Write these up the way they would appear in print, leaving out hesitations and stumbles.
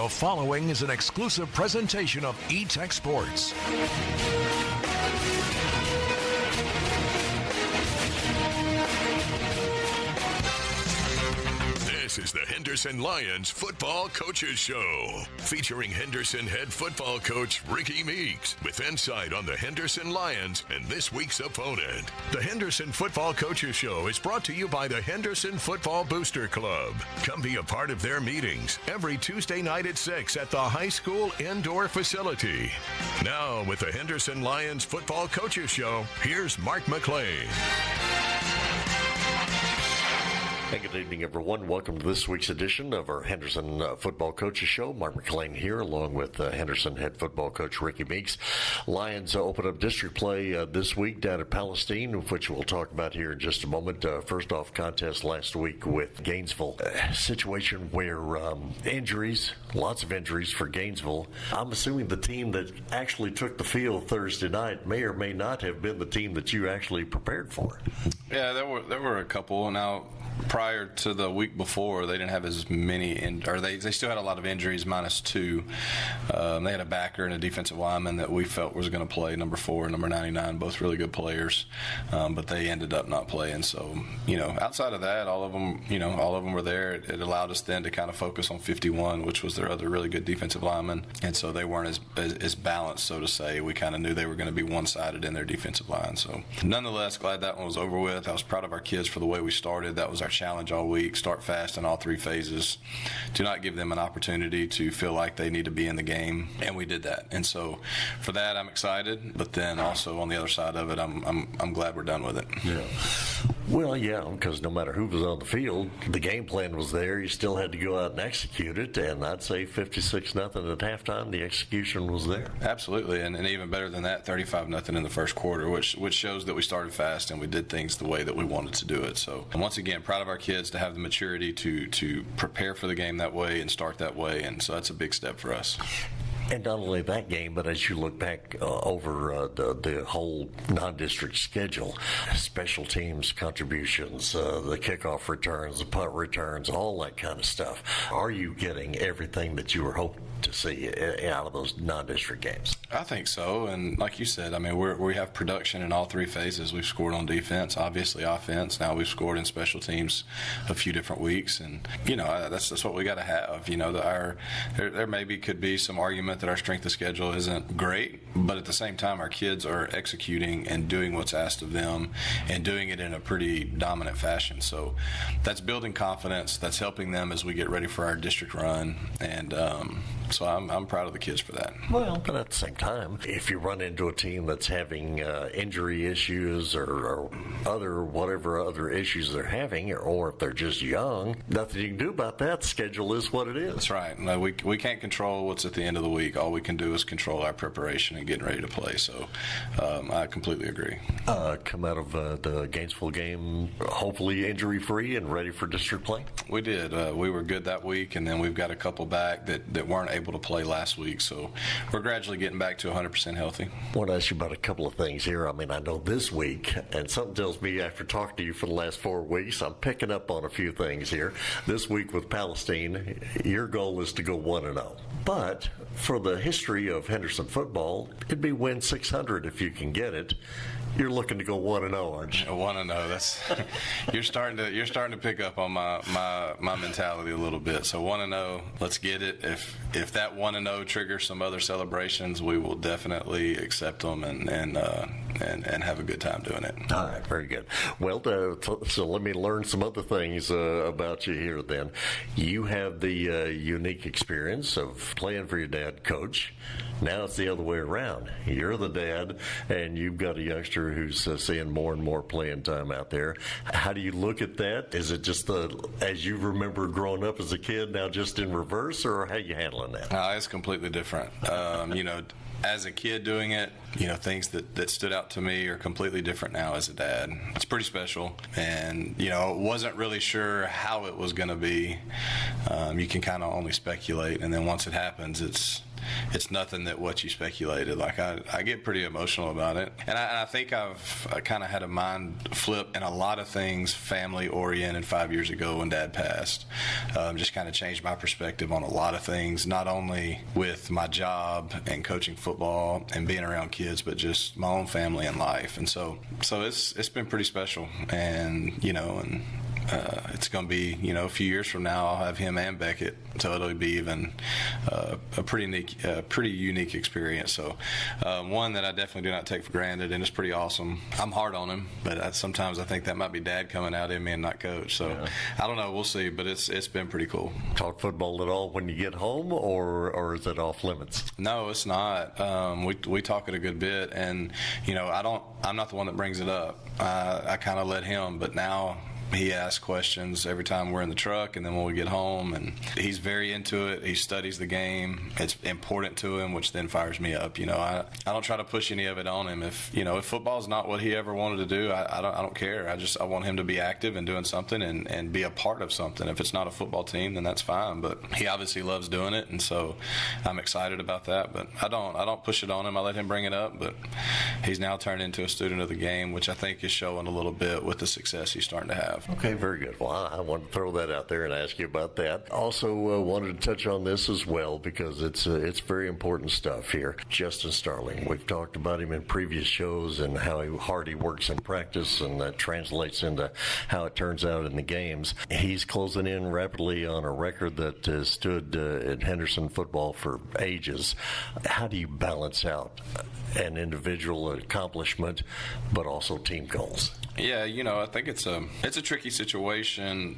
The following is an exclusive presentation of E-Tech Sports. This is the Henderson Lions Football Coaches Show, featuring Henderson head football coach Ricky Meeks, with insight on the Henderson Lions and this week's opponent. The Henderson Football Coaches Show is brought to you by the Henderson Football Booster Club. Come be a part of their meetings every Tuesday night at 6 at the high school indoor facility. Now, with the Henderson Lions Football Coaches Show, here's Mark McClain. Hey, good evening, everyone. Welcome to this week's edition of our Henderson Football Coaches Show. Mark McClain here, along with Henderson head football coach Ricky Meeks. Lions open up district play this week down at Palestine, which we'll talk about here in just a moment. First off, contest last week with Gainesville. A situation where injuries, lots of injuries for Gainesville. I'm assuming the team that actually took the field Thursday night may or may not have been the team that you actually prepared for. Yeah, there were a couple. Now, prior to the week before, they didn't have as many, they still had a lot of injuries, -2. They had a backer and a defensive lineman that we felt was going to play, number 4 and number 99, both really good players, but they ended up not playing. So, outside of that, all of them were there. It allowed us then to kind of focus on 51, which was their other really good defensive lineman, and so they weren't as balanced, so to say. We kind of knew they were going to be one-sided in their defensive line. So, nonetheless, glad that one was over with. I was proud of our kids for the way we started. That was our challenge all week. Start fast in all 3 phases. Do not give them an opportunity to feel like they need to be in the game, and we did that. And so for that, I'm excited. But then also on the other side of it, I'm glad we're done with it. Yeah. Well, yeah, because no matter who was on the field, the game plan was there. You still had to go out and execute it, and I'd say 56-0 at halftime. The execution was there. Absolutely, and even better than that, 35-0 in the first quarter, which shows that we started fast and we did things the way that we wanted to do it. So, and once again, proud of our kids to have the maturity to prepare for the game that way and start that way, and so that's a big step for us. And not only that game, but as you look back over the whole non-district schedule, special teams contributions, the kickoff returns, the punt returns, all that kind of stuff. Are you getting everything that you were hoping to see out of those non-district games? I think so, and like you said, I mean, we have production in all 3 phases. We've scored on defense, obviously offense. Now we've scored in special teams a few different weeks, and that's what we got to have. There maybe could be some argument that our strength of schedule isn't great, but at the same time, our kids are executing and doing what's asked of them and doing it in a pretty dominant fashion. So that's building confidence. That's helping them as we get ready for our district run, and so I'm proud of the kids for that. Well, but at the same time, if you run into a team that's having injury issues or whatever other issues they're having, or if they're just young, nothing you can do about that. The schedule is what it is. That's right. No, we can't control what's at the end of the week. All we can do is control our preparation and getting ready to play. So I completely agree. Come out of the Gainesville game hopefully injury-free and ready for district play? We did. We were good that week, and then we've got a couple back that weren't able to play last week. So we're gradually getting back to 100% healthy. I want to ask you about a couple of things here. I mean, I know this week, and something tells me after talking to you for the last 4 weeks, I'm picking up on a few things here. This week with Palestine, your goal is to go 1-0. But for the history of Henderson football, it'd be win 600 if you can get it. You're looking to go 1-0, aren't you? 1-0. That's you're starting to pick up on my mentality a little bit. So 1-0, let's get it. If that 1-0 triggers some other celebrations, we will definitely accept them and have a good time doing it. All right, very good. Well, so let me learn some other things about you here. Then you have the unique experience of playing for your dad, coach. Now it's the other way around. You're the dad, and you've got a youngster who's seeing more and more playing time out there. How do you look at that? Is it just as you remember growing up as a kid, now just in reverse, or how are you handling that? It's completely different. As a kid doing it, things that stood out to me are completely different now as a dad. It's pretty special, and wasn't really sure how it was going to be. You can kind of only speculate, and then once it happens, it's it's nothing that what you speculated. Like I get pretty emotional about it, and I think I've kind of had a mind flip in a lot of things family oriented 5 years ago when Dad passed. Just kind of changed my perspective on a lot of things, not only with my job and coaching football and being around kids, but just my own family and life. And so it's been pretty special, and it's going to be, a few years from now, I'll have him and Beckett, so it'll be even a pretty unique experience. So one that I definitely do not take for granted, and it's pretty awesome. I'm hard on him, but sometimes I think that might be Dad coming out in me and not Coach. So I don't know, we'll see, but it's been pretty cool. Talk football at all when you get home, or is it off limits? No, it's not. We talk it a good bit, and I'm not the one that brings it up. I kind of let him, but now he asks questions every time we're in the truck, and then when we get home, and he's very into it. He studies the game. It's important to him, which then fires me up. I don't try to push any of it on him. If football's not what he ever wanted to do, I don't care. I want him to be active and doing something and be a part of something. If it's not a football team, then that's fine. But he obviously loves doing it, and so I'm excited about that. But I don't push it on him. I let him bring it up. But he's now turned into a student of the game, which I think is showing a little bit with the success he's starting to have. Okay, very good. Well, I want to throw that out there and ask you about that. Also wanted to touch on this as well because it's very important stuff here. Justin Starling, we've talked about him in previous shows and how hard he works in practice, and that translates into how it turns out in the games. He's closing in rapidly on a record that has stood in Henderson football for ages. How do you balance out an individual accomplishment but also team goals? Yeah, I think it's a tricky situation,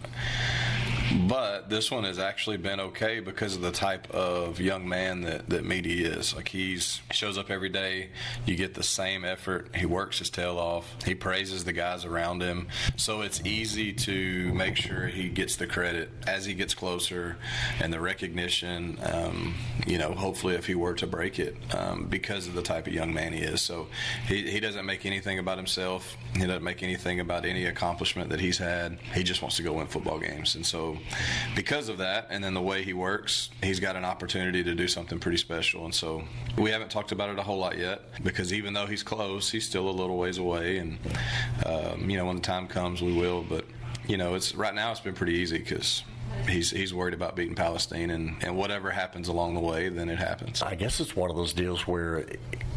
but this one has actually been okay because of the type of young man that Meaty is. Like, he shows up every day. You get the same effort. He works his tail off. He praises the guys around him. So it's easy to make sure he gets the credit as he gets closer and the recognition, hopefully if he were to break it, because of the type of young man he is. So he doesn't make anything about himself. He doesn't make anything about any accomplishment that he's had. He just wants to go win football games. And so because of that, and then the way he works, he's got an opportunity to do something pretty special. And so we haven't talked about it a whole lot yet, because even though he's close, he's still a little ways away. And, when the time comes, we will. But, right now it's been pretty easy because he's worried about beating Palestine, and whatever happens along the way, then it happens. I guess it's one of those deals where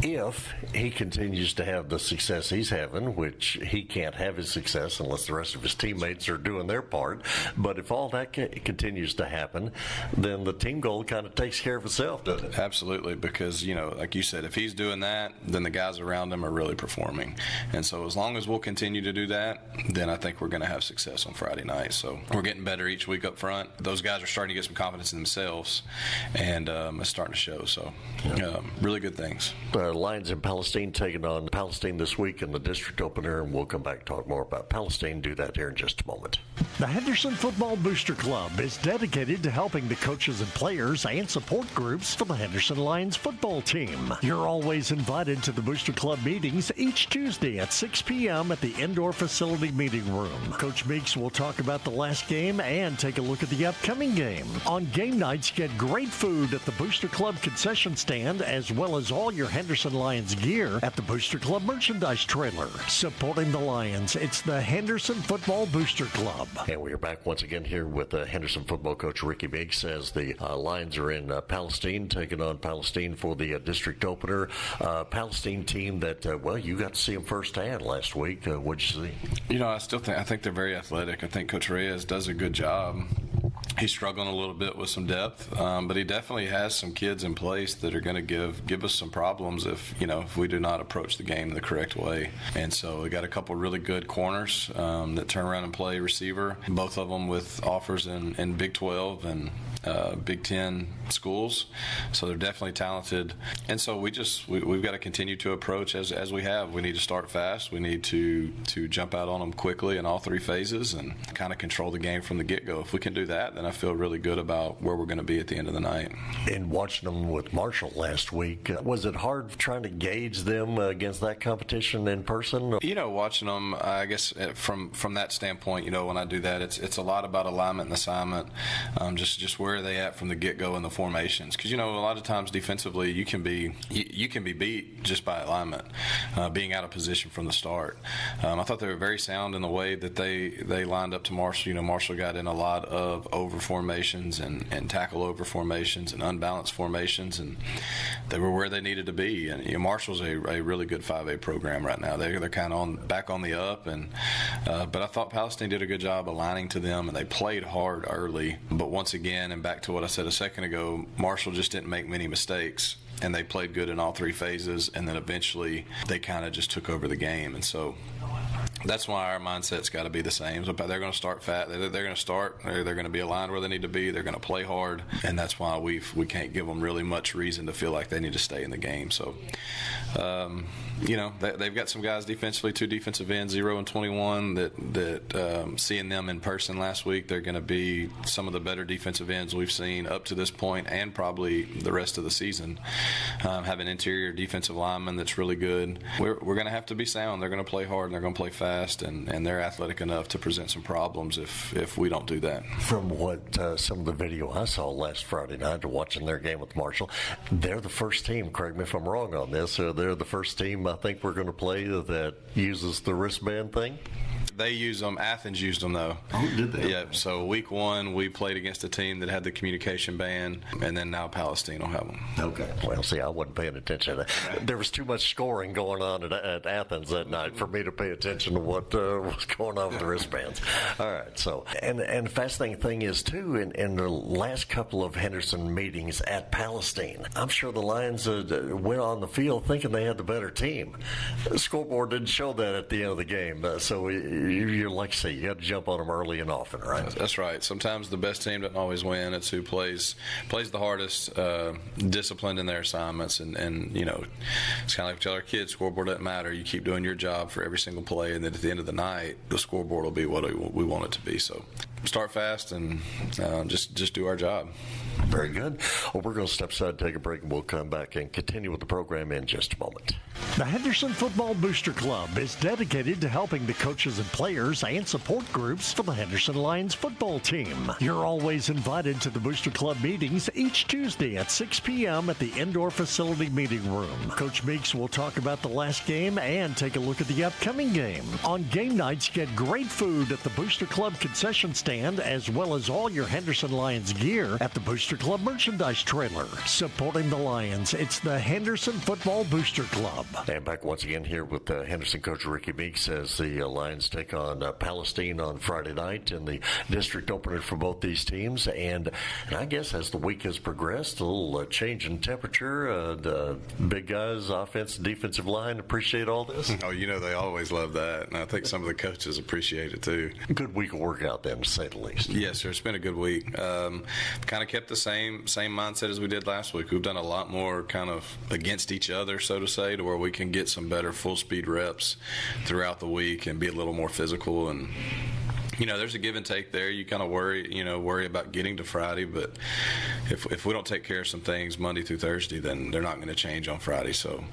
if he continues to have the success he's having, which he can't have his success unless the rest of his teammates are doing their part, but if all that continues to happen, then the team goal kind of takes care of itself, doesn't it? Absolutely, because, like you said, if he's doing that, then the guys around him are really performing. And so as long as we'll continue to do that, then I think we're going to have success on Friday night. So we're getting better each week up front. Those guys are starting to get some confidence in themselves, and it's starting to show. So really good things. Lions in Palestine taking on Palestine this week in the district opener, and we'll come back and talk more about Palestine. Do that here in just a moment. The Henderson Football Booster Club is dedicated to helping the coaches and players and support groups for the Henderson Lions football team. You're always invited to the Booster Club meetings each Tuesday at 6 p.m. at the indoor facility meeting room. Coach Meeks will talk about the last game and take a look at the upcoming game. On game nights, get great food at the Booster Club concession stand, as well as all your Henderson Lions gear at the Booster Club merchandise trailer. Supporting the Lions, it's the Henderson Football Booster Club. And we are back once again here with Henderson football coach Ricky Meeks as the Lions are in Palestine, taking on Palestine for the district opener. Palestine team that, you got to see them firsthand last week. What'd you see? I think they're very athletic. I think Coach Reyes does a good job. He's struggling a little bit with some depth, but he definitely has some kids in place that are going to give us some problems if we do not approach the game the correct way. And so we got a couple really good corners that turn around and play receiver, both of them with offers in Big 12 and Big 10 schools. So they're definitely talented. And so we've got to continue to approach as we have. We need to start fast. We need to jump out on them quickly in all three phases and kind of control the game from the get-go. If we can do that, then I feel really good about where we're going to be at the end of the night. And watching them with Marshall last week, was it hard trying to gauge them against that competition in person? Watching them, I guess from that standpoint, when I do that, it's a lot about alignment and assignment, just where where are they at from the get-go in the formations? Because, a lot of times defensively you can be beat just by alignment, being out of position from the start. I thought they were very sound in the way that they lined up to Marshall. Marshall got in a lot of over formations and tackle over formations and unbalanced formations, and they were where they needed to be. And Marshall's a really good 5A program right now. They're kind of back on the up, but I thought Palestine did a good job aligning to them, and they played hard early. But once again, and back to what I said a second ago, Marshall just didn't make many mistakes, and they played good in all three phases, and then eventually they kind of just took over the game. And so that's why our mindset's got to be the same. So they're going to start fat. They're going to start. They're going to be aligned where they need to be. They're going to play hard, and that's why we can't give them really much reason to feel like they need to stay in the game. So, they've got some guys defensively, 2 defensive ends, 0 and 21. That seeing them in person last week, they're going to be some of the better defensive ends we've seen up to this point, and probably the rest of the season. Have an interior defensive lineman that's really good. We're going to have to be sound. They're going to play hard, and they're going to play fast. And they're athletic enough to present some problems if we don't do that. From what some of the video I saw last Friday night, watching their game with Marshall, they're the first team, correct me if I'm wrong on this, they're the first team I think we're going to play that uses the wristband thing? They use them. Athens used them, though. Oh, did they? Yeah, so week 1, we played against a team that had the communication band, and then now Palestine will have them. Okay. Well, see, I wasn't paying attention to that. There was too much scoring going on at Athens that night for me to pay attention to what was going on with the wristbands. All right, so, and the fascinating thing is, too, in the last couple of Henderson meetings at Palestine, I'm sure the Lions went on the field thinking they had the better team. The scoreboard didn't show that at the end of the game, so you're like, say, you got to jump on them early and often, right? That's right. Sometimes the best team doesn't always win. It's who plays the hardest, disciplined in their assignments, and it's kind of like we tell our kids, scoreboard doesn't matter. You keep doing your job for every single play, and then at the end of the night, the scoreboard will be what we want it to be. So start fast and just do our job. Very good. Well, we're going to step aside, take a break, and we'll come back and continue with the program in just a moment. The Henderson Football Booster Club is dedicated to helping the coaches and players and support groups for the Henderson Lions football team. You're always invited to the Booster Club meetings each Tuesday at 6 p.m. at the indoor facility meeting room. Coach Meeks will talk about the last game and take a look at the upcoming game. On game nights, get great food at the Booster Club concession stand, as well as all your Henderson Lions gear at the Booster Club merchandise trailer. Supporting the Lions, it's the Henderson Football Booster Club. And back once again here with Henderson coach Ricky Meeks as the Lions take on Palestine on Friday night in the district opener for both these teams. And I guess as the week has progressed, a little change in temperature. The big guys, offense, defensive line, appreciate all this. Oh, they always love that. And I think some of the coaches appreciate it too. Good week of workout then, to say the least. Yes, sir. It's been a good week. Kind of kept the same mindset as we did last week. We've done a lot more kind of against each other, so to say, to where we can get some better full speed reps throughout the week and be a little more physical. And there's a give and take there. You kind of worry about getting to Friday, but if we don't take care of some things Monday through Thursday, then they're not going to change on Friday. So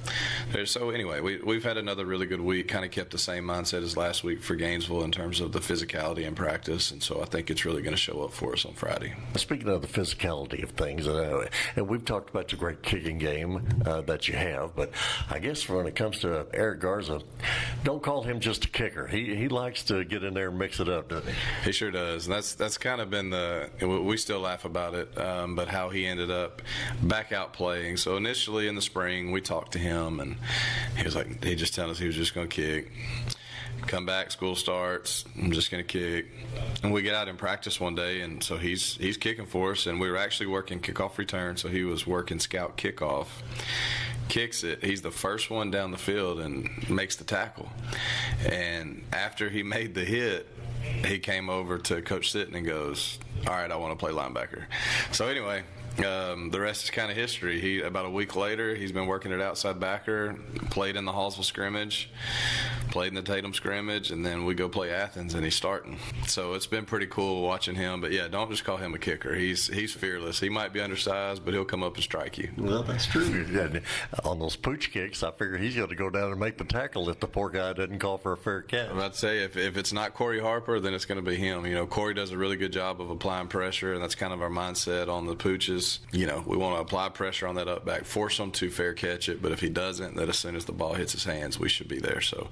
anyway, we've had another really good week, kind of kept the same mindset as last week for Gainesville in terms of the physicality and practice, and so I think it's really going to show up for us on Friday. Speaking of the physicality of things, and we've talked about the great kicking game that you have, but I guess when it comes to Eric Garza, don't call him just a kicker. He likes to get in there and mix it up, doesn't he? He sure does, and that's kind of been we still laugh about it, but how he ended up back out playing. So initially in the spring, we talked to him, and he just told us he was just going to kick. Come back, school starts, I'm just going to kick. And we get out in practice one day, and so he's kicking for us, and we were actually working kickoff return, so he was working scout kickoff. Kicks it. He's the first one down the field and makes the tackle. And after he made the hit, he came over to Coach Sitton and goes, all right, I want to play linebacker. So anyway, the rest is kind of history. About a week later, he's been working at outside backer, played in the Hallsville scrimmage, played in the Tatum scrimmage, and then we go play Athens, and he's starting. So it's been pretty cool watching him. But, yeah, don't just call him a kicker. He's fearless. He might be undersized, but he'll come up and strike you. Well, that's true. Yeah, on those pooch kicks, I figure he's going to go down and make the tackle if the poor guy doesn't call for a fair catch. I'm about to say, if it's not Corey Harper, then it's going to be him. Corey does a really good job of applying pressure, and that's kind of our mindset on the pooches. We want to apply pressure on that up back, force him to fair catch it, but if he doesn't, then as soon as the ball hits his hands, we should be there. So,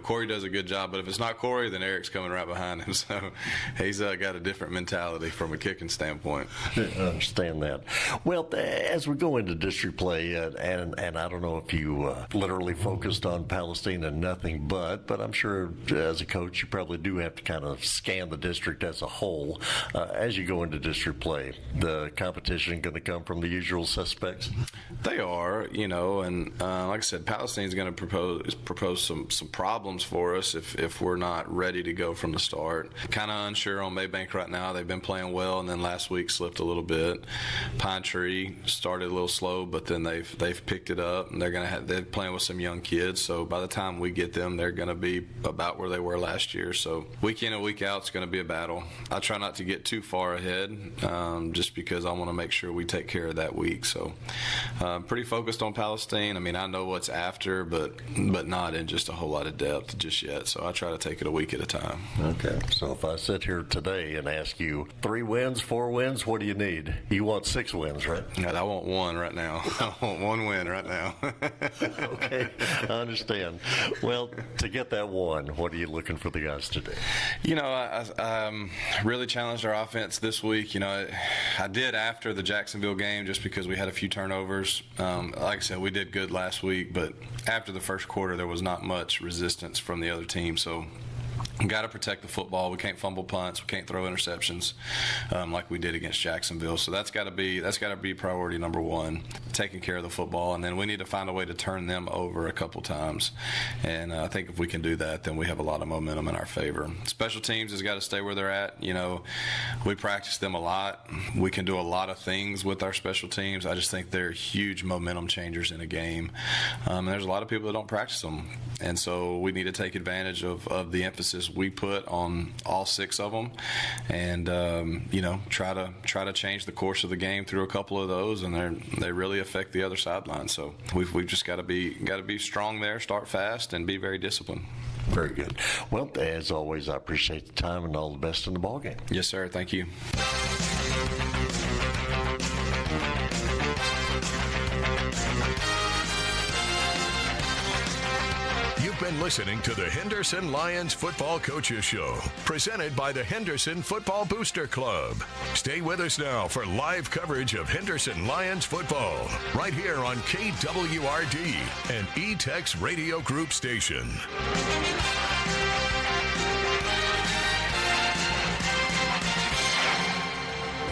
Corey does a good job, but if it's not Corey, then Eric's coming right behind him. So he's got a different mentality from a kicking standpoint. I understand that. Well, as we go into district play, and I don't know if you literally focused on Palestine and nothing but I'm sure as a coach you probably do have to kind of scan the district as a whole. As you go into district play, the competition going to come from the usual suspects? They are, and like I said, Palestine's going to propose some problems for us if we're not ready to go from the start. Kind of unsure on Maybank right now. They've been playing well, and then last week slipped a little bit. Pine Tree started a little slow, but then they've picked it up, and they're playing with some young kids. So by the time we get them, they're going to be about where they were last year. So week in and week out, it's going to be a battle. I try not to get too far ahead, just because I want to make sure we take care of that week. So pretty focused on Palestine. I mean, I know what's after, but not in just a whole lot of depth just yet. So I try to take it a week at a time. Okay. So if I sit here today and ask you 3 wins, 4 wins, what do you need? You want 6 wins, right? I want 1 right now. I want 1 win right now. Okay. I understand. Well, to get that 1, what are you looking for the guys to do? I really challenged our offense this week. I did after the Jacksonville game just because we had a few turnovers. Like I said, we did good last week, but after the first quarter, there was not much resistance from the other team. So we got to protect the football. We can't fumble punts. We can't throw interceptions like we did against Jacksonville. So that's got to be priority number 1, taking care of the football. And then we need to find a way to turn them over a couple times. And I think if we can do that, then we have a lot of momentum in our favor. Special teams has got to stay where they're at. We practice them a lot. We can do a lot of things with our special teams. I just think they're huge momentum changers in a game. And there's a lot of people that don't practice them. And so we need to take advantage of the emphasis we put on all 6 of them, and try to change the course of the game through a couple of those, and they really affect the other sideline. So we've just got to be strong there, start fast, and be very disciplined. Very good. Well, as always, I appreciate the time and all the best in the ballgame. Yes, sir. Thank you. Been listening to the Henderson Lions Football Coaches Show, presented by the Henderson Football Booster Club. Stay with us now for live coverage of Henderson Lions football, right here on KWRD and E-Tex Radio Group Station.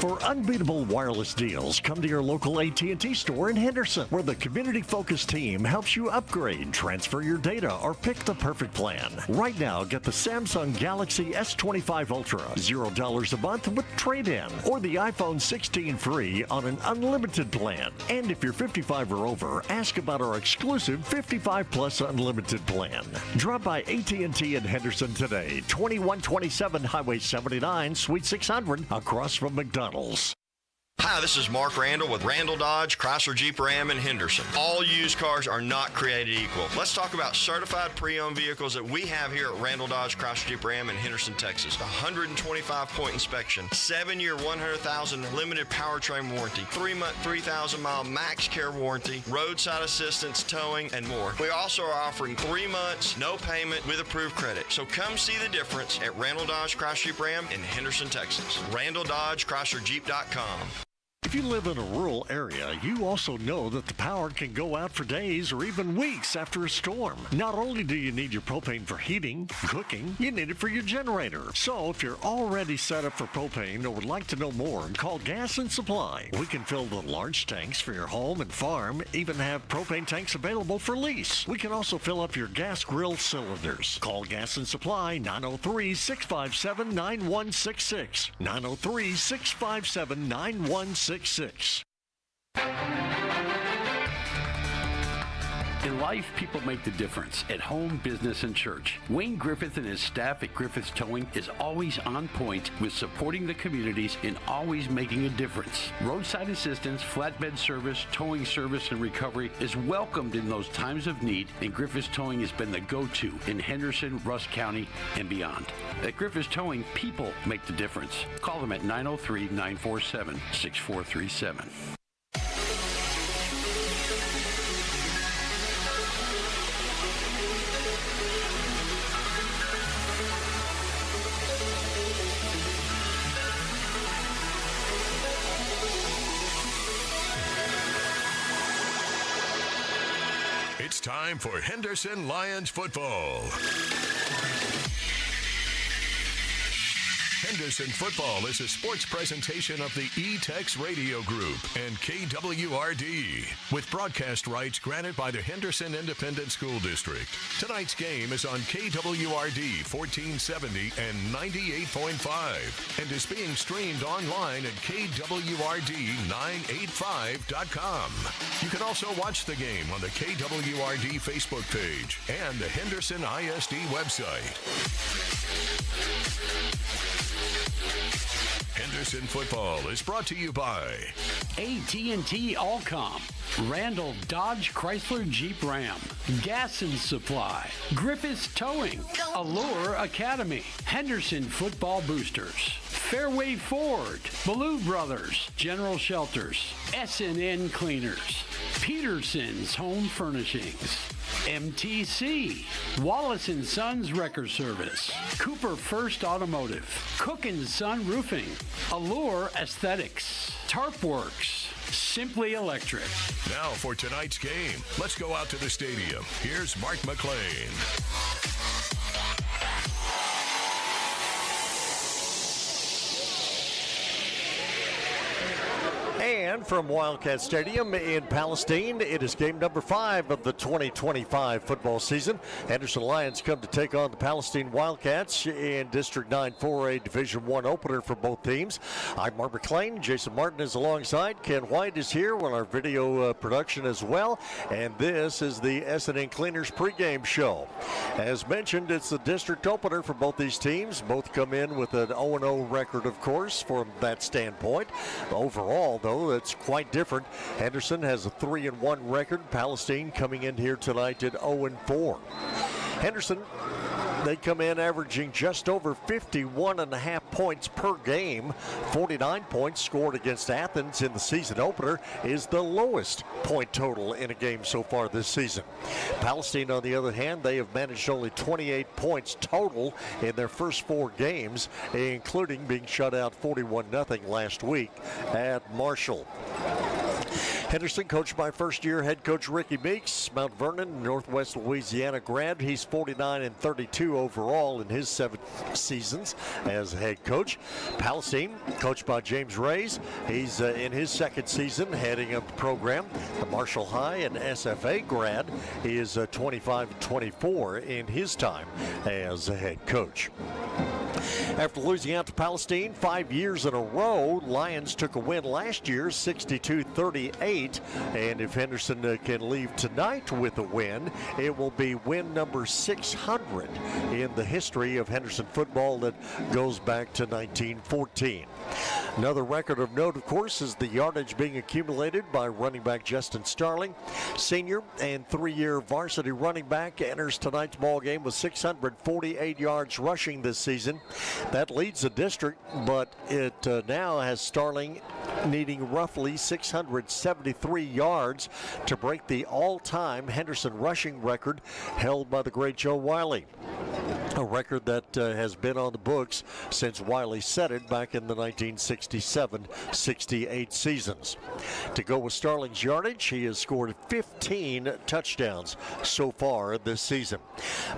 For unbeatable wireless deals, come to your local AT&T store in Henderson, where the community-focused team helps you upgrade, transfer your data, or pick the perfect plan. Right now, get the Samsung Galaxy S25 Ultra, $0 a month with trade-in, or the iPhone 16 free on an unlimited plan. And if you're 55 or over, ask about our exclusive 55 Plus Unlimited plan. Drop by AT&T in Henderson today, 2127 Highway 79, Suite 600, across from McDonald's. Hi, this is Mark Randall with Randall Dodge, Chrysler Jeep Ram in Henderson. All used cars are not created equal. Let's talk about certified pre-owned vehicles that we have here at Randall Dodge, Chrysler Jeep Ram in Henderson, Texas. 125-point inspection, 7-year, 100,000 limited powertrain warranty, 3-month, 3,000-mile max care warranty, roadside assistance, towing, and more. We also are offering 3 months, no payment with approved credit. So come see the difference at Randall Dodge, Chrysler Jeep Ram in Henderson, Texas. Randall Dodge, ChryslerJeep.com. If you live in a rural area, you also know that the power can go out for days or even weeks after a storm. Not only do you need your propane for heating, cooking, you need it for your generator. So if you're already set up for propane or would like to know more, call Gas and Supply. We can fill the large tanks for your home and farm, even have propane tanks available for lease. We can also fill up your gas grill cylinders. Call Gas and Supply 903-657-9166. 903-657-9166. In life, people make the difference at home, business, and church. Wayne Griffith and his staff at Griffith's Towing is always on point with supporting the communities and always making a difference. Roadside assistance, flatbed service, towing service, and recovery is welcomed in those times of need, and Griffith's Towing has been the go-to in Henderson, Rusk County, and beyond. At Griffith's Towing, people make the difference. Call them at 903-947-6437. It's time for Henderson Lions football. Henderson Football is a sports presentation of the E-Tex Radio Group and KWRD, with broadcast rights granted by the Henderson Independent School District. Tonight's game is on KWRD 1470 and 98.5 and is being streamed online at KWRD985.com. You can also watch the game on the KWRD Facebook page and the Henderson ISD website. Henderson Football is brought to you by AT&T Allcom, Randall Dodge Chrysler Jeep Ram, Gas and Supply, Griffiths Towing, Allure Academy, Henderson Football Boosters, Fairway Ford, Ballou Brothers, General Shelters, S&N Cleaners, Peterson's Home Furnishings, MTC, Wallace & Sons Wrecker Service, Cooper First Automotive, Cook & Son Roofing, Allure Aesthetics, Tarpworks, Simply Electric. Now for tonight's game, let's go out to the stadium. Here's Mark McLean. And from Wildcat Stadium in Palestine, it is game number 5 of the 2025 football season. Henderson Lions come to take on the Palestine Wildcats in District 9 4A Division I opener for both teams. I'm Mark McLean. Jason Martin is alongside. Ken White is here with our video production as well. And this is the S&N Cleaners pregame show. As mentioned, it's the district opener for both these teams. Both come in with an 0-0 record, of course, from that standpoint. Overall, though, that's quite different. Henderson has a 3-1 record. Palestine coming in here tonight at 0-4. Henderson, they come in averaging just over 51.5 points per game. 49 points scored against Athens in the season opener is the lowest point total in a game so far this season. Palestine, on the other hand, they have managed only 28 points total in their first 4 games, including being shut out 41-0 last week at Marshall. Henderson, coached by first-year head coach Ricky Meeks, Mount Vernon, Northwest Louisiana grad. He's 49-32 overall in his 7 seasons as head coach. Palestine, coached by James Reyes. He's in his 2nd season heading up the program. The Marshall High and SFA grad. He is 25-24 in his time as a head coach. After losing out to Palestine 5 years in a row, Lions took a win last year, 62-38. And if Henderson can leave tonight with a win, it will be win number 600 in the history of Henderson football that goes back to 1914. Another record of note, of course, is the yardage being accumulated by running back Justin Starling. Senior and 3-year varsity running back enters tonight's ball game with 648 yards rushing this season. That leads the district, but it now has Starling needing roughly 673 yards to break the all-time Henderson rushing record held by the great Joe Wiley. A record that has been on the books since Wiley set it back in the 1967-68 seasons. To go with Starling's yardage, he has scored 15 touchdowns so far this season.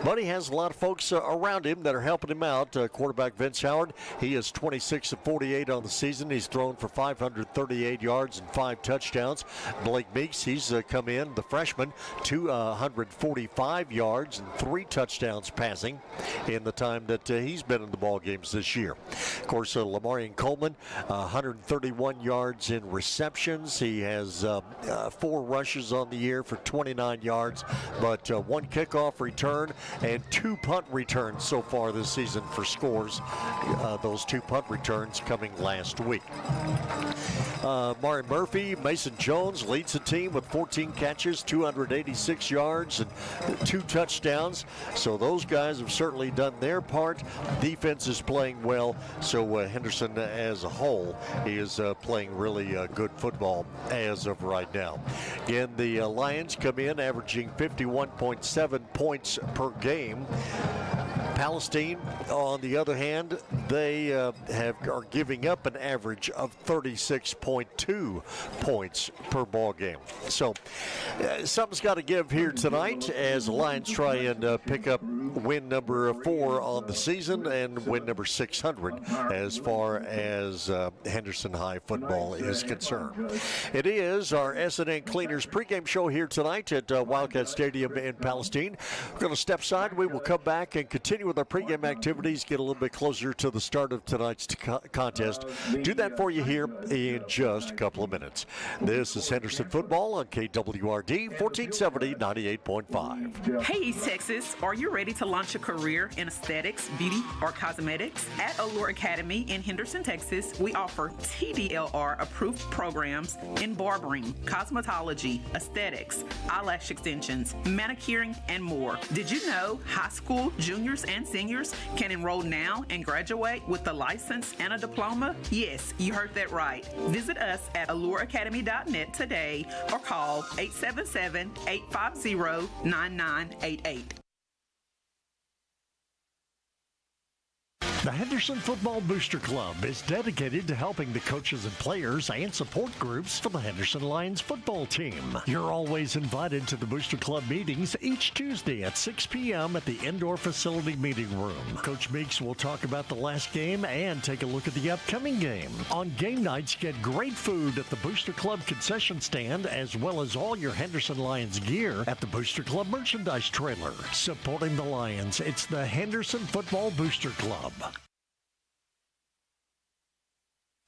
But he has a lot of folks around him that are helping him out. Quarterback Vince Howard, he is 26-48 on the season. He's thrown for 538 yards and 5 touchdowns. Blake Meeks, he's come in, the freshman, 245 yards and 3 touchdowns passing. in the time that he's been in the ball games this year. Of course, Lamarian Coleman, 131 yards in receptions. He has 4 rushes on the year for 29 yards, but 1 kickoff return and 2 punt returns so far this season for scores. Those 2 punt returns coming last week. Mari Murphy, Mason Jones leads the team with 14 catches, 286 yards, and 2 touchdowns. So those guys have certainly done their part. Defense is playing well, so Henderson as a whole is playing really good football as of right now. Again, the Lions come in averaging 51.7 points per game. Palestine, on the other hand, they are giving up an average of 36.2 points per ball game. So something's got to give here tonight as the Lions try and pick up win number 4 on the season and win number 600 as far as Henderson High football is concerned. It is our S&N Cleaners pregame show here tonight at Wildcat Stadium in Palestine. We're going to step aside. We will come back and continue with our pregame activities, get a little bit closer to the start of tonight's contest. Do that for you here in just a couple of minutes. This is Henderson Football on KWRD 1470 98.5. Hey East Texas, are you ready to launch a career in aesthetics, beauty, or cosmetics? At Allure Academy in Henderson, Texas, we offer TDLR approved programs in barbering, cosmetology, aesthetics, eyelash extensions, manicuring, and more. Did you know high school juniors and seniors can enroll now and graduate with a license and a diploma? Yes, you heard that right. Visit us at allureacademy.net today or call 877-850-9988. The Henderson Football Booster Club is dedicated to helping the coaches and players and support groups for the Henderson Lions football team. You're always invited to the Booster Club meetings each Tuesday at 6 p.m. at the indoor facility meeting room. Coach Meeks will talk about the last game and take a look at the upcoming game. On game nights, get great food at the Booster Club concession stand as well as all your Henderson Lions gear at the Booster Club merchandise trailer. Supporting the Lions, it's the Henderson Football Booster Club.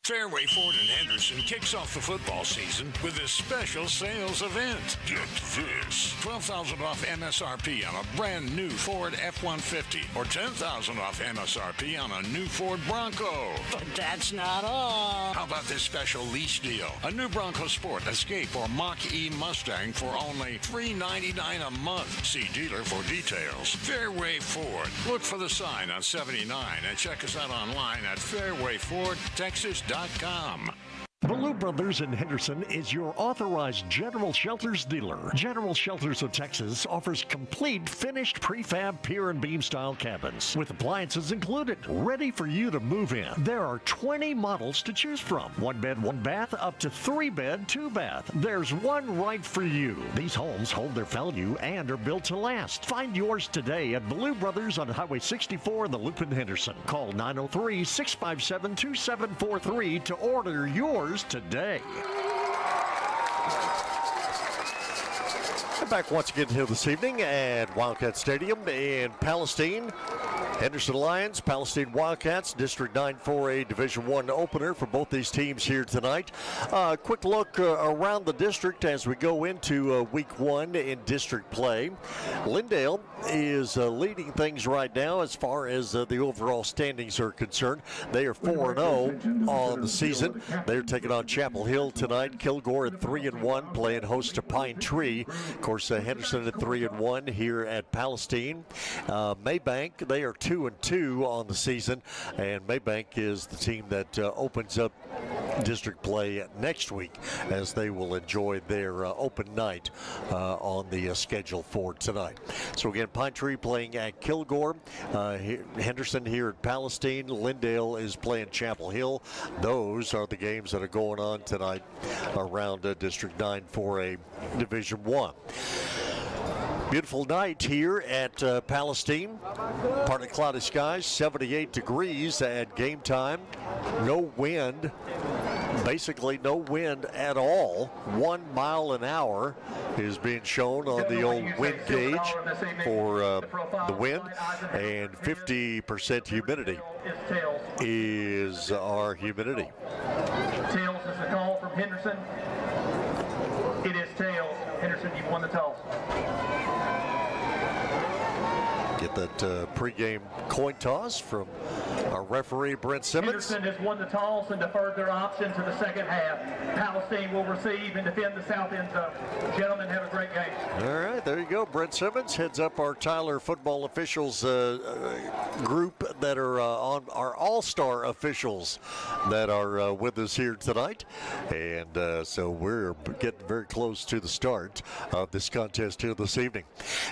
Fairway Ford in Henderson kicks off the football season with a special sales event. Get this. $12,000 off MSRP on a brand new Ford F-150 or $10,000 off MSRP on a new Ford Bronco. But that's not all. How about this special lease deal? A new Bronco Sport, Escape, or Mach-E Mustang for only $399 a month. See dealer for details. Fairway Ford. Look for the sign on 79 and check us out online at fairwayfordtexas.com. Blue Brothers in Henderson is your authorized General Shelters dealer. General Shelters of Texas offers complete finished prefab pier and beam style cabins with appliances included, ready for you to move in. There are 20 models to choose from. 1 bed, 1 bath, up to 3 bed, 2 bath. There's one right for you. These homes hold their value and are built to last. Find yours today at Blue Brothers on Highway 64 in the Loop in Henderson. Call 903-657-2743 to order yours today. And back once again here this evening at Wildcat Stadium in Palestine. Henderson Lions, Palestine Wildcats, District 9 4A Division I opener for both these teams here tonight. Quick look around the district as we go into week 1 in district play. Lindale is leading things right now as far as the overall standings are concerned. They are 4-0 on the season. They're taking on Chapel Hill tonight. Kilgore at 3-1, playing host to Pine Tree. Of course, Henderson at 3-1 here at Palestine. Maybank, they are 2-2 on the season, and Maybank is the team that opens up district play next week as they will enjoy their open night on the schedule for tonight. So again, Pine Tree playing at Kilgore, Henderson here at Palestine, Lindale is playing Chapel Hill. Those are the games that are going on tonight around District 9 4A Division I. Beautiful night here at Palestine. Partly cloudy skies, 78 degrees at game time. No wind basically no wind at all. 1 mile an hour is being shown on the old wind gauge for the wind, and 50% humidity is our humidity. Tails is the call from Henderson. It is tails. Henderson, you've won the toss. Get that pregame coin toss from our referee, Brent Simmons. Henderson has won the toss and deferred their option to the second half. Palestine will receive and defend the south end zone. Gentlemen, have a great game. All right, there you go. Brent Simmons heads up our Tyler football officials group that are on our all-star officials that are with us here tonight. And so we're getting very close to the start of this contest here this evening.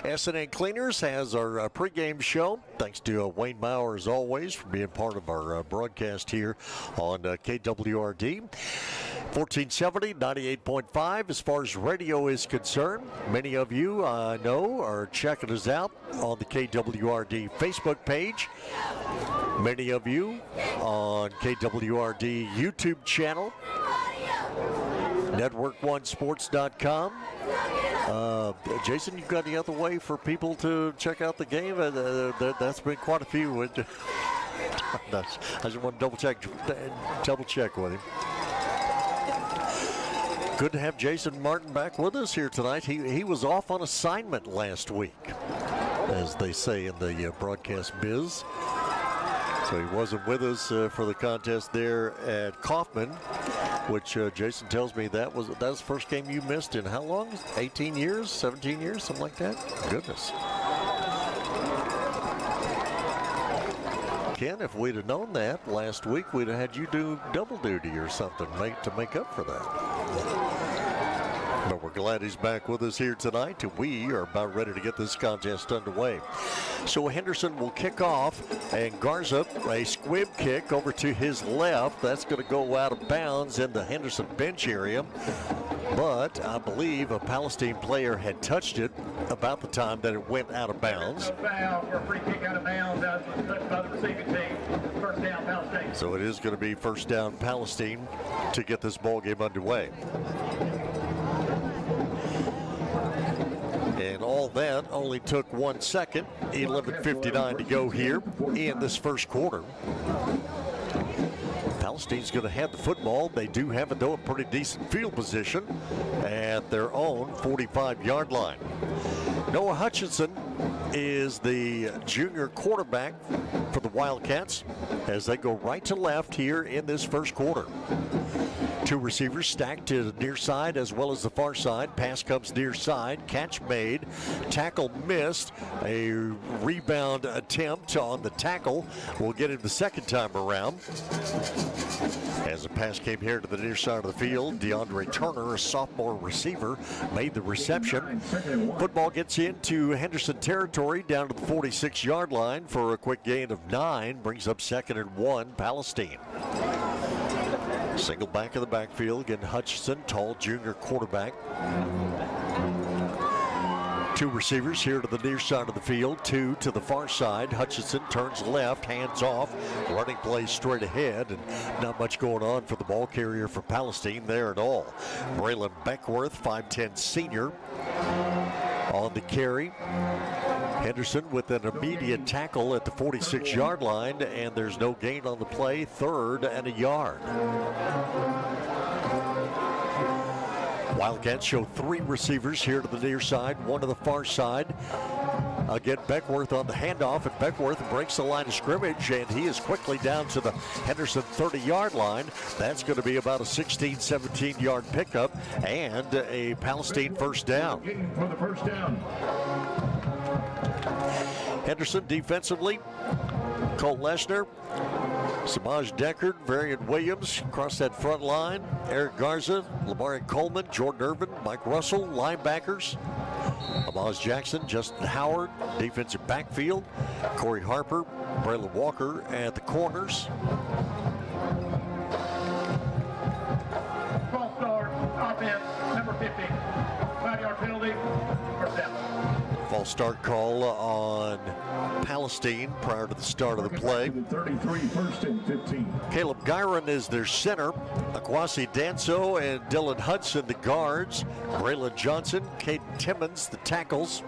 S&N Cleaners has our pregame show. Thanks to Wayne Maurer, as always, for being part of our broadcast here on KWRD. 1470, 98.5 as far as radio is concerned. Many of you, I know, are checking us out on the KWRD Facebook page. Many of you on KWRD YouTube channel. Network1sports.com. Jason, you got any other way for people to check out the game? That's been quite a few. I just want to double check with him. Good to have Jason Martin back with us here tonight. He was off on assignment last week, as they say in the broadcast biz. So he wasn't with us for the contest there at Kaufman, which Jason tells me that was the first game you missed in how long? 18 years, 17 years, something like that? Goodness. Ken, if we'd have known that last week, we'd have had you do double duty or something to make up for that. But we're glad he's back with us here tonight, and we are about ready to get this contest underway. So Henderson will kick off, and Garza, a squib kick over to his left. That's going to go out of bounds in the Henderson bench area. But I believe a Palestine player had touched it about the time that it went out of bounds. Foul for a free kick out of bounds. That was touched by the receiving team. First down, Palestine. So it is going to be first down, Palestine, to get this ball game underway. And all that only took 1 second. 11:59 to go here in this first quarter. Palestine's going to have the football. They do have it, though, a pretty decent field position at their own 45-yard line. Noah Hutchinson is the junior quarterback for the Wildcats as they go right to left here in this first quarter. Two receivers stacked to the near side as well as the far side. Pass comes near side. Catch made. Tackle missed. A rebound attempt on the tackle will get him the second time around. As the pass came here to the near side of the field, DeAndre Turner, a sophomore receiver, made the reception. Football gets into Henderson territory down to the 46-yard line for a quick gain of 9. Brings up 2nd and 1, Palestine. Single back in the backfield. Again, Hutchinson, tall junior quarterback. Two receivers here to the near side of the field, two to the far side. Hutchinson turns left, hands off, running play straight ahead, and not much going on for the ball carrier for Palestine there at all. Braylon Beckworth, 5'10 senior, on the carry. Henderson with an immediate tackle at the 46-yard line, and there's no gain on the play. 3rd and a yard. Wildcats show 3 receivers here to the near side, 1 to the far side. Again, Beckworth on the handoff, and Beckworth breaks the line of scrimmage, and he is quickly down to the Henderson 30-yard line. That's going to be about a 16, 17-yard pickup and a Palestine first down. For the first down. Henderson defensively, Colt Leshner, Samaj Deckard, Varian Williams across that front line, Eric Garza, Lamarian Coleman, Jordan Irvin, Mike Russell, linebackers, Amaz Jackson, Justin Howard, defensive backfield, Corey Harper, Braylon Walker at the corners. False start, offense, number 50. 5-yard penalty, first down. False start call on Palestine prior to the start of the play. 33, first and 15. Caleb Gyron is their center. Akwasi Danso and Dylan Hudson the guards. Braylon Johnson, Caden Timmons the tackles.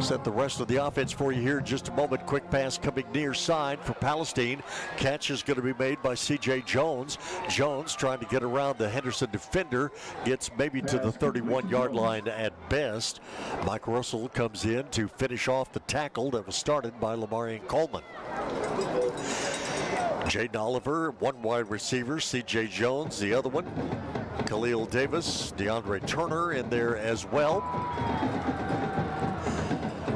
Set the rest of the offense for you here in just a moment. Quick pass coming near side for Palestine. Catch is going to be made by C.J. Jones. Jones trying to get around the Henderson defender. Gets maybe to the 31-yard line at best. Mike Russell comes in to finish off the tackle that was started by Lamarian Coleman. Jaden Oliver, one wide receiver. C.J. Jones, the other one. Khalil Davis, DeAndre Turner in there as well.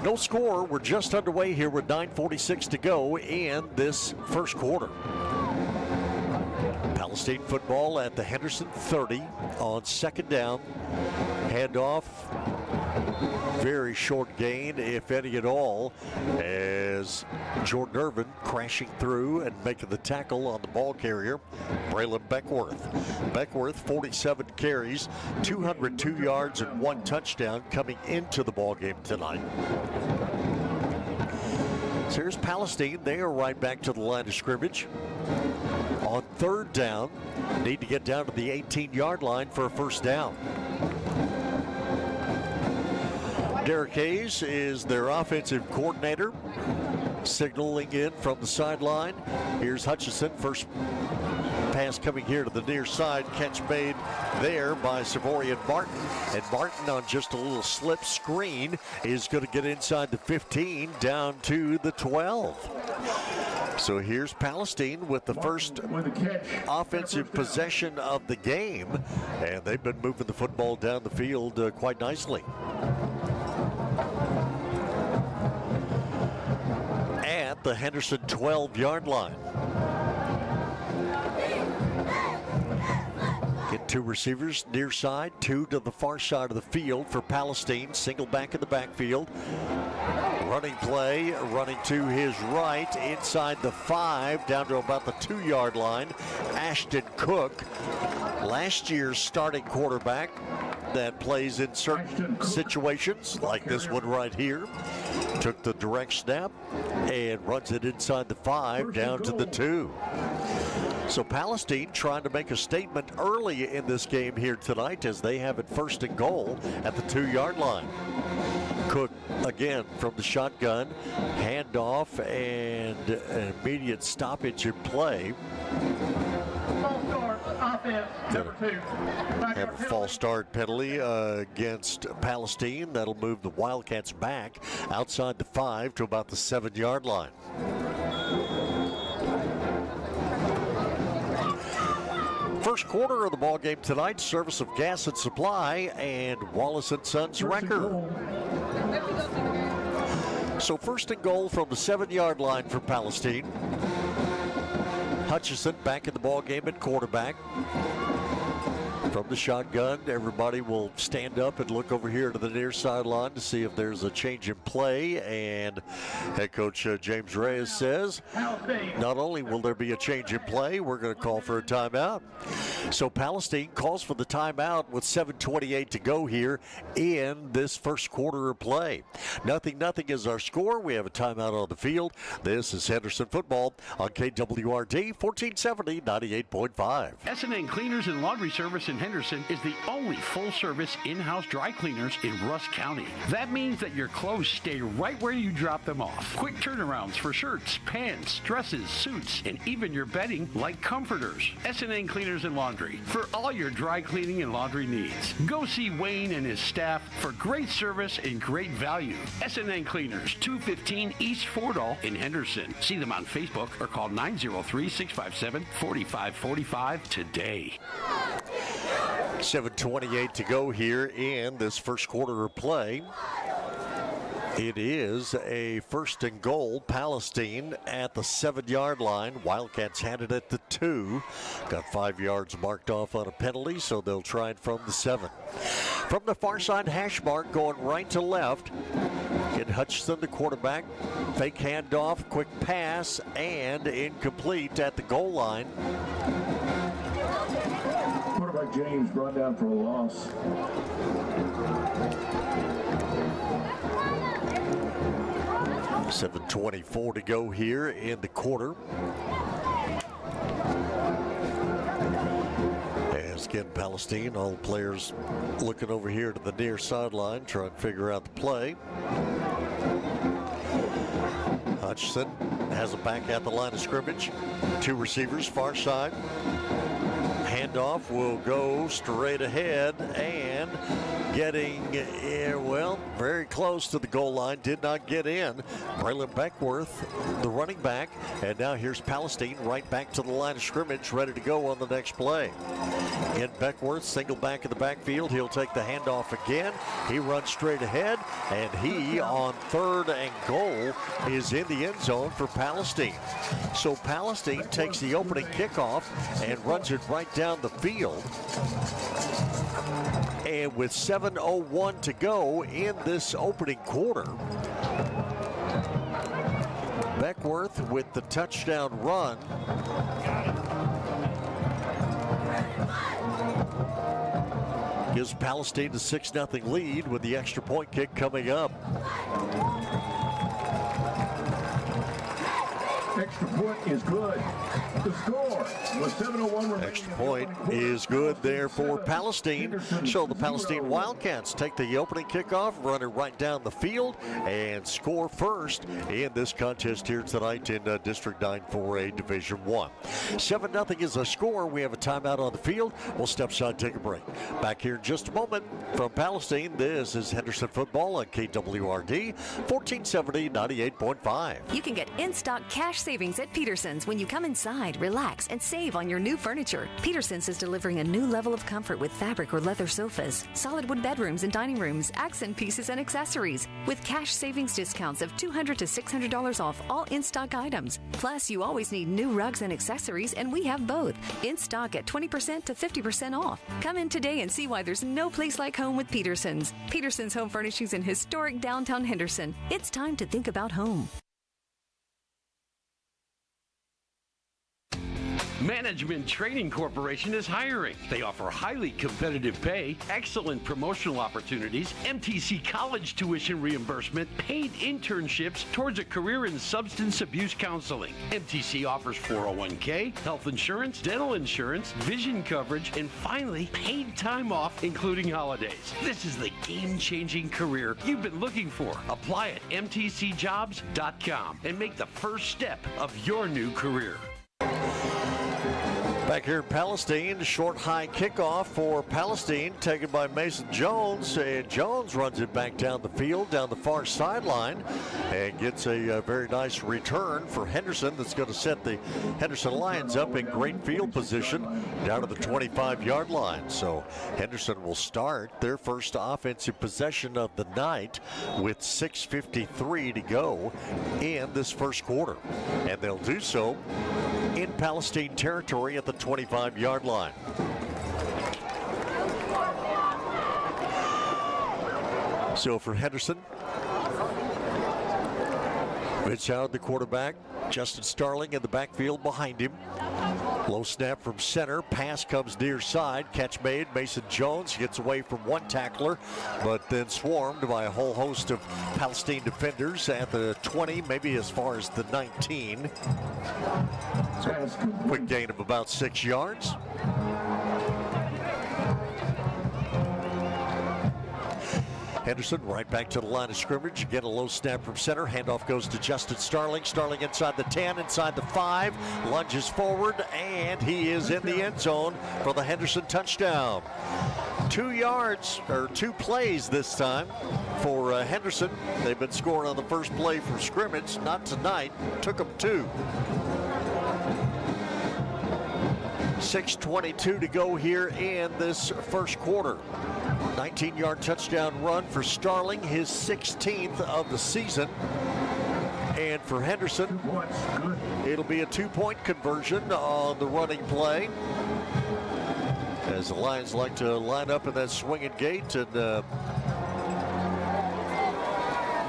No score. We're just underway here with 9:46 to go in this first quarter. Palestine football at the Henderson 30 on second down. Handoff. Very short gain, if any at all, as Jordan Irvin crashing through and making the tackle on the ball carrier, Braylon Beckworth. Beckworth, 47 carries, 202 yards and 1 touchdown coming into the ball game tonight. So here's Palestine. They are right back to the line of scrimmage. On third down, need to get down to the 18-yard line for a first down. Derek Hayes is their offensive coordinator, signaling in from the sideline. Here's Hutchison, first pass coming here to the near side. Catch made there by Savorian Martin. And Martin on just a little slip screen is going to get inside the 15 down to the 12. So here's Palestine with the first offensive possession of the game. And they've been moving the football down the field quite nicely. At the Henderson 12-yard line. Get 2 receivers near side, 2 to the far side of the field for Palestine. Single back in the backfield. Running play, running to his right, inside the 5, down to about the 2-yard line. Ashton Cook, last year's starting quarterback that plays in certain situations, like this one right here. Took the direct snap and runs it inside the 5, down to the 2. So Palestine trying to make a statement early in this game here tonight as they have it first and goal at the 2-yard line. Cook again from the shotgun, handoff and an immediate stoppage in play. Have a false start penalty against Palestine. That'll move the Wildcats back outside the 5 to about the 7-yard line. First quarter of the ball game tonight, service of Gas and Supply and Wallace & Sons Wrecker. So first and goal from the 7-yard line for Palestine. Hutchison back in the ball game at quarterback. From the shotgun, everybody will stand up and look over here to the near sideline to see if there's a change in play. And head coach James Reyes says, not only will there be a change in play, we're going to call for a timeout. So Palestine calls for the timeout with 7:28 to go here in this first quarter of play. 0-0 is our score. We have a timeout on the field. This is Henderson football on KWRD 1470 98.5. S&N Cleaners and Laundry Service in Henderson is the only full-service in-house dry cleaners in Rusk County. That means that your clothes stay right where you drop them off. Quick turnarounds for shirts, pants, dresses, suits, and even your bedding like comforters. S&N Cleaners and Laundry for all your dry cleaning and laundry needs. Go see Wayne and his staff for great service and great value. S&N Cleaners, 215 East Fordall in Henderson. See them on Facebook or call 903-657-4545 today. 7:28 to go here in this first quarter of play. It is a first and goal. Palestine at the 7-yard line. Wildcats had it at the 2. Got 5 yards marked off on a penalty, so they'll try it from the 7. From the far side hash mark, going right to left. Get Hutchison, the quarterback. Fake handoff, quick pass, and incomplete at the goal line. James brought down for a loss. $7:24 to go here in the quarter. As again, Palestine, all the players looking over here to the near sideline, trying to figure out the play. Hutchinson has it back at the line of scrimmage. Two receivers, far side. Handoff will go straight ahead and getting, very close to the goal line. Did not get in. Braylon Beckworth, the running back. And now here's Palestine right back to the line of scrimmage, ready to go on the next play. Again, Beckworth, single back in the backfield. He'll take the handoff again. He runs straight ahead, and he, on 3rd and goal, is in the end zone for Palestine. So Palestine takes the opening kickoff and runs it right down the field. And with 7:01 to go in this opening quarter, Beckworth with the touchdown run. Gives Palestine a 6-0 lead with the extra point kick coming up. Extra point is good. The score was 7:01 remaining. Extra point is good there for Palestine. So the Palestine Wildcats take the opening kickoff, run it right down the field, and score first in this contest here tonight in District 9 4A Division I. 7-0 is a score. We have a timeout on the field. We'll step aside, take a break. Back here in just a moment from Palestine. This is Henderson Football on KWRD 1470 98.5. You can get in-stock cash savings at Peterson's when you come inside, relax, and save on your new furniture. Peterson's is delivering a new level of comfort with fabric or leather sofas, solid wood bedrooms and dining rooms, accent pieces and accessories, with cash savings discounts of $200 to $600 off all in-stock items. Plus, you always need new rugs and accessories, and we have both in stock at 20% to 50% off. Come in today and see why there's no place like home with Peterson's. Peterson's Home Furnishings in historic downtown Henderson. It's time to think about home. Management Training Corporation is hiring. They offer highly competitive pay, excellent promotional opportunities, MTC college tuition reimbursement, paid internships towards a career in substance abuse counseling. MTC offers 401k, health insurance, dental insurance, vision coverage, and finally, paid time off, including holidays. This is the game-changing career you've been looking for. Apply at mtcjobs.com and make the first step of your new career. Back here in Palestine, short high kickoff for Palestine, taken by Mason Jones. And Jones runs it back down the field, down the far sideline, and gets a very nice return for Henderson that's going to set the Henderson Lions up in great field position down to the 25-yard line. So Henderson will start their first offensive possession of the night with 6:53 to go in this first quarter. And they'll do so in Palestine territory at the 25-yard line. So for Henderson, Mitch Howard, the quarterback, Justin Starling in the backfield behind him. Low snap from center, pass comes near side, catch made. Mason Jones gets away from one tackler, but then swarmed by a whole host of Palestine defenders at the 20, maybe as far as the 19. So quick gain of about 6 yards. Henderson right back to the line of scrimmage. Again, a low snap from center. Handoff goes to Justin Starling. Starling inside the 10, inside the 5. Lunges forward, and he is in the end zone for the Henderson touchdown. 2 yards, or 2 plays this time for Henderson. They've been scoring on the first play from scrimmage. Not tonight. Took them 2. 6:22 to go here in this first quarter. 19-yard touchdown run for Starling, his 16th of the season. And for Henderson, it'll be a 2-point conversion on the running play, as the Lions like to line up in that swinging gate and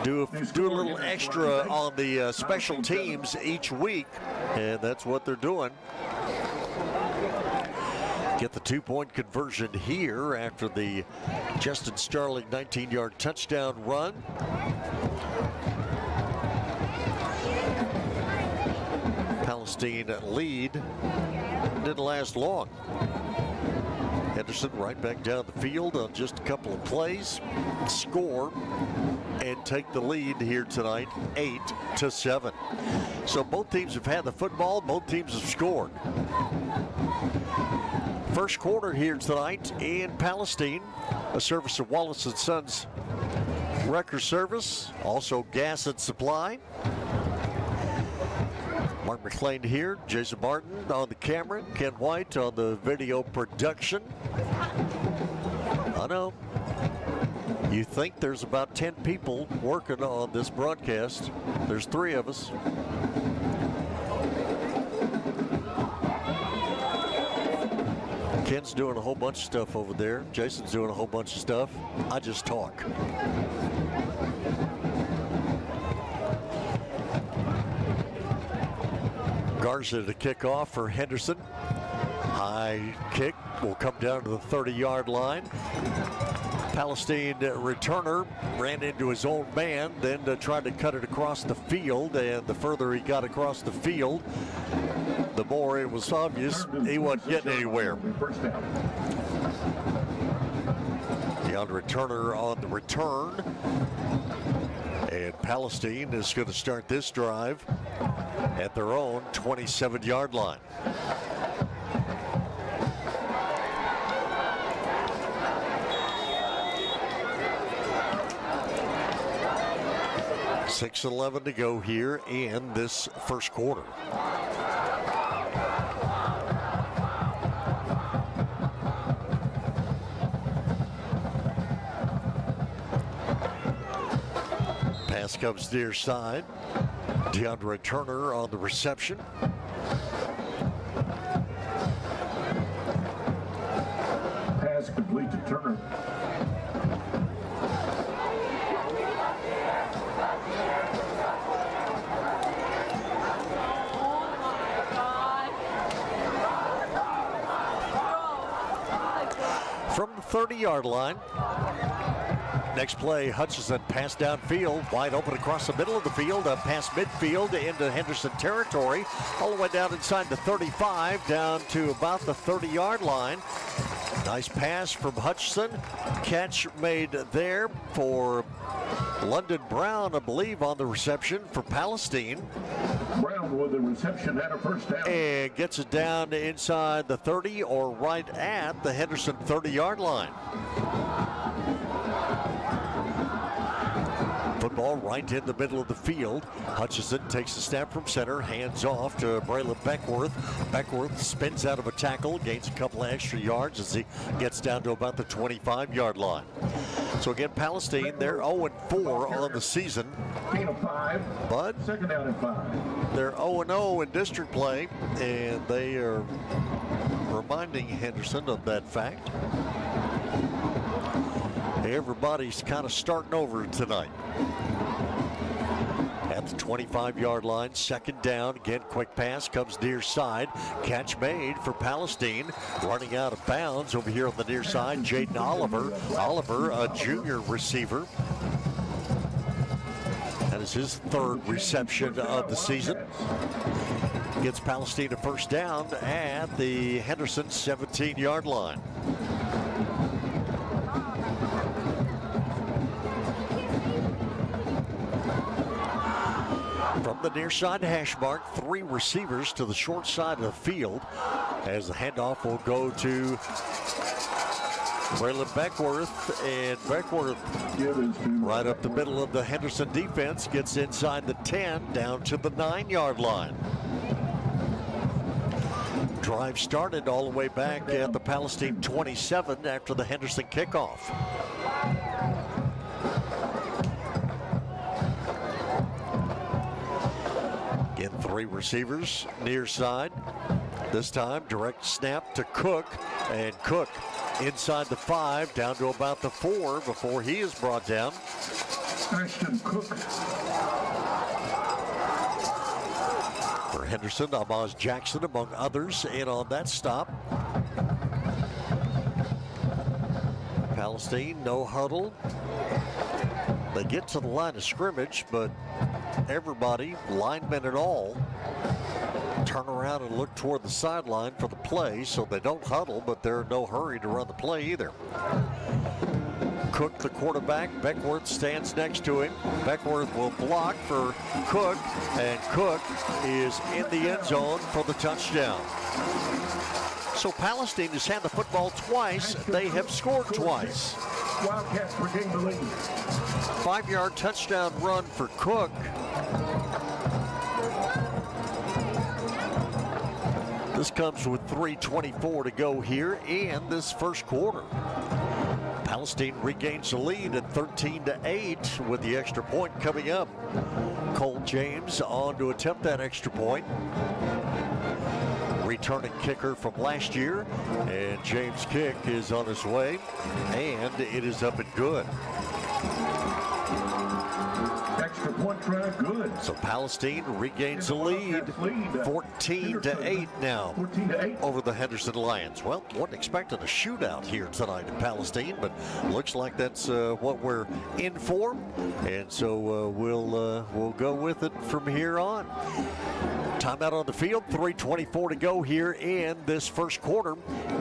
do a little extra on the special teams each week, and that's what they're doing. get the 2-point conversion here after the Justin Starling 19-yard touchdown run. Palestine lead didn't last long. Henderson right back down the field on just a couple of plays, score, and take the lead here tonight, 8-7. So both teams have had the football, both teams have scored. First quarter here tonight in Palestine, a service of Wallace & Sons Wrecker Service, also Gas and Supply. Mark McLean here, Jason Martin on the camera, Ken White on the video production. I know, you think there's about 10 people working on this broadcast. There's 3 of us. Ken's doing a whole bunch of stuff over there. Jason's doing a whole bunch of stuff. I just talk. Garza to kick off for Henderson. High kick will come down to the 30-yard line. Palestine returner ran into his own man, then tried to cut it across the field, and the further he got across the field, the more it was obvious he wasn't getting anywhere. DeAndre Turner on the return. And Palestine is going to start this drive at their own 27-yard line. .6:11 to go here in this first quarter. Pass comes near side. DeAndre Turner on the reception. Pass complete to Turner. From the 30-yard line. Next play, Hutchinson pass downfield, wide open across the middle of the field, past midfield into Henderson territory, all the way down inside the 35, down to about the 30-yard line. Nice pass from Hutchinson. Catch made there for London Brown, I believe, on the reception for Palestine. Brown with the reception and a first down. And gets it down inside the 30 or right at the Henderson 30-yard line. Football right in the middle of the field. Hutchinson takes the snap from center, hands off to Braylon Beckworth. Beckworth spins out of a tackle, gains a couple of extra yards as he gets down to about the 25-yard line. So again, Palestine, they're 0-4 on the season. Gain of 5, but second down and 5. They're 0-0 in district play, and they are reminding Henderson of that fact. Everybody's kind of starting over tonight. At the 25-yard line, second down. Again, quick pass comes near side. Catch made for Palestine. Running out of bounds over here on the near side, Jaden Oliver. Oliver, a junior receiver. That is his third reception of the season. Gets Palestine a first down at the Henderson 17-yard line. From the near side hash mark, 3 receivers to the short side of the field as the handoff will go to Braylon Beckworth, and Beckworth right up the middle of the Henderson defense gets inside the 10 down to the 9-yard line. Drive started all the way back at the Palestine 27 after the Henderson kickoff. Again, 3 receivers near side. This time, direct snap to Cook, and Cook inside the 5, down to about the 4 before he is brought down. Ashton Cook. For Henderson, Amaz Jackson, among others, in on that stop. Palestine, no huddle. They get to the line of scrimmage, but everybody, linemen and all, turn around and look toward the sideline for the play, so they don't huddle, but they're in no hurry to run the play either. Cook, the quarterback, Beckworth stands next to him. Beckworth will block for Cook, and Cook is in the end zone for the touchdown. So Palestine has had the football twice. They have scored twice. Wildcats regain the lead. 5-yard touchdown run for Cook. This comes with 3:24 to go here in this first quarter. Palestine regains the lead at 13-8 with the extra point coming up. Cole James on to attempt that extra point. Returning kicker from last year, and James' kick is on his way, and it is up and good. Extra point try, good. So Palestine regains the lead, 14-8 now 14-8 over the Henderson Lions. Well, wasn't expecting a shootout here tonight in Palestine, but looks like that's what we're in for, and so we'll go with it from here on. Timeout on the field, 3:24 to go here in this first quarter.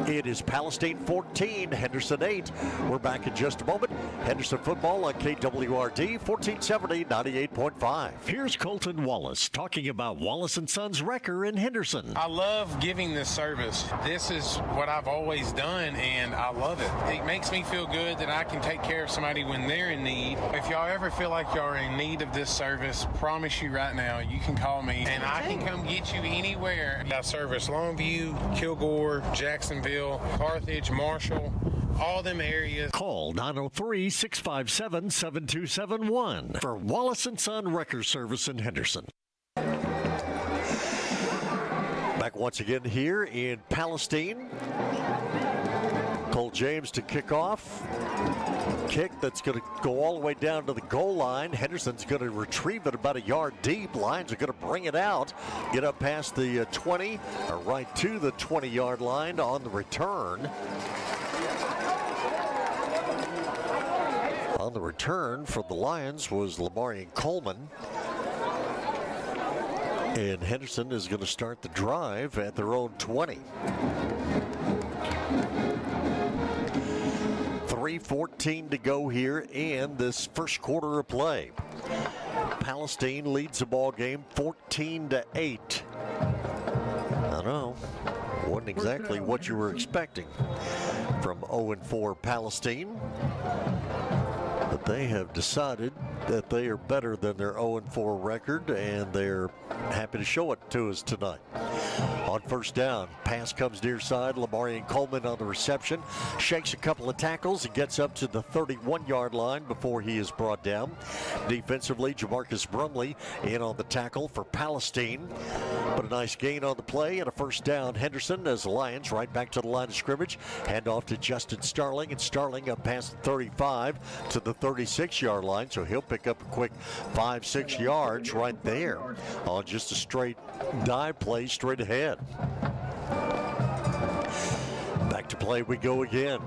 It is Palestine 14, Henderson 8. We're back in just a moment. Henderson football on KWRD 1470 98.5. Here's Colton Wallace talking about Wallace & Sons Wrecker in Henderson. I love giving this service. This is what I've always done, and I love it. It makes me feel good that I can take care of somebody when they're in need. If y'all ever feel like y'all are in need of this service, promise you right now, you can call me, and I can come get you anywhere. I service Longview, Kilgore, Jacksonville, Carthage, Marshall, all them areas. Call 903-657-7271 for Wallace & Son Wrecker Service in Henderson. Back once again here in Palestine. Cole James to kick off. Kick that's going to go all the way down to the goal line. Henderson's going to retrieve it about a yard deep. Lions are going to bring it out, get up past the 20, or right to the 20-yard line on the return. On the return for the Lions was Lamarian Coleman. And Henderson is going to start the drive at their own 20. 3:14 to go here in this first quarter of play. Palestine leads the ball game 14-8. I know, wasn't exactly what you were expecting from 0-4 Palestine, but they have decided that they are better than their 0-4 record, and they're happy to show it to us tonight. On first down, pass comes near side. Lamarian Coleman on the reception. Shakes a couple of tackles and gets up to the 31-yard line before he is brought down. Defensively, Jamarcus Brumley in on the tackle for Palestine. But a nice gain on the play and a first down. Henderson as the Lions right back to the line of scrimmage. Hand off to Justin Starling, and Starling up past the 35 to the 36-yard line. So he'll pick up a quick 5-6 yards right there on just a straight dive play straight ahead. Back to play we go again.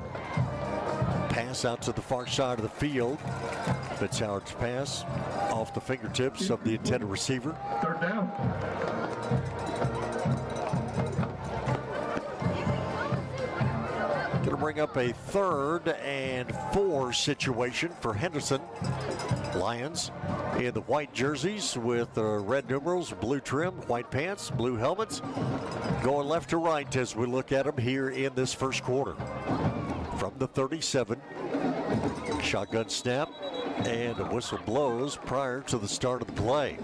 Pass out to the far side of the field. Fitzhoward's pass off the fingertips of the intended receiver. Third down. Going to bring up a 3rd and 4 situation for Henderson. Lions in the white jerseys with red numerals, blue trim, white pants, blue helmets. Going left to right as we look at them here in this first quarter. From the 37, shotgun snap, and a whistle blows prior to the start of the play.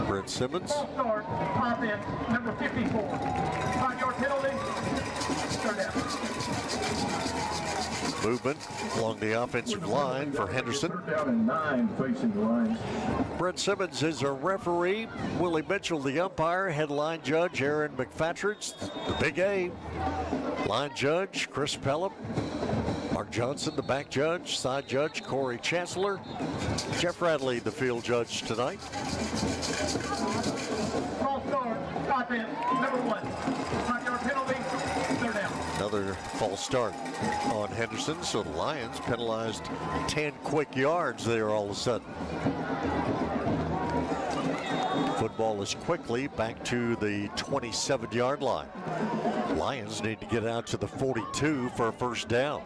Brent Simmons. False start, offense, number 54. 5-yard penalty, third down. Movement along the offensive line for Henderson. Third down and 9 facing the Lions. Brent Simmons is a referee. Willie Mitchell, the umpire. Headline judge Aaron McFatridge, the Big A. Line judge Chris Pelham. Mark Johnson, the back judge. Side judge Corey Chancellor. Jeff Radley, the field judge tonight. False start, offense, number 1. 5-yard penalty, third down. another false start on Henderson, so the Lions penalized 10 quick yards there all of a sudden. Football is quickly back to the 27-yard line. Lions need to get out to the 42 for a first down.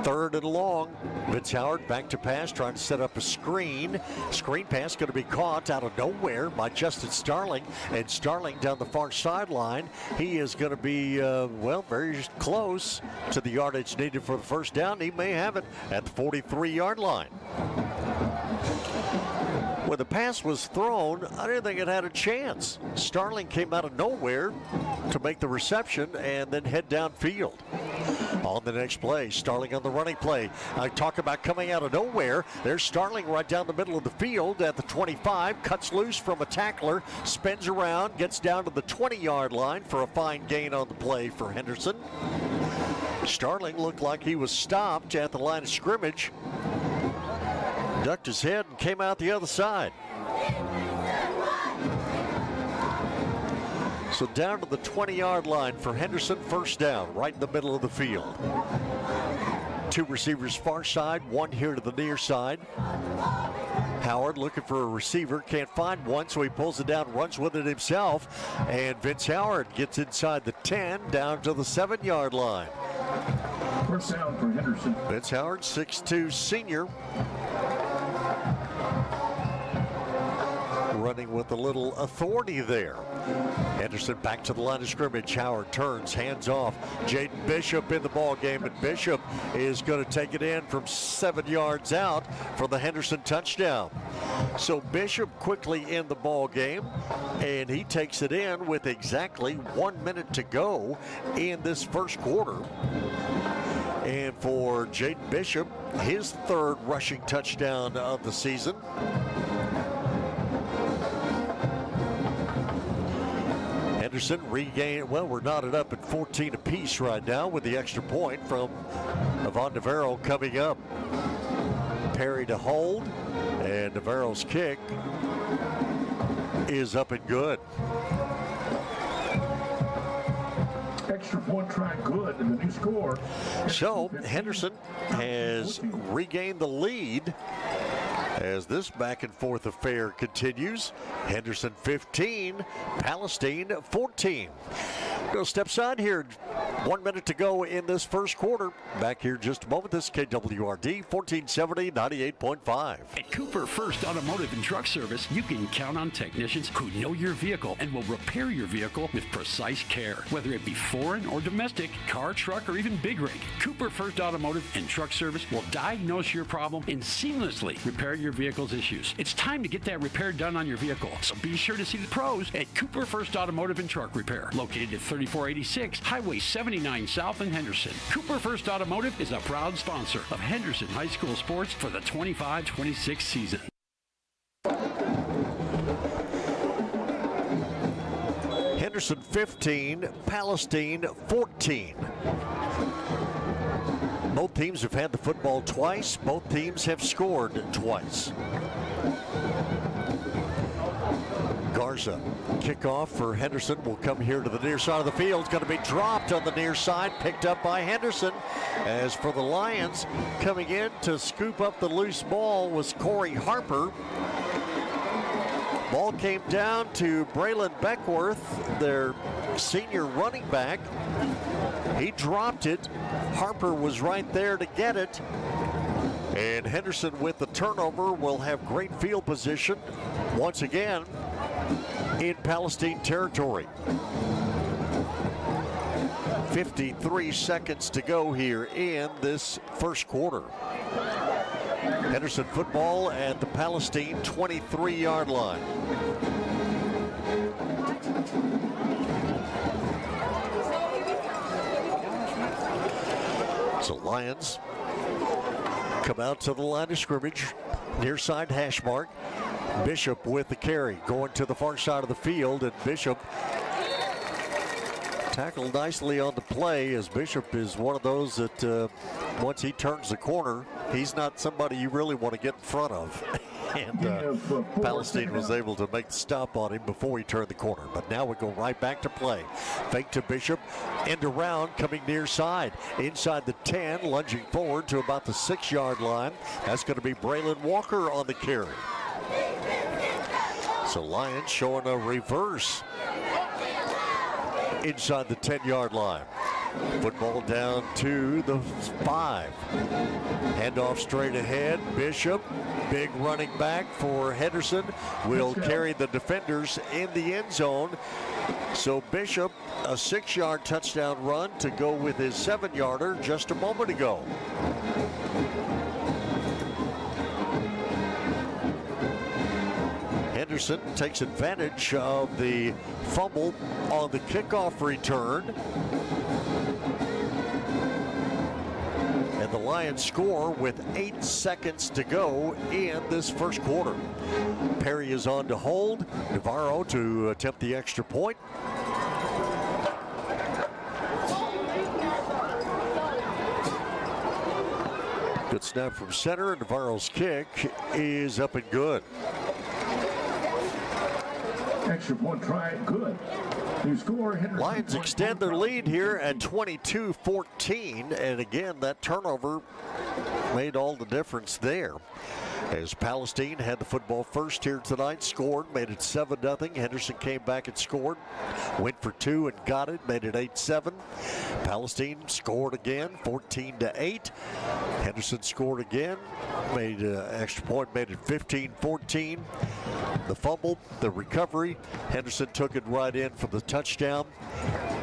3rd and long. Vince Howard back to pass, trying to set up a screen. Screen pass going to be caught out of nowhere by Justin Starling. And Starling down the far sideline. He is going to be, very close to the yardage needed for the first down. He may have it at the 43-yard line. When the pass was thrown, I didn't think it had a chance. Starling came out of nowhere to make the reception and then head downfield. On the next play, Starling on the running play. I talk about coming out of nowhere. There's Starling right down the middle of the field at the 25, cuts loose from a tackler, spins around, gets down to the 20-yard line for a fine gain on the play for Henderson. Starling looked like he was stopped at the line of scrimmage. Ducked his head and came out the other side. So down to the 20-yard line for Henderson, first down, right in the middle of the field. 2 receivers far side, 1 here to the near side. Howard looking for a receiver, can't find one, so he pulls it down, runs with it himself, and Vince Howard gets inside the 10, down to the 7-yard line. First down for Henderson. Vince Howard, 6'2" senior. Running with a little authority there. Henderson back to the line of scrimmage. Howard turns, hands off. Jaden Bishop in the ball game, and Bishop is going to take it in from 7 yards out for the Henderson touchdown. So Bishop quickly in the ball game, and he takes it in with exactly 1 minute to go in this first quarter. And for Jaden Bishop, his 3rd rushing touchdown of the season. Henderson regained, we're knotted up at 14 apiece right now with the extra point from Avon Navarro coming up. Perry to hold, and Navarro's kick is up and good. Extra point try good, and the new score. So Henderson has regained the lead as this back and forth affair continues. Henderson 15, Palestine 14. Go step side here. 1 minute to go in this first quarter. Back here in just a moment. This is KWRD 1470 98.5. At Cooper First Automotive and Truck Service, you can count on technicians who know your vehicle and will repair your vehicle with precise care. Whether it be foreign or domestic, car, truck, or even big rig, Cooper First Automotive and Truck Service will diagnose your problem and seamlessly repair your vehicle's issues. It's time to get that repair done on your vehicle, so be sure to see the pros at Cooper First Automotive and Truck Repair, located at 3486 Highway 79 South in Henderson. Cooper First Automotive is a proud sponsor of Henderson High School sports for the 25-26 season. Henderson 15, Palestine 14. Both teams have had the football twice. Both teams have scored twice. Garza, kickoff for Henderson will come here to the near side of the field. It's going to be dropped on the near side, picked up by Henderson. As for the Lions, coming in to scoop up the loose ball was Corey Harper. Ball came down to Braylon Beckworth, their senior running back. He dropped it. Harper was right there to get it. And Henderson with the turnover will have great field position once again in Palestine territory. 53 seconds to go here in this first quarter. Henderson football at the Palestine 23-yard line. So Lions come out to the line of scrimmage, near side hash mark. Bishop with the carry, going to the far side of the field, and Bishop tackled nicely on the play, as Bishop is one of those that once he turns the corner, he's not somebody you really want to get in front of. And Palestine was able to make the stop on him before he turned the corner. But now we go right back to play. Fake to Bishop, end around, coming near side. Inside the 10, lunging forward to about the 6-yard line. That's going to be Braylon Walker on the carry. So Lions showing a reverse inside the 10-yard line. Football down to the 5. Handoff straight ahead. Bishop, big running back for Henderson, will carry the defenders in the end zone. So Bishop, a 6-yard touchdown run to go with his 7-yarder just a moment ago. Henderson takes advantage of the fumble on the kickoff return. And the Lions score with 8 seconds to go in this first quarter. Perry is on to hold. Navarro to attempt the extra point. Good snap from center. Navarro's kick is up and good. Extra point try, good. You score. Lions extend their lead here at 22-14, and again, that turnover made all the difference there. As Palestine had the football first here tonight, scored, made it 7-0. Henderson came back and scored, went for 2 and got it, made it 8-7. Palestine scored again, 14-8. Henderson scored again, made an extra point, made it 15-14. The fumble, the recovery, Henderson took it right in for the touchdown,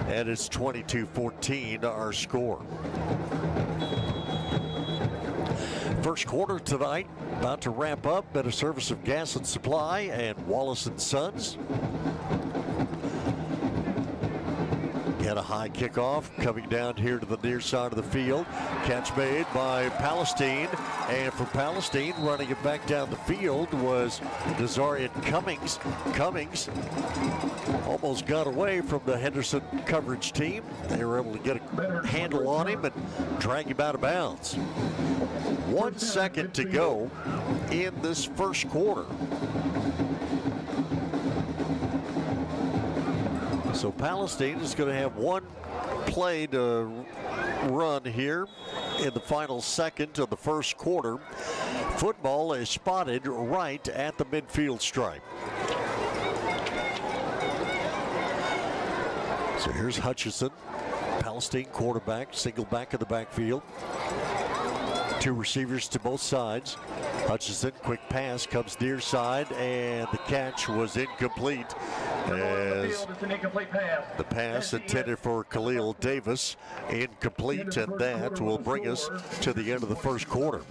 and it's 22-14 our score. First quarter tonight, about to wrap up. Better service of Gas and Supply and Wallace & Sons. Get a high kickoff coming down here to the near side of the field. Catch made by Palestine. And for Palestine, running it back down the field was Nazarian Cummings. Cummings almost got away from the Henderson coverage team. They were able to get a handle on him and drag him out of bounds. 1 second to go in this first quarter. So Palestine is going to have one play to run here in the final second of the first quarter. Football is spotted right at the midfield stripe. So here's Hutchison, Palestine quarterback, single back in the backfield. 2 receivers to both sides. Hutchison, quick pass, comes near side, and the catch was incomplete. As the pass intended for Khalil Davis, incomplete, and that will bring us to the end of the first quarter.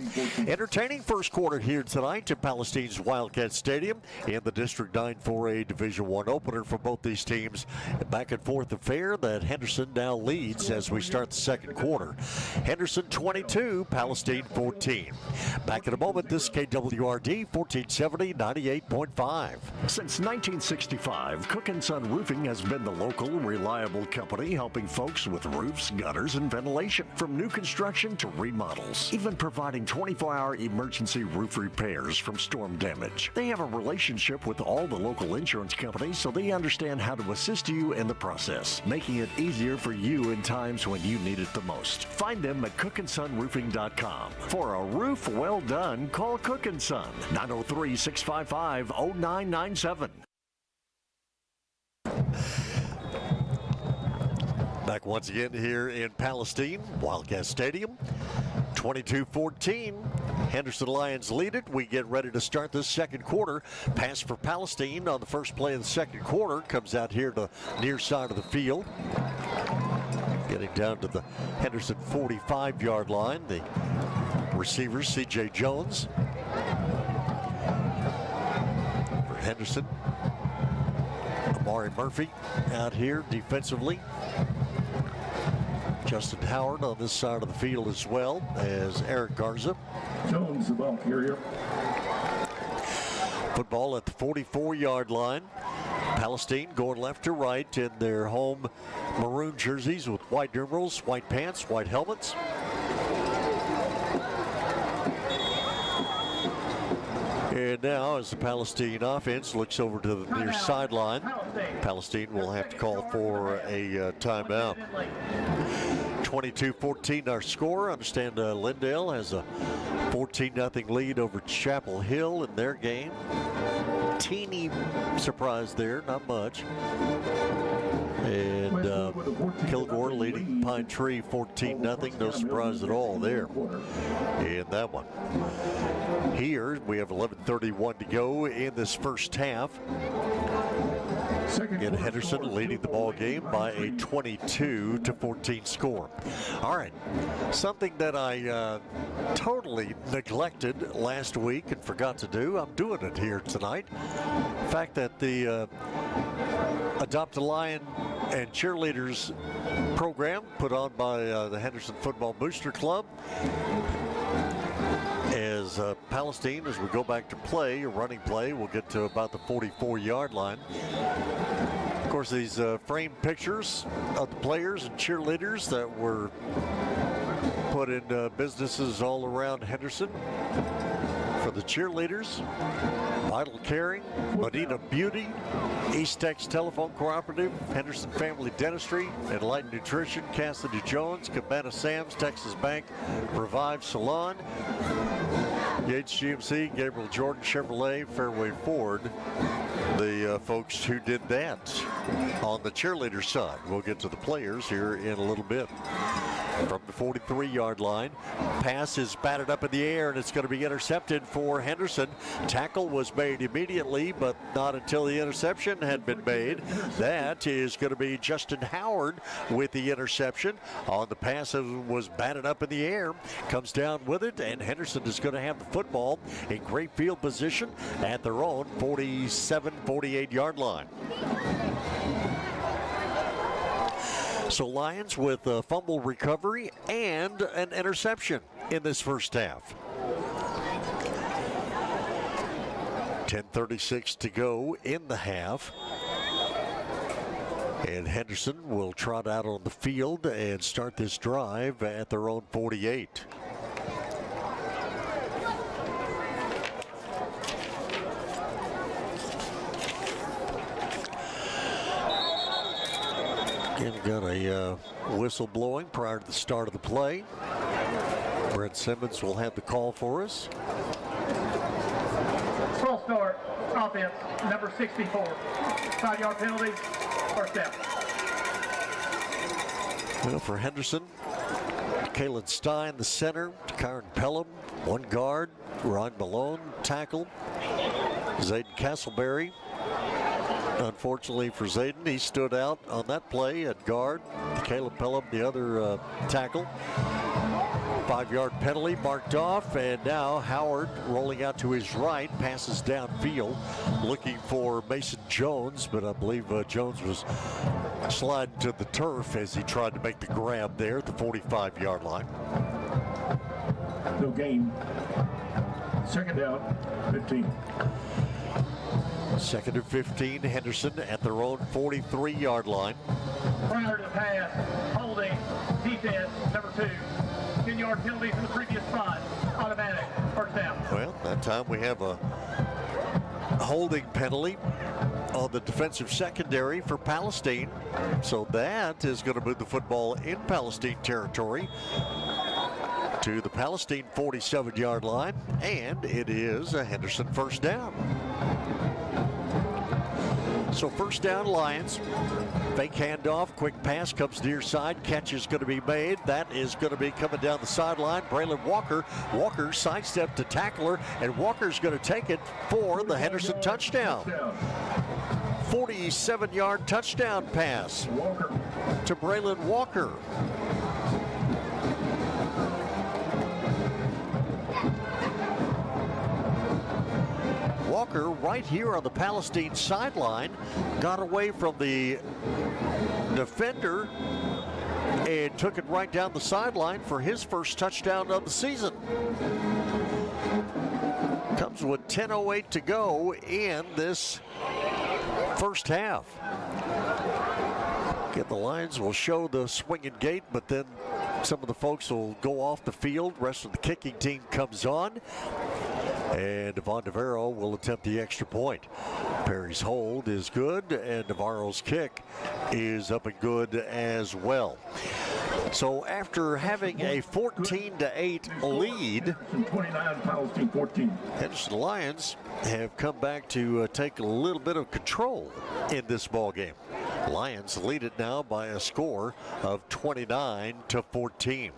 Entertaining first quarter here tonight at Palestine's Wildcat Stadium in the District 9 4A Division I opener for both these teams. A back and forth affair that Henderson now leads as we start the second quarter. Henderson 22, Palestine 14. Back in a moment, this KWRD 1470 98.5. Since 1965, Cook & Son Roofing has been the local, reliable company helping folks with roofs, gutters, and ventilation. From new construction to remodels, even providing 24-hour emergency roof repairs from storm damage. They have a relationship with all the local insurance companies, so they understand how to assist you in the process, making it easier for you in times when you need it the most. Find them at cookandsonroofing.com. For a roof well done, call Cook & Son, 903-655-0997. Back once again here in Palestine, Wildcat Stadium, 22-14. Henderson Lions lead it. We get ready to start this second quarter. Pass for Palestine on the first play of the second quarter. Comes out here to the near side of the field. Getting down to the Henderson 45-yard line. The receiver, C.J. Jones. For Henderson, Amari Murphy out here defensively. Justin Howard on this side of the field as well as Eric Garza. Jones, the ball carrier. Football at the 44-yard line. Palestine going left to right in their home maroon jerseys with white numerals, white pants, white helmets. And now as the Palestine offense looks over to the near sideline, Palestine will have to call for a timeout. 22-14 our score. Understand Lindale has a 14-0 lead over Chapel Hill in their game. Teeny surprise there, not much. And Kilgore leading Pine Tree 14-0. No surprise at all there in that one. Here we have 11:31 to go in this first half. And Henderson leading the ball game by a 22-14 score. All right, something that I totally neglected last week and forgot to do, I'm doing it here tonight. The fact that the Adopt a Lion and Cheerleaders program put on by the Henderson Football Booster Club, as Palestine, as we go back to play, a running play, we'll get to about the 44-yard line. Of course, these framed pictures of the players and cheerleaders that were put in businesses all around Henderson. For the cheerleaders, Vital Caring, Medina Beauty, East Tex Telephone Cooperative, Henderson Family Dentistry, Enlightened Nutrition, Cassidy Jones, Cabana Sam's, Texas Bank, Revive Salon, Yates GMC, Gabriel Jordan Chevrolet, Fairway Ford, the folks who did that on the cheerleader side. We'll get to the players here in a little bit. From the 43-yard line, pass is batted up in the air, and it's going to be intercepted for Henderson. Tackle was made immediately, but not until the interception had been made. That is going to be Justin Howard with the interception. On the pass that was batted up in the air, comes down with it, and Henderson is going to have the football in great field position at their own 47, 48-yard line. So Lions with a fumble recovery and an interception in this first half. 10:36 to go in the half. And Henderson will trot out on the field and start this drive at their own 48. Again, got a whistle blowing prior to the start of the play. Brett Simmons will have the call for us. Full start, offense, number 64. 5-yard penalty, first down. Well, for Henderson, Kalen Stein, the center, Kyron Pelham, one guard, Ryan Malone, tackle, Zayden Castleberry. Unfortunately for Zayden, he stood out on that play at guard. Caleb Pelham, the other tackle. 5-yard penalty marked off, and now Howard rolling out to his right, passes downfield, looking for Mason Jones, but I believe Jones was sliding to the turf as he tried to make the grab there at the 45-yard line. No gain. Second down, 15. Second and 15, Henderson at their own 43-yard line. Prior to the pass, holding, defense, number 2. 10-yard penalty from the previous spot, automatic, first down. Well, that time we have a holding penalty on the defensive secondary for Palestine. So that is going to move the football in Palestine territory to the Palestine 47-yard line, and it is a Henderson first down. So first down, Lions. Fake handoff, quick pass comes near side. Catch is going to be made. That is going to be coming down the sideline. Braylon Walker. Walker sidestep to tackler, and Walker's going to take it for the Henderson touchdown. 47-yard touchdown pass to Braylon Walker. Walker right here on the Palestine sideline got away from the defender and took it right down the sideline for his first touchdown of the season. Comes with 10:08 to go in this first half. Again, the Lions will show the swinging gate, but then some of the folks will go off the field. Rest of the kicking team comes on. And Devon Navarro will attempt the extra point. Perry's hold is good, and Navarro's kick is up and good as well. So after having a 14-8 lead, 29, Palestine 14. Henderson Lions have come back to take a little bit of control in this ball game. Lions lead it now by a score of 29-14.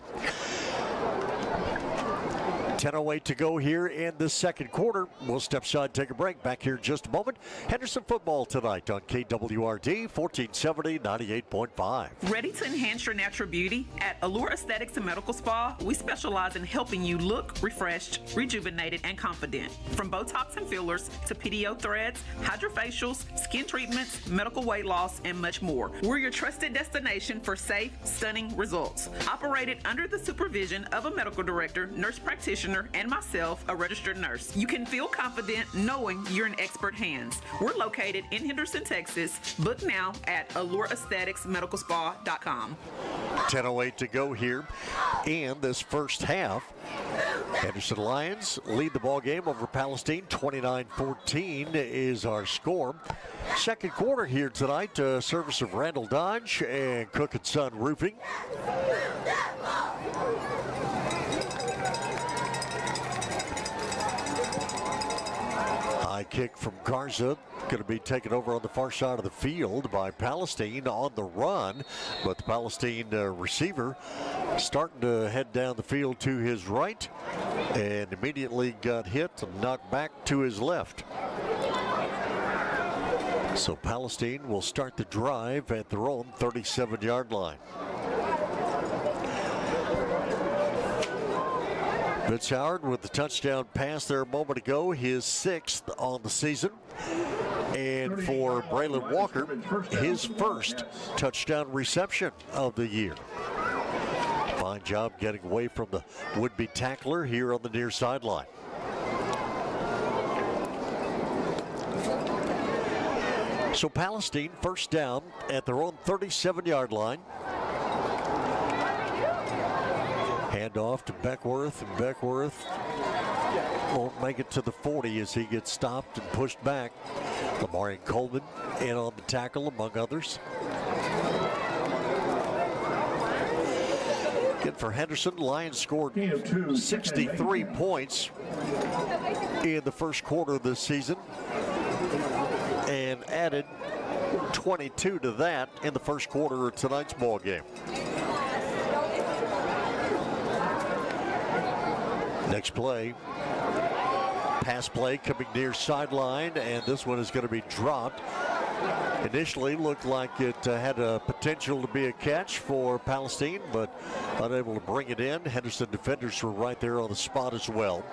10:08 to go here in the second quarter. We'll step aside, take a break. Back here in just a moment. Henderson football tonight on KWRD 1470 98.5. Ready to enhance your natural beauty? At Allure Aesthetics and Medical Spa, we specialize in helping you look refreshed, rejuvenated, and confident. From Botox and fillers to PDO threads, hydrofacials, skin treatments, medical weight loss, and much more. We're your trusted destination for safe, stunning results. Operated under the supervision of a medical director, nurse practitioner, and myself, a registered nurse. You can feel confident knowing you're in expert hands. We're located in Henderson, Texas. Book now at AllureAestheticsMedicalSpa.com. 10:08 to go here in this first half. Henderson Lions lead the ball game over Palestine. 29-14 is our score. Second quarter here tonight, service of Randall Dodge and Cook & Son Roofing. High kick from Garza, going to be taken over on the far side of the field by Palestine on the run, but the Palestine receiver starting to head down the field to his right and immediately got hit and knocked back to his left. So Palestine will start the drive at their own 37-yard line. Fitz Howard with the touchdown pass there a moment ago, his 6th on the season. And for Braylon Walker, his first touchdown reception of the year. Fine job getting away from the would-be tackler here on the near sideline. So Palestine first down at their own 37-yard line. Hand off to Beckworth, and Beckworth won't make it to the 40 as he gets stopped and pushed back. Lamarian Coleman in on the tackle, among others. Again, for Henderson, Lions scored 63 points in the first quarter of this season and added 22 to that in the first quarter of tonight's ball game. Next play, pass play coming near sideline, and this one is going to be dropped. Initially looked like it had a potential to be a catch for Palestine, but unable to bring it in. Henderson defenders were right there on the spot as well.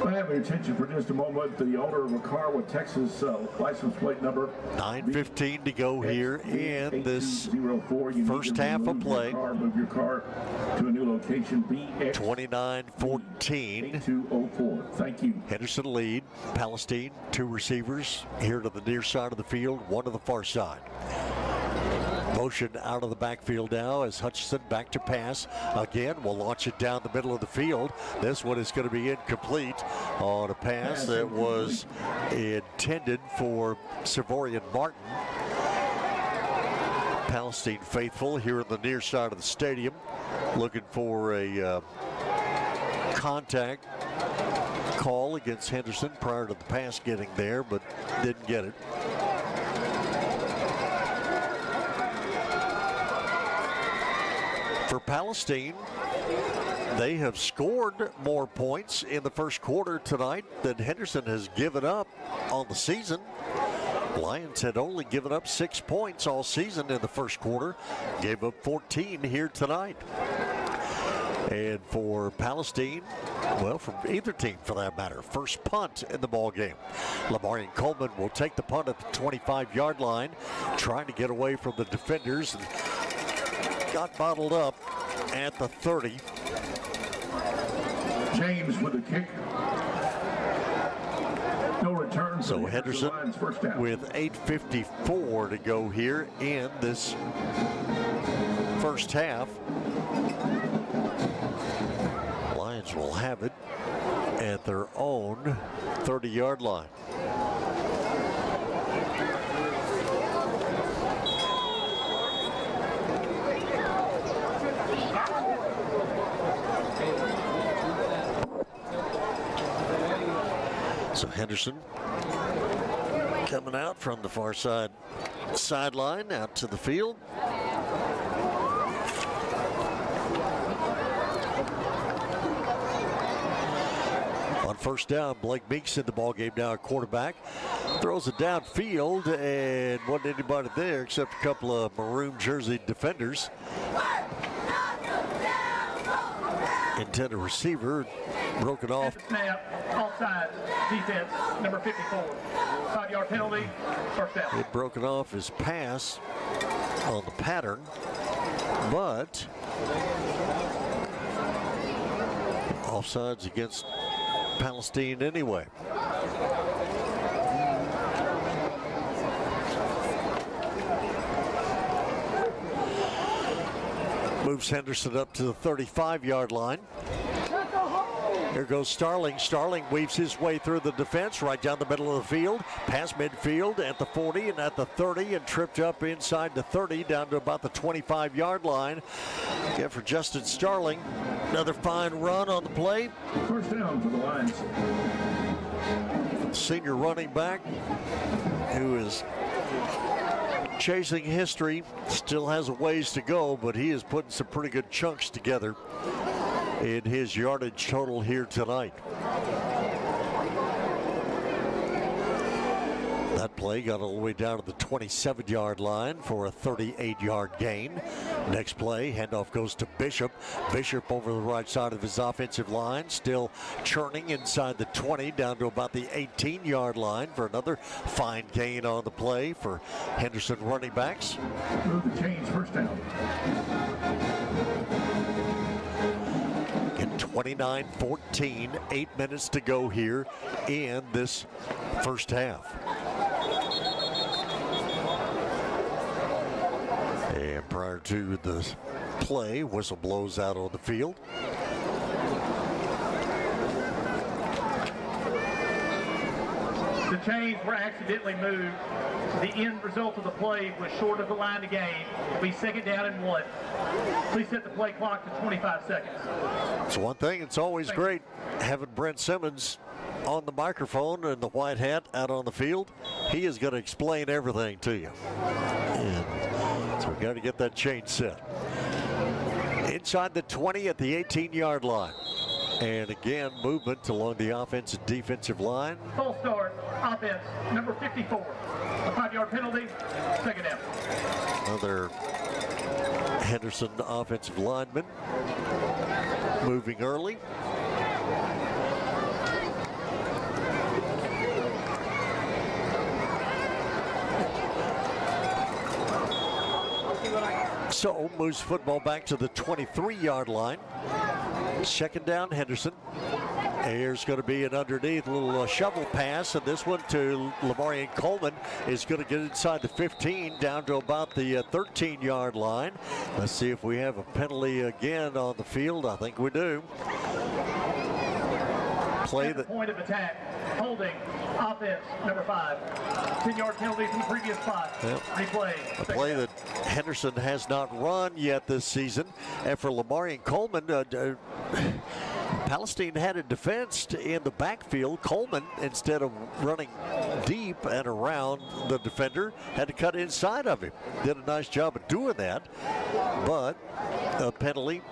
I have your attention for just a moment. The owner of a car with Texas license plate number. 9:15 to go here in this first half of play. Move your car to a new location. 29-14. 8204. Thank you. Henderson lead. Palestine, 2 receivers here to the near side of the field, 1 to the far side. Motion out of the backfield now as Hutchinson back to pass. Again, will launch it down the middle of the field. This one is going to be incomplete on a pass that was intended for Savorian Martin. Palestine faithful here in the near side of the stadium, looking for a contact call against Henderson prior to the pass getting there, but didn't get it. For Palestine, they have scored more points in the first quarter tonight than Henderson has given up on the season. Lions had only given up 6 points all season in the first quarter, gave up 14 here tonight. And for Palestine, well, from either team for that matter, first punt in the ball game. Lamarian Coleman will take the punt at the 25-yard line, trying to get away from the defenders, and got bottled up at the 30. James with the kick. No return. So Henderson with 8:54 to go here in this first half. Lions will have it at their own 30-yard line. So Henderson coming out from the far sideline out to the field. On first down, Blake Meeks in the ballgame now, quarterback. Throws it downfield, and wasn't anybody there except a couple of maroon jersey defenders. Intended receiver, broken off. Snap, offside, defense, number 54. 5-yard penalty, first down. It broken off his pass on the pattern, but offsides against Palestine anyway. Moves Henderson up to the 35-yard line. Here goes Starling. Starling weaves his way through the defense right down the middle of the field. Past midfield at the 40 and at the 30 and tripped up inside the 30 down to about the 25-yard line. Again for Justin Starling. Another fine run on the play. First down for the Lions. Senior running back who is chasing history, still has a ways to go, but he is putting some pretty good chunks together in his yardage total here tonight. That play got all the way down to the 27-yard line for a 38-yard gain. Next play, handoff goes to Bishop. Bishop over the right side of his offensive line, still churning inside the 20 down to about the 18-yard line for another fine gain on the play for Henderson running backs. Move the chains, first down. In 29-14, 8 minutes to go here in this first half. And prior to the play, whistle blows out on the field. The chains were accidentally moved. The end result of the play was short of the line to gain. It'll be second down and 1. Please set the play clock to 25 seconds. It's one thing, it's always great having Brent Simmons on the microphone and the white hat out on the field. He is going to explain everything to you. And so we've got to get that chain set. Inside the 20 at the 18-yard line. And again, movement along the offensive and defensive line. Full start, offense, number 54. A 5-yard penalty, second down. Another Henderson offensive lineman moving early. So moves football back to the 23-yard line. Second down, Henderson. Here's going to be an underneath little shovel pass, and this one to Lamarian Coleman is going to get inside the 15 down to about the 13-yard line. Let's see if we have a penalty again on the field. I think we do. Play the point of attack, holding, offense, number 5. 10-yard penalty from the previous spot. Yep. Replay. A play that Henderson has not run yet this season. And for Lamarian Coleman, Palestine had it defensed in the backfield. Coleman, instead of running deep and around the defender, had to cut inside of him. Did a nice job of doing that. But a penalty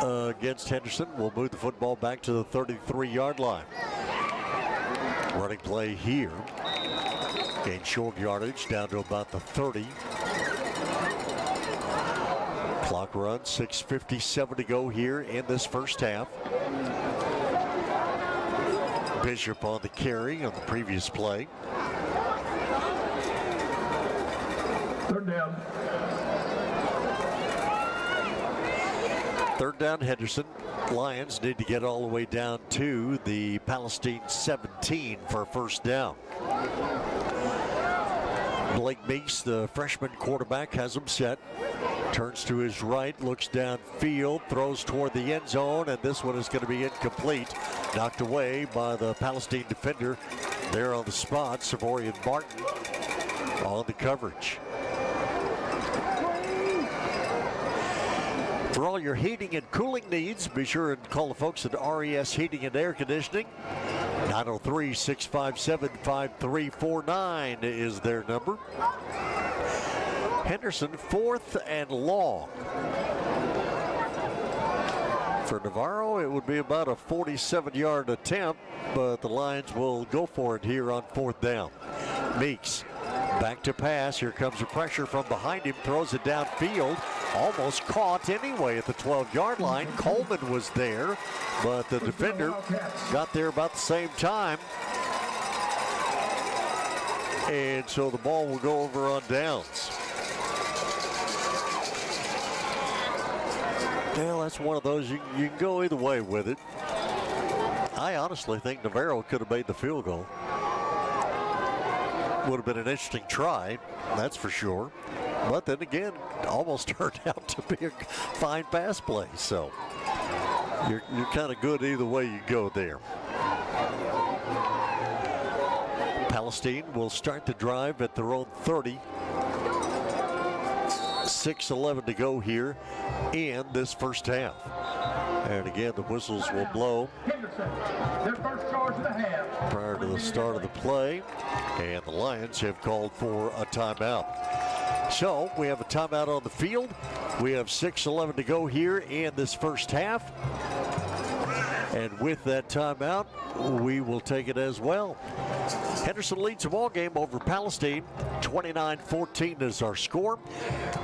against Henderson will move the football back to the 33-yard line. Running play here. Gain short yardage down to about the 30. Clock runs, 6:57 to go here in this first half. Bishop on the carry on the previous play. Third down. Third down, Henderson. Lions need to get all the way down to the Palestine 17 for a first down. Blake Meeks, the freshman quarterback, has them set. Turns to his right, looks downfield, throws toward the end zone, and this one is going to be incomplete. Knocked away by the Palestine defender there on the spot. Savorian Martin on the coverage. For all your heating and cooling needs, be sure and call the folks at RES Heating and Air Conditioning. 903-657-5349 is their number. Henderson, 4th and long. For Navarro, it would be about a 47-yard attempt, but the Lions will go for it here on 4th down. Meeks back to pass. Here comes the pressure from behind him. Throws it downfield. Almost caught anyway at the 12-yard line. Coleman was there, but the defender got there about the same time. And so the ball will go over on downs. Well, that's one of those you can go either way with it. I honestly think Navarro could have made the field goal. Would have been an interesting try, that's for sure. But then again, almost turned out to be a fine pass play. So you're kind of good either way you go there. Palestine will start the drive at their own 30. 6:11 to go here in this first half. And again, the whistles will blow Their first charge of the half. prior to the start of the play. And the Lions have called for a timeout. So we have a timeout on the field. We have 6:11 to go here in this first half. And with that timeout, we will take it as well. Henderson leads the ball game over Palestine. 29-14 is our score.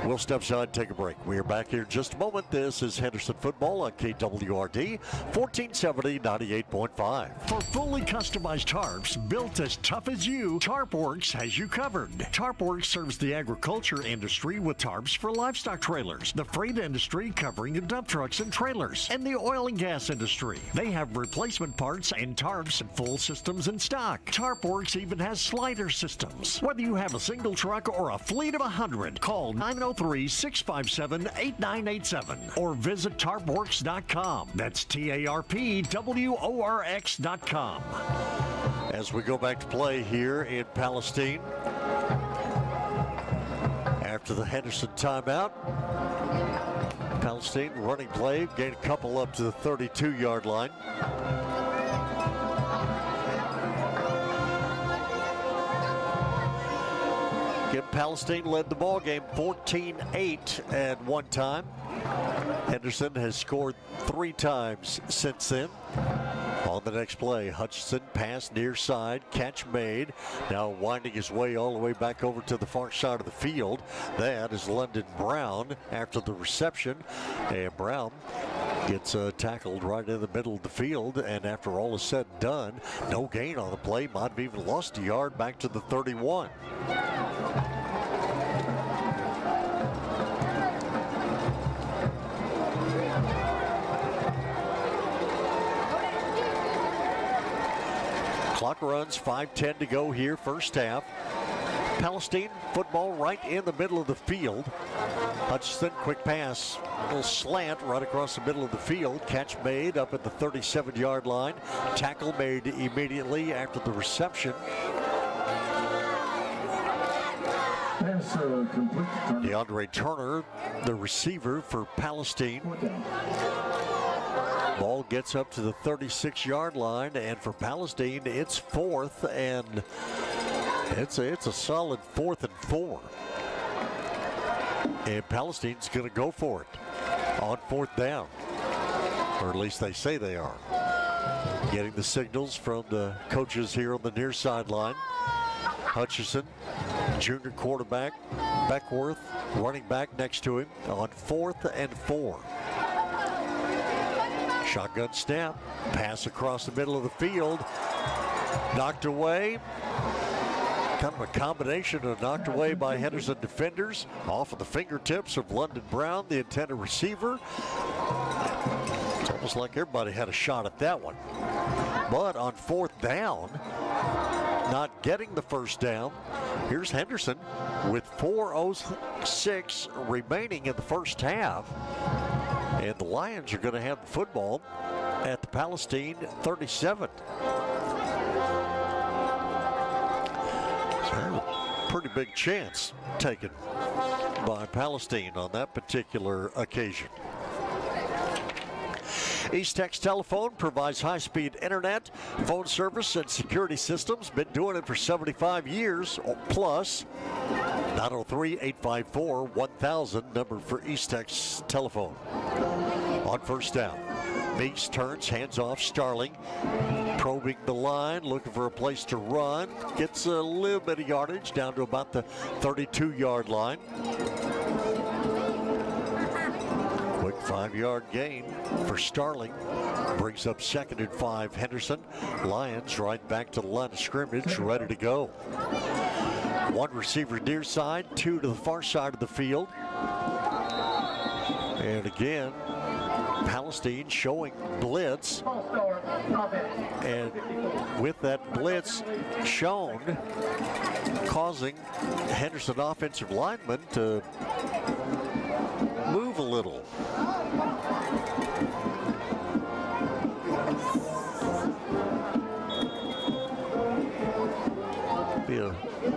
We'll step aside and take a break. We are back here in just a moment. This is Henderson Football on KWRD, 1470 98.5. For fully customized tarps built as tough as you, TarpWorks has you covered. TarpWorks serves the agriculture industry with tarps for livestock trailers, the freight industry covering the dump trucks and trailers, and the oil and gas industry. They have replacement parts and tarps and full systems in stock. TarpWorks even has slider systems. Whether you have a single truck or a fleet of 100, call 903-657-8987 or visit tarpworks.com. That's TARPWORX.com. As we go back to play here in Palestine, after the Henderson timeout, Palestine running play, gain a couple up to the 32-yard line. Again, Palestine led the ball game 14-8 at one time. Henderson has scored 3 times since then. On the next play, Hutchinson pass near side, catch made. Now winding his way all the way back over to the far side of the field. That is London Brown after the reception. And Brown gets tackled right in the middle of the field. And after all is said and done, no gain on the play. Might have even lost a yard back to the 31. Clock runs, 5:10 to go here, first half. Palestine football right in the middle of the field. Hutchinson, quick pass, a little slant right across the middle of the field. Catch made up at the 37-yard line. Tackle made immediately after the reception. DeAndre Turner, the receiver for Palestine. Ball gets up to the 36-yard line, and for Palestine, it's 4th, and it's a solid 4th and 4. And Palestine's going to go for it on 4th down, or at least they say they are. Getting the signals from the coaches here on the near sideline. Hutchinson, junior quarterback, Beckworth, running back next to him on 4th and 4. Shotgun snap, pass across the middle of the field, knocked away. Kind of a combination of knocked away by Henderson defenders, off of the fingertips of London Brown, the intended receiver. It's almost like everybody had a shot at that one. But on 4th down, not getting the first down. Here's Henderson with 4:06 remaining in the first half. And the Lions are going to have the football at the Palestine 37. So, pretty big chance taken by Palestine on that particular occasion. East Tex Telephone provides high-speed internet, phone service, and security systems. Been doing it for 75 years plus. 903-854-1000, number for East Tex Telephone. On first down, Meeks turns, hands off Starling, probing the line, looking for a place to run. Gets a little bit of yardage down to about the 32-yard line. Quick 5-yard gain for Starling. Brings up 2nd and 5 Henderson. Lions right back to the line of scrimmage, ready to go. One receiver near side, two to the far side of the field. And again, Palestine showing blitz. And with that blitz shown, causing Henderson offensive linemen to move a little.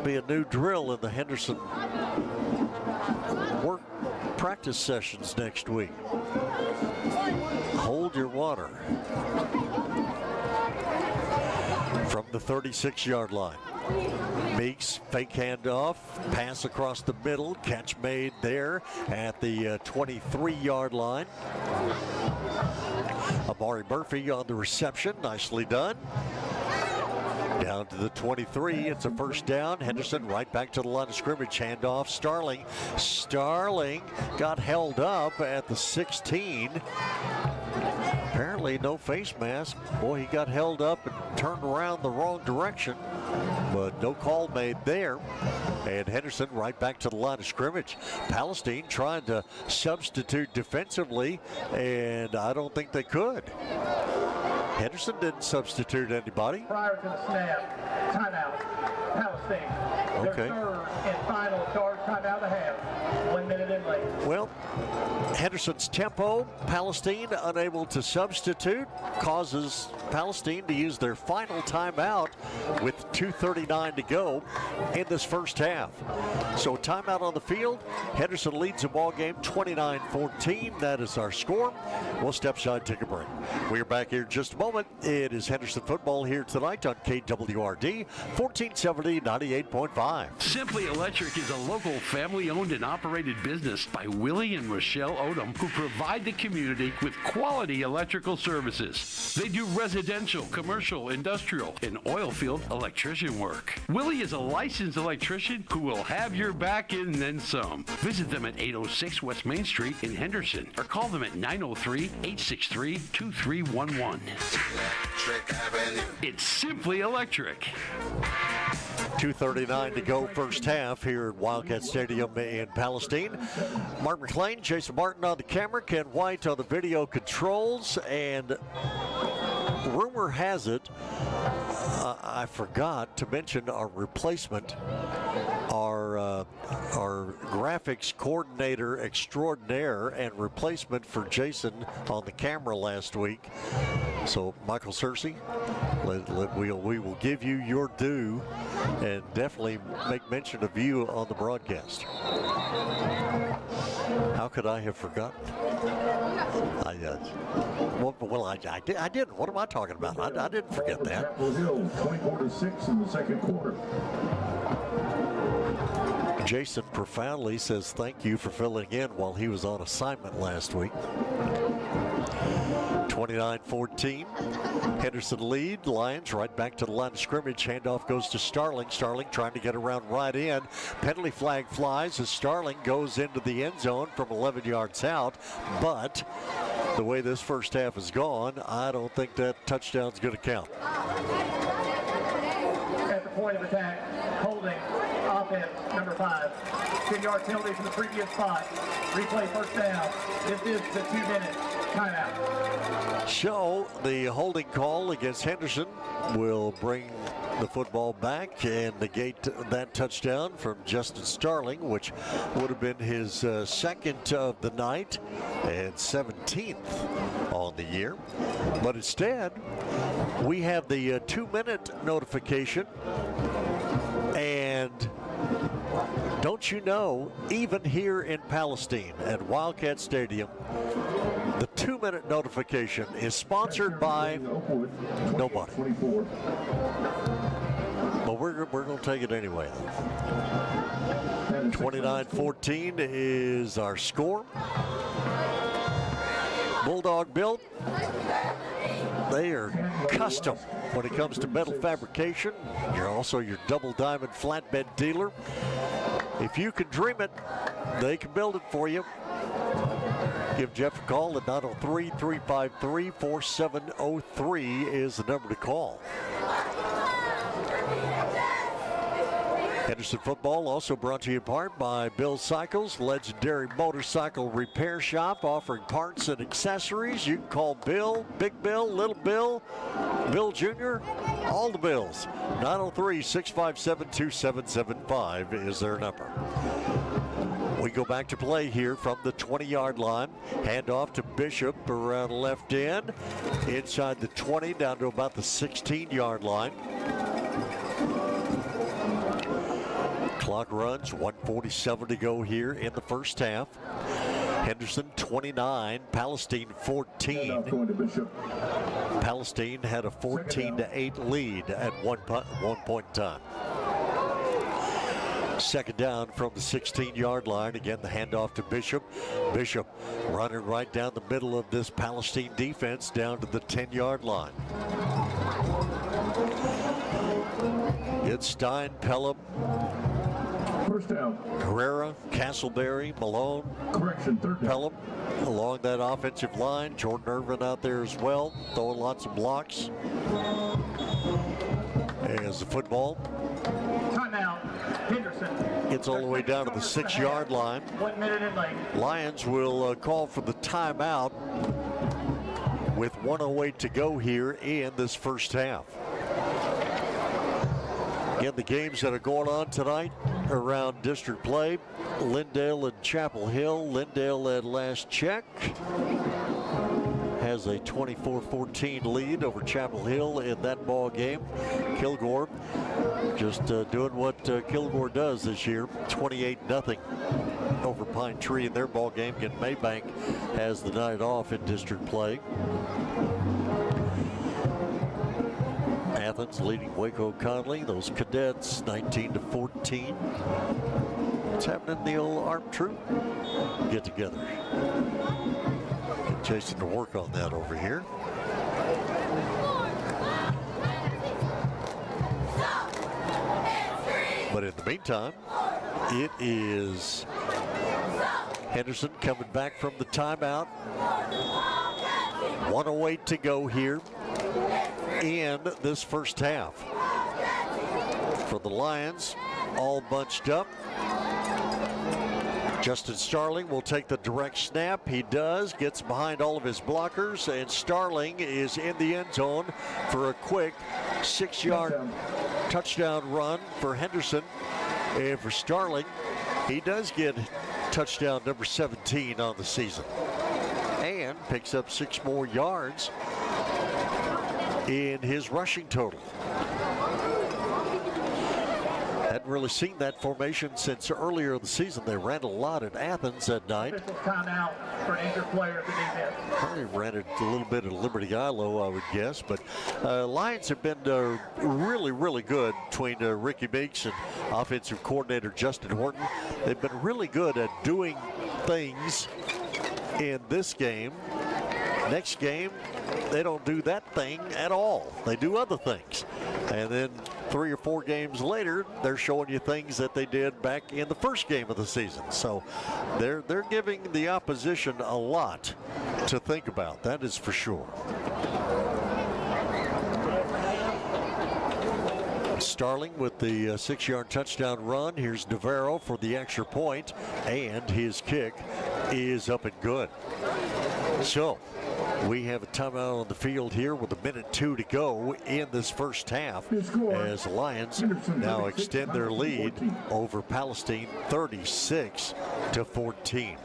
Be a new drill in the Henderson work practice sessions next week. Hold your water. From the 36-yard line. Meeks, fake handoff, pass across the middle, catch made there at the 23-yard line. Amari Murphy on the reception, nicely done. Down to the 23, it's a first down. Henderson right back to the line of scrimmage, handoff, Starling. Starling got held up at the 16. Apparently no face mask. Boy, he got held up and turned around the wrong direction, but no call made there. And Henderson right back to the line of scrimmage. Palestine trying to substitute defensively, and I don't think they could. Henderson didn't substitute anybody. Prior to the snap, timeout, Palestine. Okay. Their third and final charge timeout of the half. 1 minute in late. Well, Henderson's tempo, Palestine unable to substitute, causes Palestine to use their final timeout with 2:39 to go in this first half. So timeout on the field. Henderson leads the ball game 29-14. That is our score. We'll step aside, take a break. We are back here in just a moment. It is Henderson football here tonight on KWRD 1470 98.5. Simply Electric is a local family-owned and operated business by Willie and Rochelle Odom, who provide the community with quality electrical services. They do residential, commercial, industrial, and oil field electrician work. Willie is a licensed electrician who will have your back and then some. Visit them at 806 West Main Street in Henderson or call them at 903-863-2311. It's Simply Electric. 2:39 to go first half here at Wildcat Stadium in Palestine. Mark McClain, Jason Martin on the camera, Ken White on the video controls, and rumor has it, I forgot to mention our replacement, our graphics coordinator extraordinaire and replacement for Jason on the camera last week. So Michael Searcy, we will give you your due and definitely make mention of you on the broadcast. How could I have forgotten? I didn't. What am I talking about? I didn't forget that. 24-6 in the second quarter. Jason profoundly says thank you for filling in while he was on assignment last week. 29-14. Henderson lead. Lions right back to the line of scrimmage. Handoff goes to Starling. Starling trying to get around right in. Penalty flag flies as Starling goes into the end zone from 11 yards out. But the way this first half has gone, I don't think that touchdown's going to count. At the point of attack, holding offense, number 5. 10-yard penalty from the previous spot. Replay first down. This is the 2-minute timeout. So the holding call against Henderson will bring the football back and negate that touchdown from Justin Starling, which would have been his second of the night and 17th on the year. But instead, we have the 2-minute notification. And don't you know, even here in Palestine at Wildcat Stadium, the 2-minute notification is sponsored by nobody. But we're going to take it anyway. 29-14 is our score. Bulldog built. They are custom when it comes to metal fabrication. You're also your double diamond flatbed dealer. If you can dream it, they can build it for you. Give Jeff a call at 903-353-4703 is the number to call. Henderson football also brought to you in part by Bill Cycles, legendary motorcycle repair shop offering parts and accessories. You can call Bill, Big Bill, Little Bill, Bill Jr., all the Bills. 903-657-2775 is their number. We go back to play here from the 20-yard line. Hand off to Bishop around left end. Inside the 20 down to about the 16-yard line. Clock runs, 1:47 to go here in the first half. Henderson 29, Palestine 14. Palestine had a 14-8 lead at one point in time. Second down from the 16-yard line. Again, the handoff to Bishop. Bishop running right down the middle of this Palestine defense down to the 10-yard line. It's Stein, Pelham, First down. Herrera, Castleberry, Malone, Correction, third down. Pelham along that offensive line. Jordan Irvin out there as well, throwing lots of blocks. As the football Timeout, Henderson. gets all the way down to the 6-yard line. 1 minute and late. Lions will call for the timeout with 1:08 to go here in this first half. Again, the games that are going on tonight around district play, Lindale and Chapel Hill. Lindale at last check has a 24-14 lead over Chapel Hill in that ball game. Kilgore just doing what Kilgore does this year, 28-0 over Pine Tree in their ball game. Again, Maybank has the night off in district play. Athens leading Waco Conley. Those cadets 19-14. What's happening in the old ARP troop? Get together. Get Jason to work on that over here. But in the meantime, it is Henderson coming back from the timeout. 1:08 to go here in this first half. For the Lions, all bunched up. Justin Starling will take the direct snap. He does, gets behind all of his blockers, and Starling is in the end zone for a quick 6-yard touchdown run for Henderson. And for Starling, he does get touchdown number 17 on the season and picks up 6 more yards in his rushing total. Hadn't really seen that formation since earlier in the season. They ran a lot at Athens that night. Timeout for an injured player at the defense. Probably ran it a little bit at Liberty Ilo, I would guess. But Lions have been really, really good between Ricky Meeks and offensive coordinator Justin Horton. They've been really good at doing things in this game. Next game, they don't do that thing at all. They do other things. And then 3 or 4 games later, they're showing you things that they did back in the first game of the season. So they're giving the opposition a lot to think about. That is for sure. Starling with the 6-yard touchdown run. Here's Navarro for the extra point, and his kick is up and good. So We have a timeout on the field here with 1:02 to go in this first half as the Lions now extend their lead over Palestine 36-14.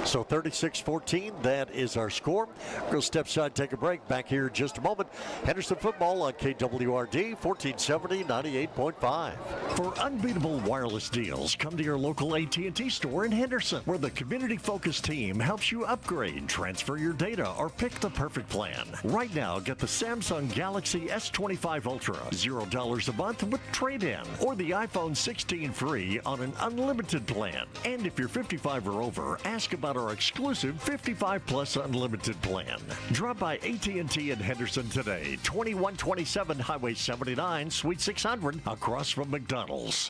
So 36-14, that is our score. We'll step aside, take a break. Back here in just a moment. Henderson football on KWRD 1470 98.5. For unbeatable wireless deals, come to your local AT&T store in Henderson, where the community-focused team helps you upgrade, transfer your data, or pick the perfect plan. Right now, get the Samsung Galaxy S25 Ultra, $0 a month with trade-in, or the iPhone 16 free on an unlimited plan. And if you're 55 or over, ask about our exclusive 55 Plus Unlimited plan. Drop by AT&T in Henderson today, 2127 Highway 79, Suite 600, across from McDonald's.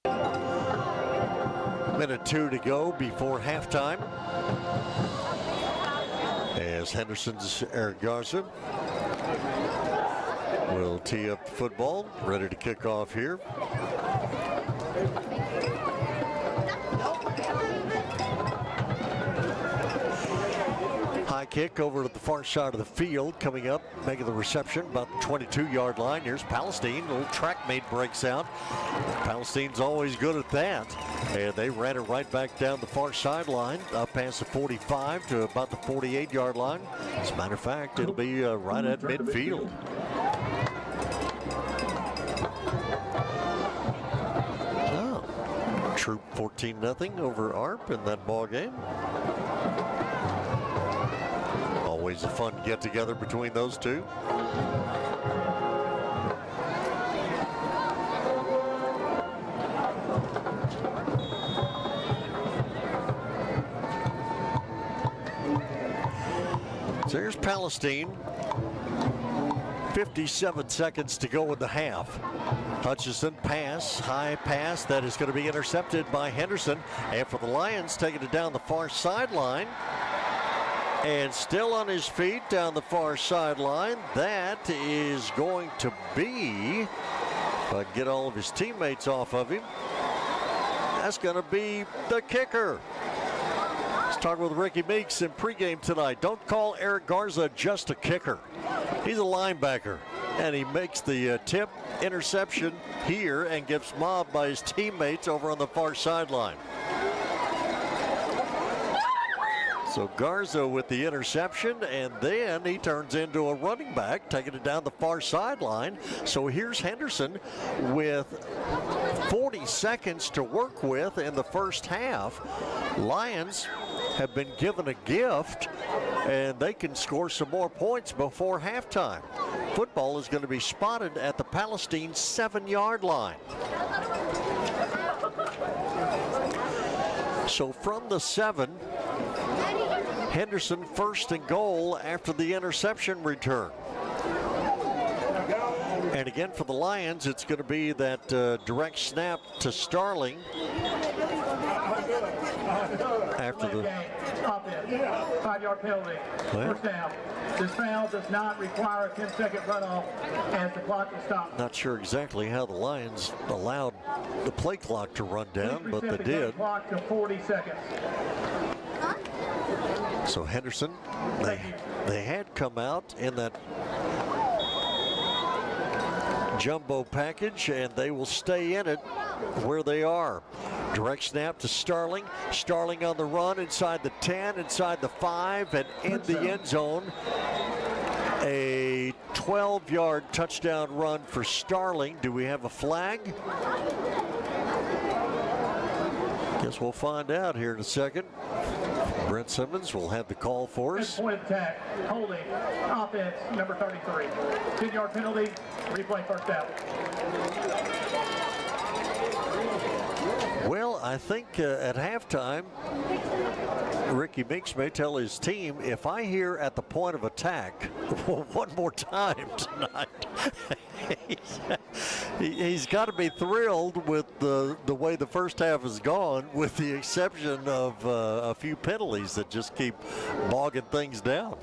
1:02 to go before halftime. As Henderson's Eric Garza will tee up the football, ready to kick off here. High kick over to the far side of the field, coming up, making the reception about the 22-yard line. Here's Palestine. A little track mate breaks out. Palestine's always good at that. And they ran it right back down the far sideline, up past the 45 to about the 48-yard line. As a matter of fact, it'll be right at midfield. So, Troop 14-0 over ARP in that ball game. Always a fun get-together between those two. So here's Palestine. 57 seconds to go in the half. Hutchison pass, high pass that is going to be intercepted by Henderson. And for the Lions, taking it down the far sideline. And still on his feet down the far sideline. That is going to be, if I can get all of his teammates off of him, that's going to be the kicker. Let's talk with Ricky Meeks in pregame tonight. Don't call Eric Garza just a kicker. He's a linebacker, and he makes the tip interception here and gets mobbed by his teammates over on the far sideline. So Garza with the interception, and then he turns into a running back, taking it down the far sideline. So here's Henderson with 40 seconds to work with in the first half. Lions have been given a gift, and they can score some more points before halftime. Football is going to be spotted at the Palestine 7-yard line. So from the 7, Henderson first and goal after the interception return. And again for the Lions, it's going to be that direct snap to Starling after the 5-yard penalty. First down. This foul does not require a 10-second runoff as the clock is stopped. Not sure exactly how the Lions allowed the play clock to run down, but they did. Clock to 40 seconds. So Henderson, they had come out in that jumbo package, and they will stay in it where they are. Direct snap to Starling. Starling on the run inside the 10, inside the 5, and in the end zone. A 12-yard touchdown run for Starling. Do we have a flag? Guess we'll find out here in a second. Brent Simmons will have the call for us. Point of attack, holding, offense, number 33. 10-yard penalty, replay first down. Well, I think at halftime, Ricky Meeks may tell his team, if I hear at the point of attack one more time tonight, he's got to be thrilled with the way the first half has gone, with the exception of a few penalties that just keep bogging things down.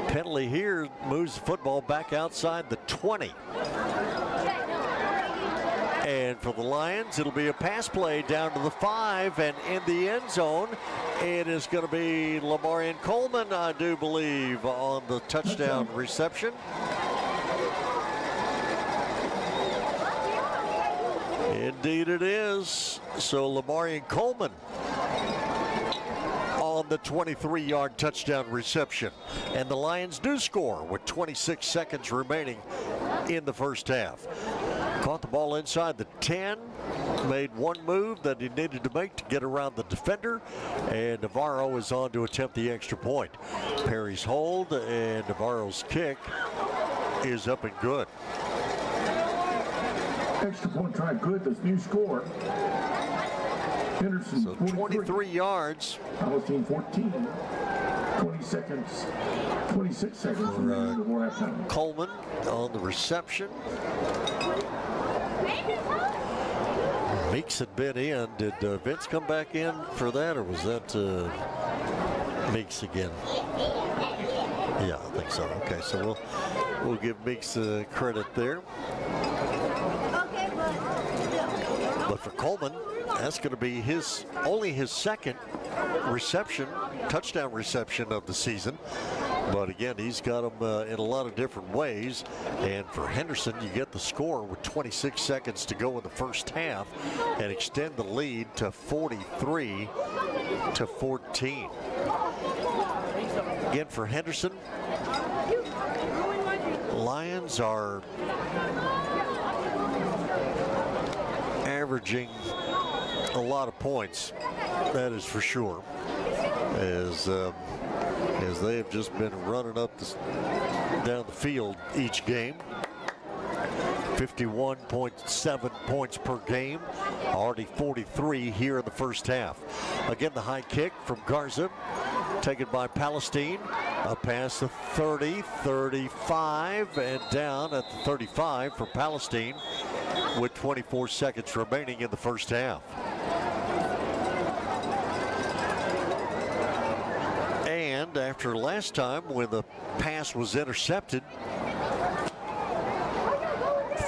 Penalty here moves the football back outside the 20. And for the Lions, it'll be a pass play down to the 5, and in the end zone, it is going to be Lamarian Coleman, I do believe, on the touchdown reception. Indeed it is. So Lamarian Coleman on the 23-yard touchdown reception. And the Lions do score with 26 seconds remaining in the first half. Caught the ball inside the 10, made one move that he needed to make to get around the defender, and Navarro is on to attempt the extra point. Perry's hold, and Navarro's kick is up and good. Extra point try good, this new score. Henderson, so 23 yards. Palestine 14. 26 seconds remaining before halftime. Coleman on the reception. Meeks had been in. Did Vince come back in for that, or was that Meeks again? Yeah, I think so. Okay, so we'll give Meeks credit there. But for Coleman, that's going to be only his second touchdown reception of the season. But again, he's got them in a lot of different ways. And for Henderson, you get the score with 26 seconds to go in the first half and extend the lead to 43-14. Again, for Henderson, Lions are averaging a lot of points, that is for sure, as they have just been running up down the field each game. 51.7 points per game, already 43 here in the first half. Again, the high kick from Garza, taken by Palestine. A pass to 30, 35, and down at the 35 for Palestine with 24 seconds remaining in the first half. And after last time when the pass was intercepted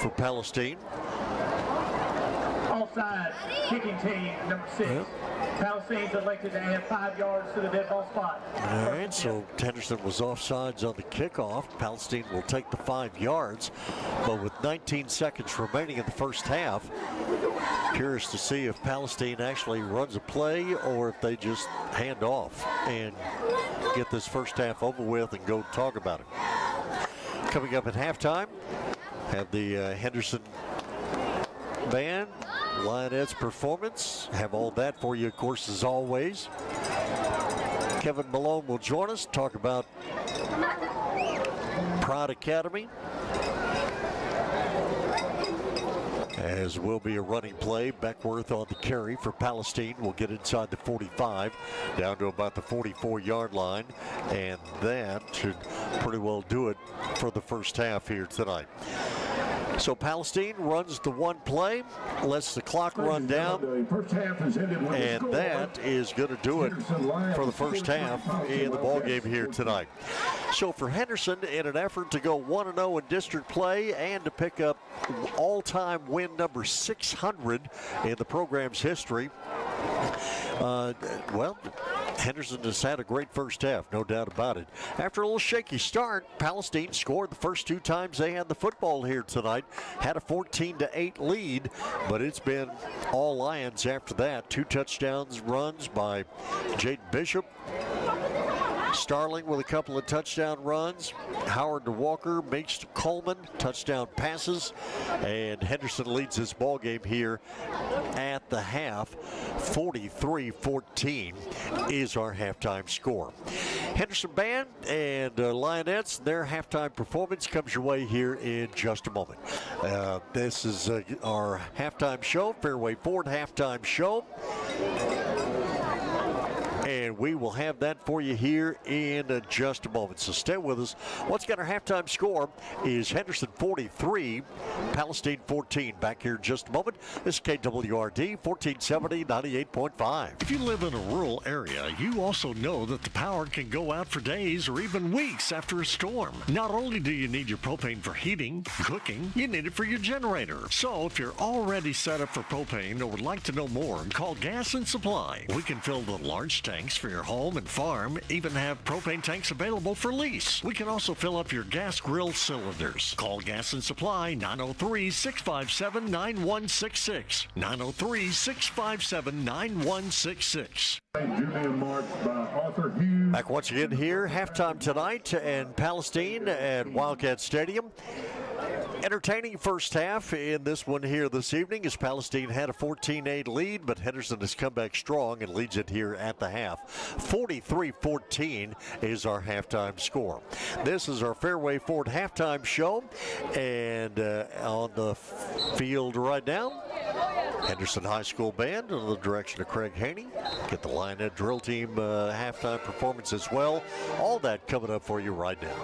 for Palestine. Offside, kicking team, number 6. Yep. Palestine's elected to add 5 yards to the dead ball spot. All right, so Henderson was offsides on the kickoff. Palestine will take the 5 yards, but with 19 seconds remaining in the first half, curious to see if Palestine actually runs a play or if they just hand off and get this first half over with and go talk about it. Coming up at halftime, have the Henderson band, Lionettes performance. Have all that for you, of course, as always. Kevin Malone will join us, talk about Pride Academy. As will be a running play. Beckworth on the carry for Palestine. Will get inside the 45, down to about the 44-yard line. And that should pretty well do it for the first half here tonight. So Palestine runs the one play, lets the clock run down, and that is going to do it for the first half in the ballgame here tonight. So for Henderson, in an effort to go 1-0 in district play and to pick up all-time win number 600 in the program's history, well, Henderson has had a great first half, no doubt about it. After a little shaky start, Palestine scored the first 2 times they had the football here tonight. Had a 14-8 lead, but it's been all Lions after that. 2 touchdowns runs by Jaden Bishop. Starling with a couple of touchdown runs. Howard to Walker, Meeks to Coleman, touchdown passes. And Henderson leads this ball game here at the half. 43-14 is our halftime score. Henderson Band and Lionettes, their halftime performance comes your way here in just a moment. This is our halftime show, Fairway Ford halftime show. And we will have that for you here in just a moment. So stay with us. Once again, our halftime score is Henderson 43, Palestine 14. Back here in just a moment. This is KWRD 1470 98.5. If you live in a rural area, you also know that the power can go out for days or even weeks after a storm. Not only do you need your propane for heating, cooking, you need it for your generator. So if you're already set up for propane or would like to know more, call Gas and Supply. We can fill the large tanks for your home and farm, even have propane tanks available for lease. We can also fill up your gas grill cylinders. Call Gas and Supply 903-657-9166. 903-657-9166. Back once again here, halftime tonight in Palestine at Wildcat Stadium. Entertaining first half in this one here this evening as Palestine had a 14-8 lead, but Henderson has come back strong and leads it here at the half. 43-14 is our halftime score. This is our Fairway Ford halftime show, and on the field right now, Henderson High School Band under the direction of Craig Haney. Get the Lionette Drill Team halftime performance as well. All that coming up for you right now.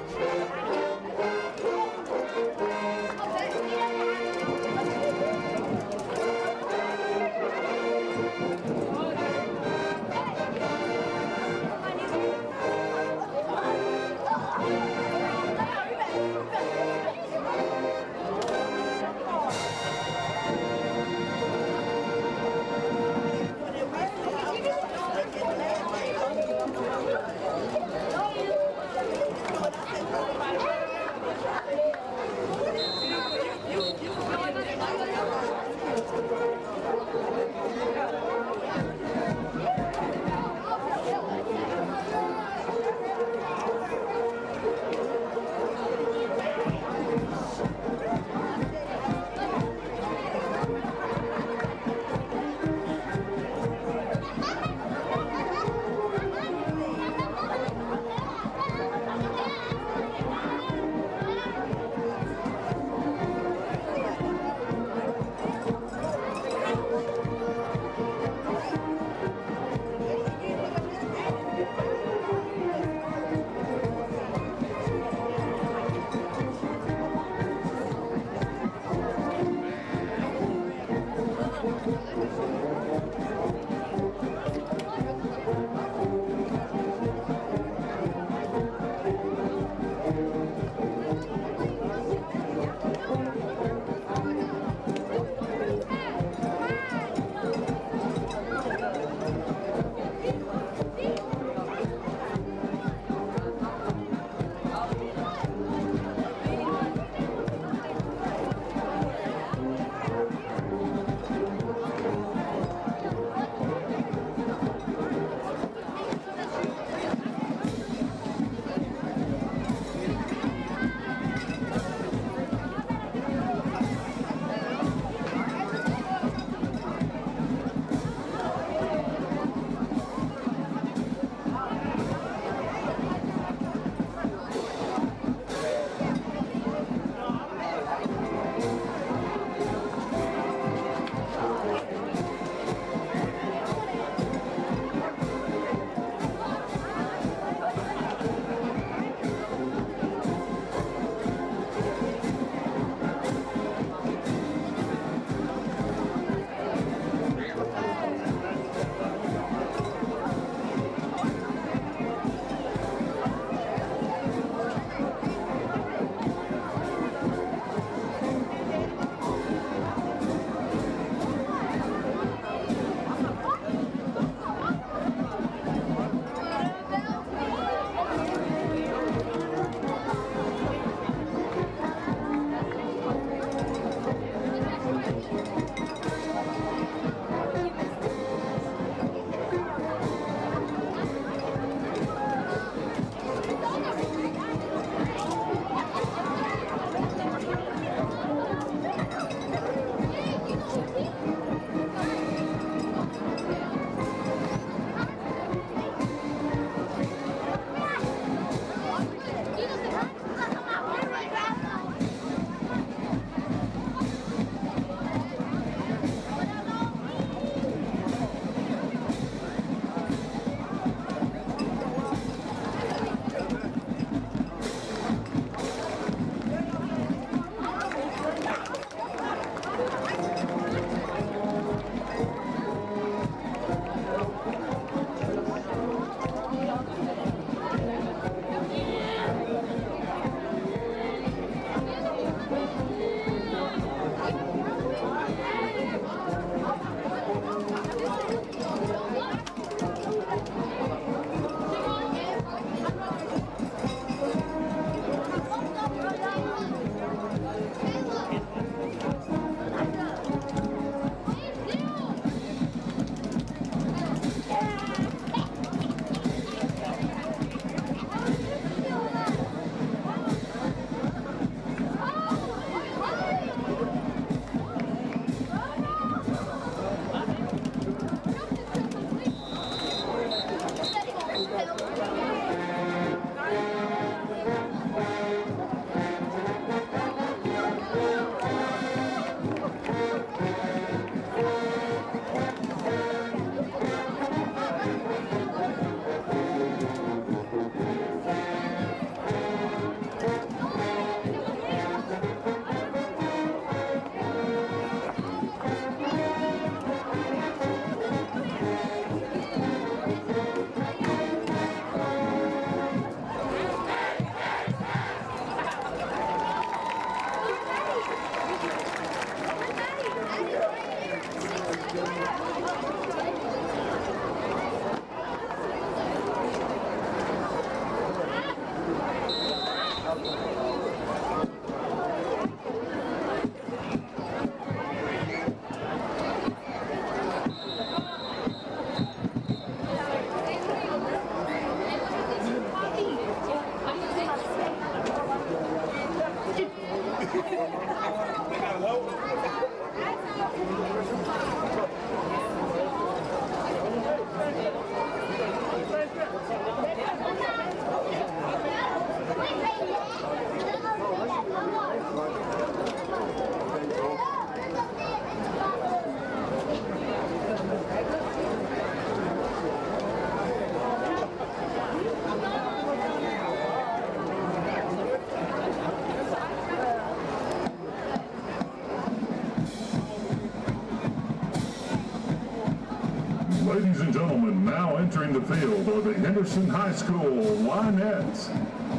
Ladies and gentlemen, now entering the field are the Henderson High School Lionettes.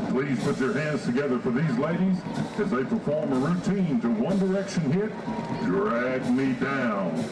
Please put your hands together for these ladies as they perform a routine to One Direction hit, Drag Me Down.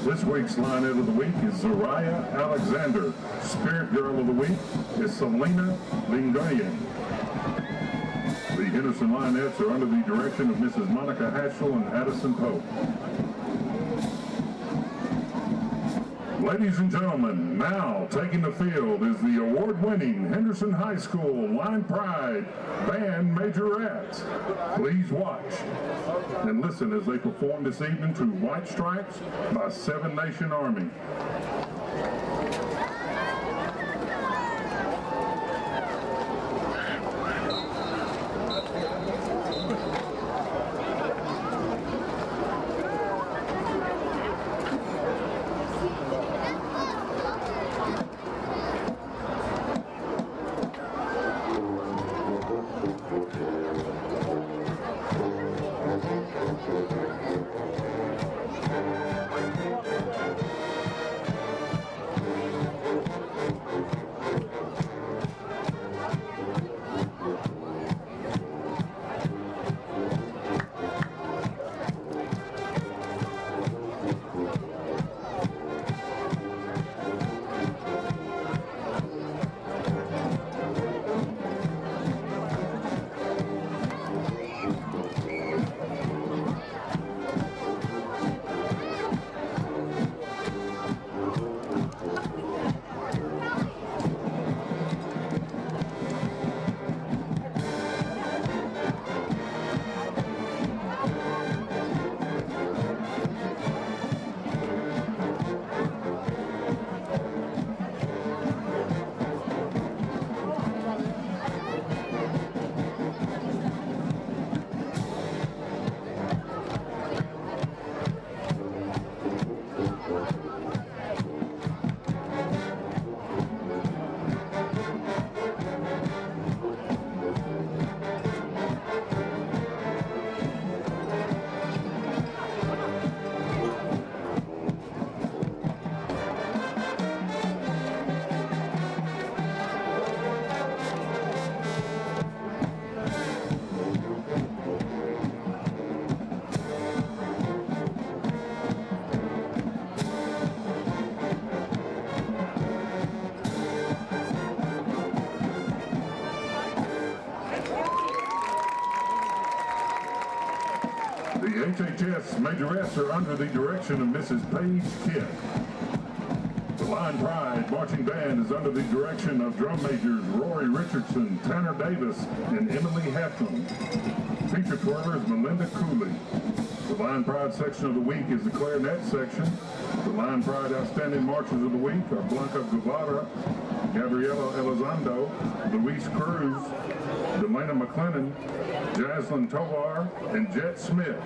This week's Lionette of the Week is Zariah Alexander. Spirit Girl of the Week is Selena Lingayen. The Henderson Lionettes are under the direction of Mrs. Monica Hatchell and Addison Pope. Ladies and gentlemen, now taking the field is the award-winning Henderson High School Line Pride Band Majorettes. Please watch and listen as they perform this evening to White Stripes by Seven Nation Army. Yes, majorettes are under the direction of Mrs. Paige Kidd. The Line Pride Marching Band is under the direction of drum majors Rory Richardson, Tanner Davis, and Emily Heffron. Feature twirler is Melinda Cooley. The Line Pride section of the week is the clarinet section. The Line Pride Outstanding Marchers of the week are Blanca Guevara, Gabriela Elizondo, Luis Cruz, Delana McLennan, Jaslyn Tovar, and Jet Smith.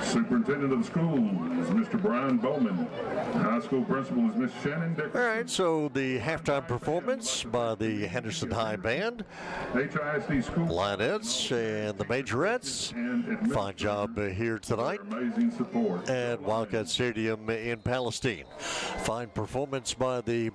Superintendent of the school is Mr. Brian Bowman. High school principal is Miss Shannon Dickerson. All right, so the halftime performance by the Henderson High Band, HISD School Lionettes, and the Majorettes. Fine job here tonight amazing support at Wildcat Stadium in Palestine. Fine performance by the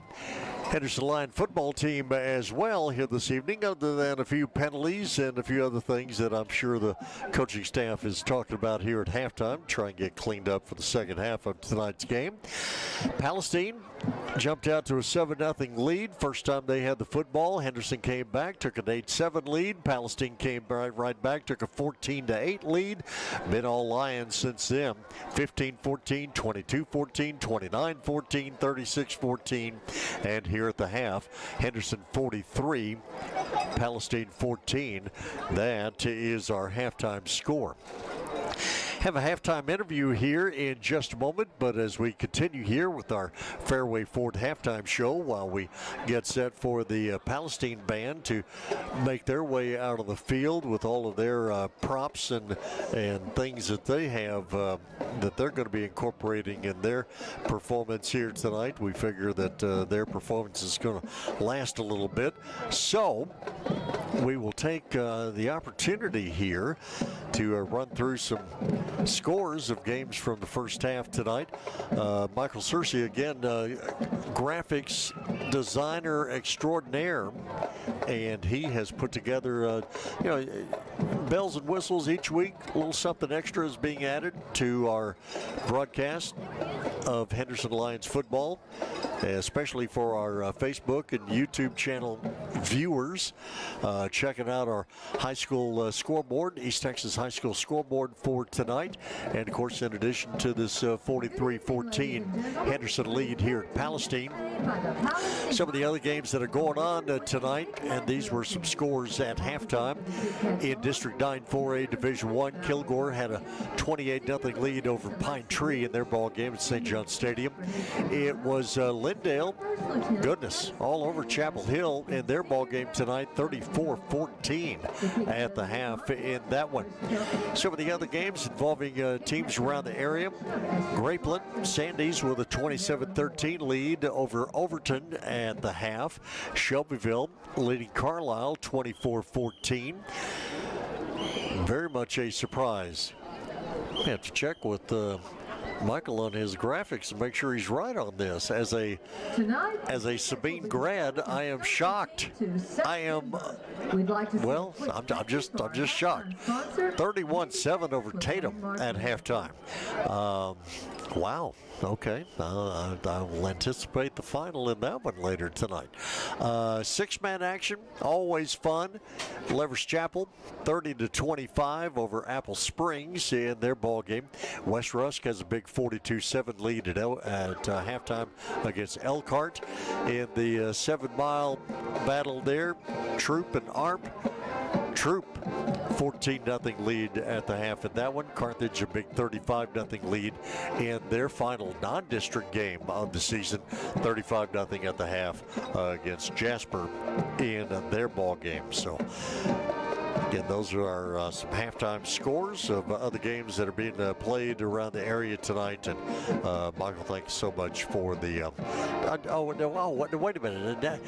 Henderson Lion football team as well here this evening, other than a few penalties and a few other things that I'm sure the coaching staff is talking about here at halftime, try and get cleaned up for the second half of tonight's game. Palestine jumped out to a 7-0 lead. First time they had the football, Henderson came back, took an 8-7 lead. Palestine came right back, took a 14-8 lead. Been all Lions since then. 15-14, 22-14, 29-14, 36-14, and here at the half, Henderson 43, Palestine 14. That is our halftime score. Have a halftime interview here in just a moment, but as we continue here with our Fairway Ford halftime show, while we get set for the Palestine band to make their way out of the field with all of their props and things that they have that they're going to be incorporating in their performance here tonight. We figure that their performance is going to last a little bit. So we will take the opportunity here to run through some scores of games from the first half tonight. Michael Searcy, again, graphics designer extraordinaire, and he has put together, bells and whistles each week. A little something extra is being added to our broadcast of Henderson Lions football, especially for our Facebook and YouTube channel viewers. Checking out our high school scoreboard, East Texas High School scoreboard for tonight. And of course, in addition to this 43-14 Henderson lead here at Palestine, some of the other games that are going on tonight, and these were some scores at halftime. In District 9 4A Division 1, Kilgore had a 28-0 lead over Pine Tree in their ball game at St. John Stadium. It was Lindale, goodness, all over Chapel Hill in their ball game tonight, 34-14 at the half in that one. Some of the other games involving teams around the area, Grapeland, Sandys with a 27-13 lead over Overton at the half. Shelbyville leading Carlisle 24-14. Very much a surprise. I have to check with Michael on his graphics and make sure he's right on this. As a Sabine grad, I am shocked. I am I'm just shocked. 31-7 over Tatum at halftime. Wow. Okay, I will anticipate the final in that one later tonight. Six-man action, always fun. Levers Chapel, 30-25 over Apple Springs in their ball game. West Rusk has a big 42-7 lead at halftime against Elkhart. In the 7-mile battle there, Troop and Arp. Troop 14-0 lead at the half in that one. Carthage a big 35-0 lead in their final non-district game of the season. 35-0 at the half against Jasper in their ball game. So again, those are some halftime scores of other games that are being played around the area tonight. And Michael, thanks so much for the. Wait a minute.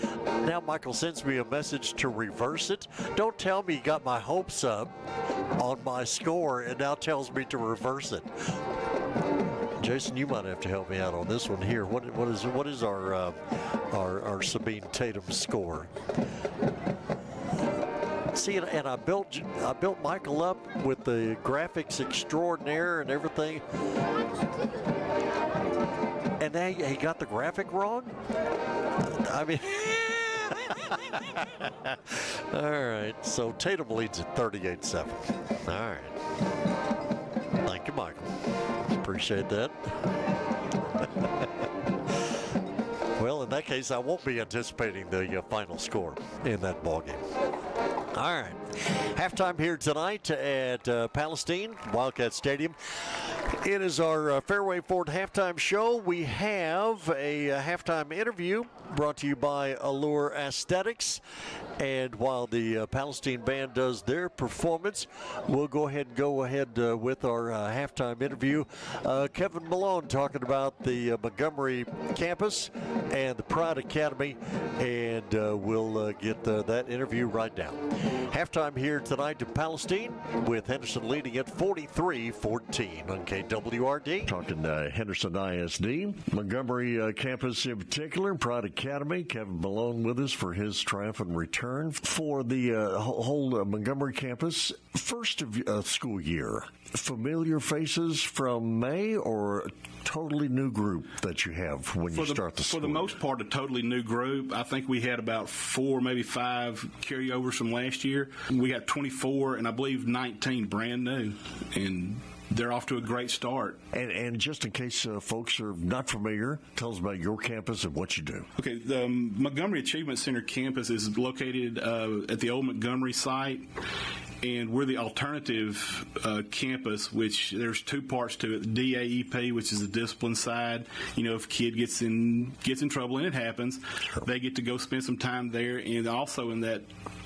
Now Michael sends me a message to reverse it. Don't tell me he got my hopes up on my score and now tells me to reverse it. Jason, you might have to help me out on this one here. What is our Sabine Tatum score? See, and I built Michael up with the graphics extraordinaire and everything, and now he got the graphic wrong. I mean, all right. So Tatum leads at 38-7. All right. Thank you, Michael. Appreciate that. Well, in that case, I won't be anticipating the final score in that ballgame. All right. Halftime here tonight at Palestine, Wildcat Stadium. It is our Fairway Ford halftime show. We have a halftime interview brought to you by Allure Aesthetics. And while the Palestine band does their performance, we'll go ahead with our halftime interview. Kevin Malone talking about the Montgomery campus and the Pride Academy, and we'll get that interview right now. Halftime here tonight to Palestine with Henderson leading at 43-14 on KWRD. Talking Henderson ISD, Montgomery campus in particular, Pride Academy. Kevin Malone with us for his triumphant return for the whole Montgomery campus. First of school year, familiar faces from May or a totally new group that you have when you start the school? For the most part, a totally new group. I think we had about 4, maybe 5 carryovers from last year. We got 24, and I believe 19 brand new. And they're off to a great start. And just in case folks are not familiar, tell us about your campus and what you do. Okay, the Montgomery Achievement Center campus is located at the old Montgomery site, and we're the alternative campus, which there's 2 parts to it. The DAEP, which is the discipline side. You know, if a kid gets in trouble, and it happens, they get to go spend some time there. And also in that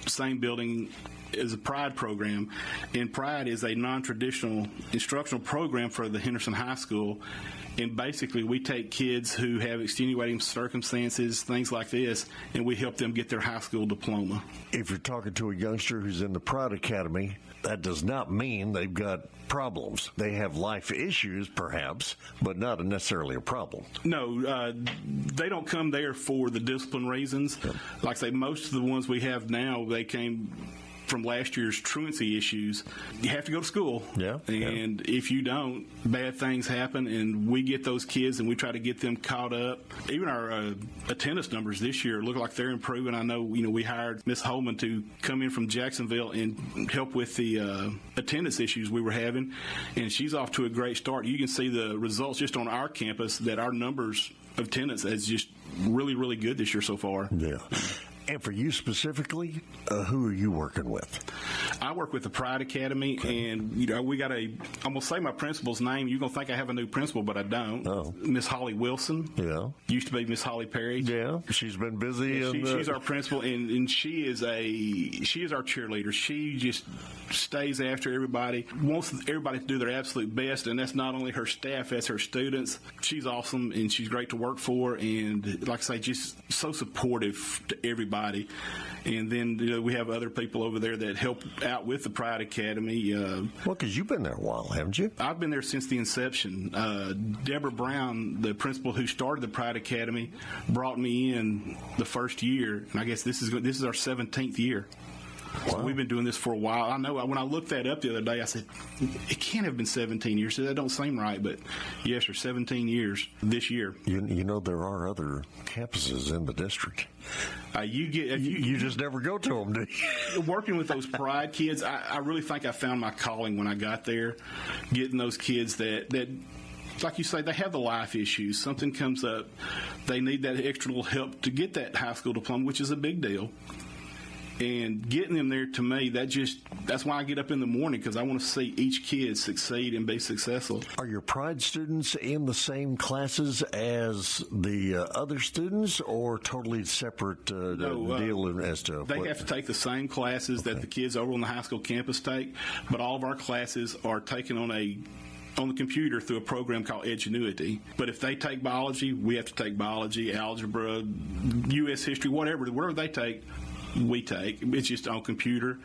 same building is a Pride program, and Pride is a non-traditional instructional program for the Henderson High School. And basically, we take kids who have extenuating circumstances, things like this, and we help them get their high school diploma. If you're talking to a youngster who's in the Pride Academy, that does not mean they've got problems. They have life issues, perhaps, but not necessarily a problem. No, they don't come there for the discipline reasons. Yep. Like I say, most of the ones we have now, they came from last year's truancy issues. You have to go to school. And if you don't, bad things happen, and we get those kids and we try to get them caught up. Even our attendance numbers this year look like they're improving. I know, we hired Miss Holman to come in from Jacksonville and help with the attendance issues we were having, and she's off to a great start. You can see the results just on our campus that our numbers of attendance is just really, really good this year so far. Yeah. And for you specifically, who are you working with? I work with the Pride Academy, and we got I'm going to say my principal's name. You're going to think I have a new principal, but I don't. Oh. Miss Holly Wilson. Yeah. Used to be Miss Holly Perry. Yeah. She's been busy. She's our principal, and she is our cheerleader. She just stays after everybody, wants everybody to do their absolute best, and that's not only her staff, that's her students. She's awesome, and she's great to work for, and like I say, just so supportive to everybody. And then we have other people over there that help out with the Pride Academy. Well, because you've been there a while, haven't you? I've been there since the inception. Deborah Brown, the principal who started the Pride Academy, brought me in the first year, and I guess this is our 17th year. Wow. So we've been doing this for a while. I know when I looked that up the other day, I said, it can't have been 17 years. So that don't seem right, but yes, for 17 years this year. You know, there are other campuses in the district. You just never go to them, do you? Working with those Pride kids, I really think I found my calling when I got there, getting those kids that like you say, they have the life issues. Something comes up, they need that extra little help to get that high school diploma, which is a big deal. And getting them there, to me, that's why I get up in the morning, because I want to see each kid succeed and be successful. Are your Pride students in the same classes as the other students, or totally separate deal as to they have to take the same classes that the kids over on the high school campus take, but all of our classes are taken on the computer through a program called Edgenuity. But if they take biology, we have to take biology, algebra, U.S. history, whatever they take, we take. It's just on computer,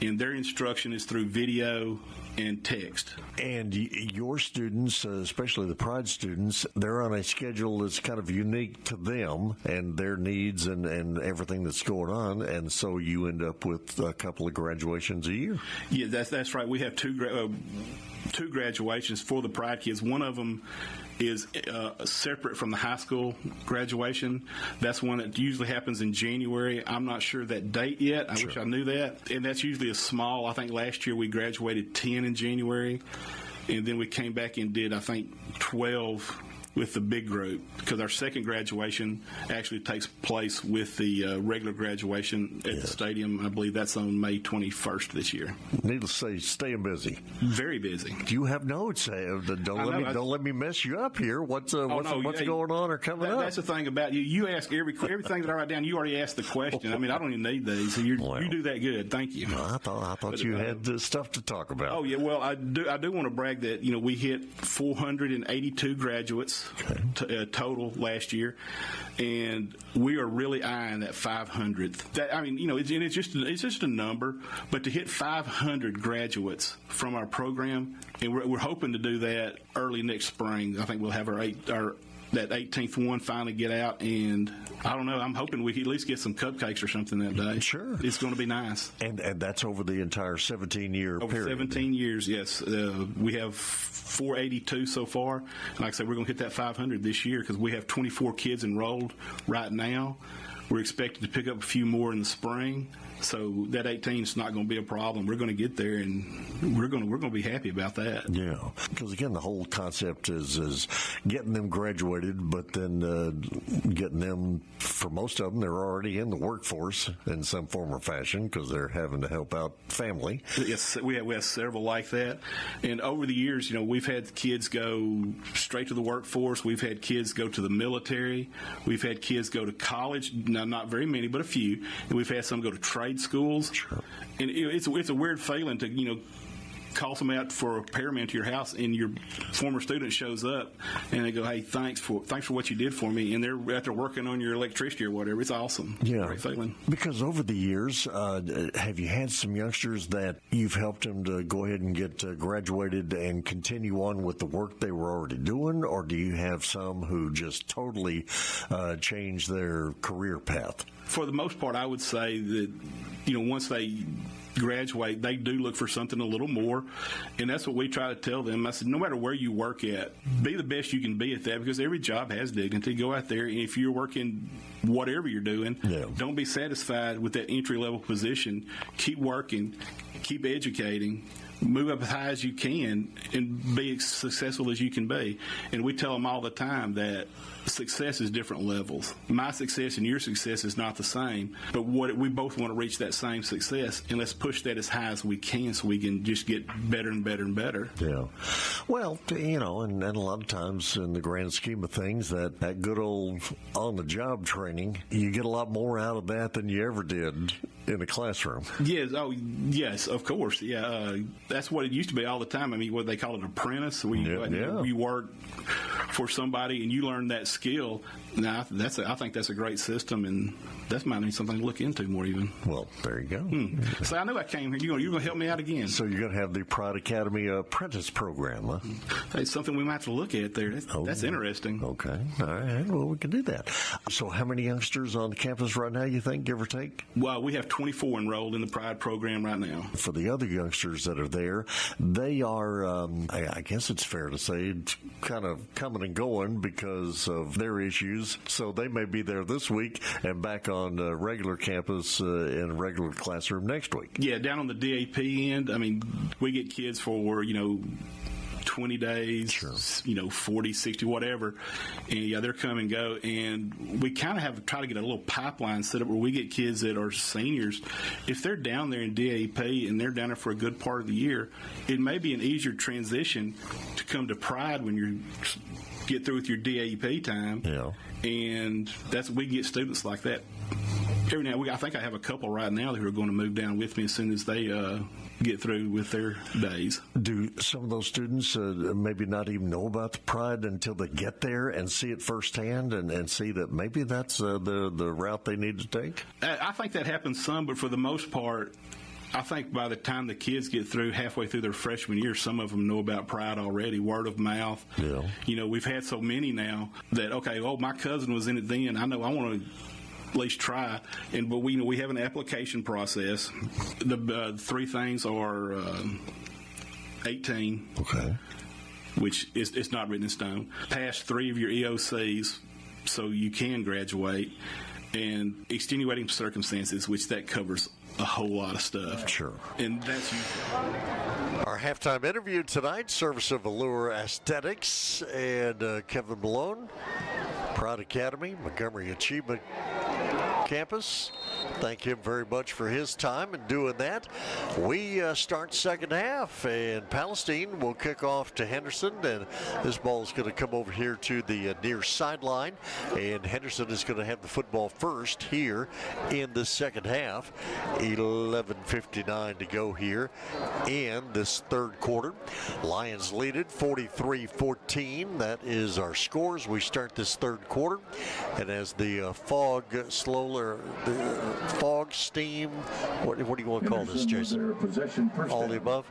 and their instruction is through video and text. And your students, especially the Pride students, they're on a schedule that's kind of unique to them and their needs and everything that's going on, and so you end up with a couple of graduations a year. Yeah, that's right. We have two graduations for the Pride kids. One of them is separate from the high school graduation. That's one that usually happens in January. I'm not sure that date yet. I wish I knew that. And that's usually a small, I think last year we graduated 10 in January. and then we came back and did, I think, 12 with the big group, because our second graduation actually takes place with the regular graduation at the stadium. I believe that's on May 21st this year. Needless to say, staying busy. Very busy. Do you have notes? Don't let me mess you up here. What's going on or coming up? That's the thing about you. You ask everything that I write down. You already asked the question. I mean, I don't even need these. You do that good. Thank you. I thought you had stuff to talk about. Oh yeah. Well, I do want to brag that we hit 482 graduates. Total last year, and we are really eyeing that 500th. It's just a number, but to hit 500 graduates from our program, and we're hoping to do that early next spring. I think we'll have that 18th one finally get out, and I don't know, I'm hoping we can at least get some cupcakes or something that day. Sure. It's going to be nice. And that's over the entire 17-year period. Over 17 years, yes. We have 482 so far. And like I said, we're going to hit that 500 this year because we have 24 kids enrolled right now. We're expected to pick up a few more in the spring. So that 18 is not going to be a problem. We're going to get there, and we're going to be happy about that. Yeah, because again, the whole concept is getting them graduated, but then getting them, for most of them, they're already in the workforce in some form or fashion because they're having to help out family. Yes, we have several like that, and over the years, we've had kids go straight to the workforce. We've had kids go to the military. We've had kids go to college. Now, not very many, but a few, and we've had some go to trade schools. Sure. And it's a weird feeling to call somebody out for a repairman to your house, and your former student shows up, and they go, "Hey, thanks for what you did for me," and they're out there working on your electricity or whatever. It's awesome. Yeah, great feeling. Because over the years, have you had some youngsters that you've helped them to go ahead and get graduated and continue on with the work they were already doing, or do you have some who just totally changed their career path? For the most part, I would say that once they graduate, they do look for something a little more, and that's what we try to tell them. I said, no matter where you work at, be the best you can be at that, because every job has dignity. Go out there, and if you're working whatever you're doing, don't be satisfied with that entry-level position. Keep working, keep educating, move up as high as you can, and be as successful as you can be. And we tell them all the time that success is different levels. My success and your success is not the same, but we both want to reach that same success, and let's push that as high as we can so we can just get better and better and better. Yeah. Well, and a lot of times in the grand scheme of things, that good old on-the-job training, you get a lot more out of that than you ever did in a classroom. Yes. Oh, yes, of course. Yeah. That's what it used to be all the time. I mean, what they call it, apprentice. You work for somebody and you learn that skill. Now, I think that's a great system, and that might be something to look into more even. Well, there you go. So I knew I came here. You're going to help me out again. So you're going to have the Pride Academy apprentice program, huh? It's something we might have to look at there. That's interesting. Okay. All right. Well, we can do that. So how many youngsters on the campus right now, you think, give or take? Well, we have 24 enrolled in the Pride program right now. For the other youngsters that are there, they are, I guess it's fair to say, kind of coming and going because of their issues. So they may be there this week and back on regular campus in a regular classroom next week. Yeah, down on the DAP end, I mean, we get kids for, 20 days, sure. 40, 60, whatever. And they're come and go. And we kind of have to try to get a little pipeline set up where we get kids that are seniors. If they're down there in DAP and they're down there for a good part of the year, it may be an easier transition to come to Pride when you get through with your DAP time. Yeah. And we can get students like that. Every now, I think I have a couple right now who are going to move down with me as soon as they get through with their days. Do some of those students maybe not even know about the Pride until they get there and see it firsthand and see that maybe that's the route they need to take? I think that happens some, but for the most part, I think by the time the kids get through, halfway through their freshman year, some of them know about Pride already, word of mouth. Yeah. We've had so many now that, my cousin was in it then. I know I want to at least try. But we have an application process. The three things are 18. Okay. Which it's not written in stone. Pass 3 of your EOCs so you can graduate. And extenuating circumstances, which that covers a whole lot of stuff. Sure. And that's our halftime interview tonight, service of Allure Aesthetics and Kevin Malone, Proud Academy, Montgomery Achievement Campus. Thank him very much for his time in doing that. We start second half, and Palestine will kick off to Henderson, and this ball is going to come over here to the near sideline, and Henderson is going to have the football first here in the second half. 11:59 to go here in this third quarter. Lions lead it 43-14. That is our scores. We start this third quarter, and as the fog steam, what do you want to call this, Jason? All the above.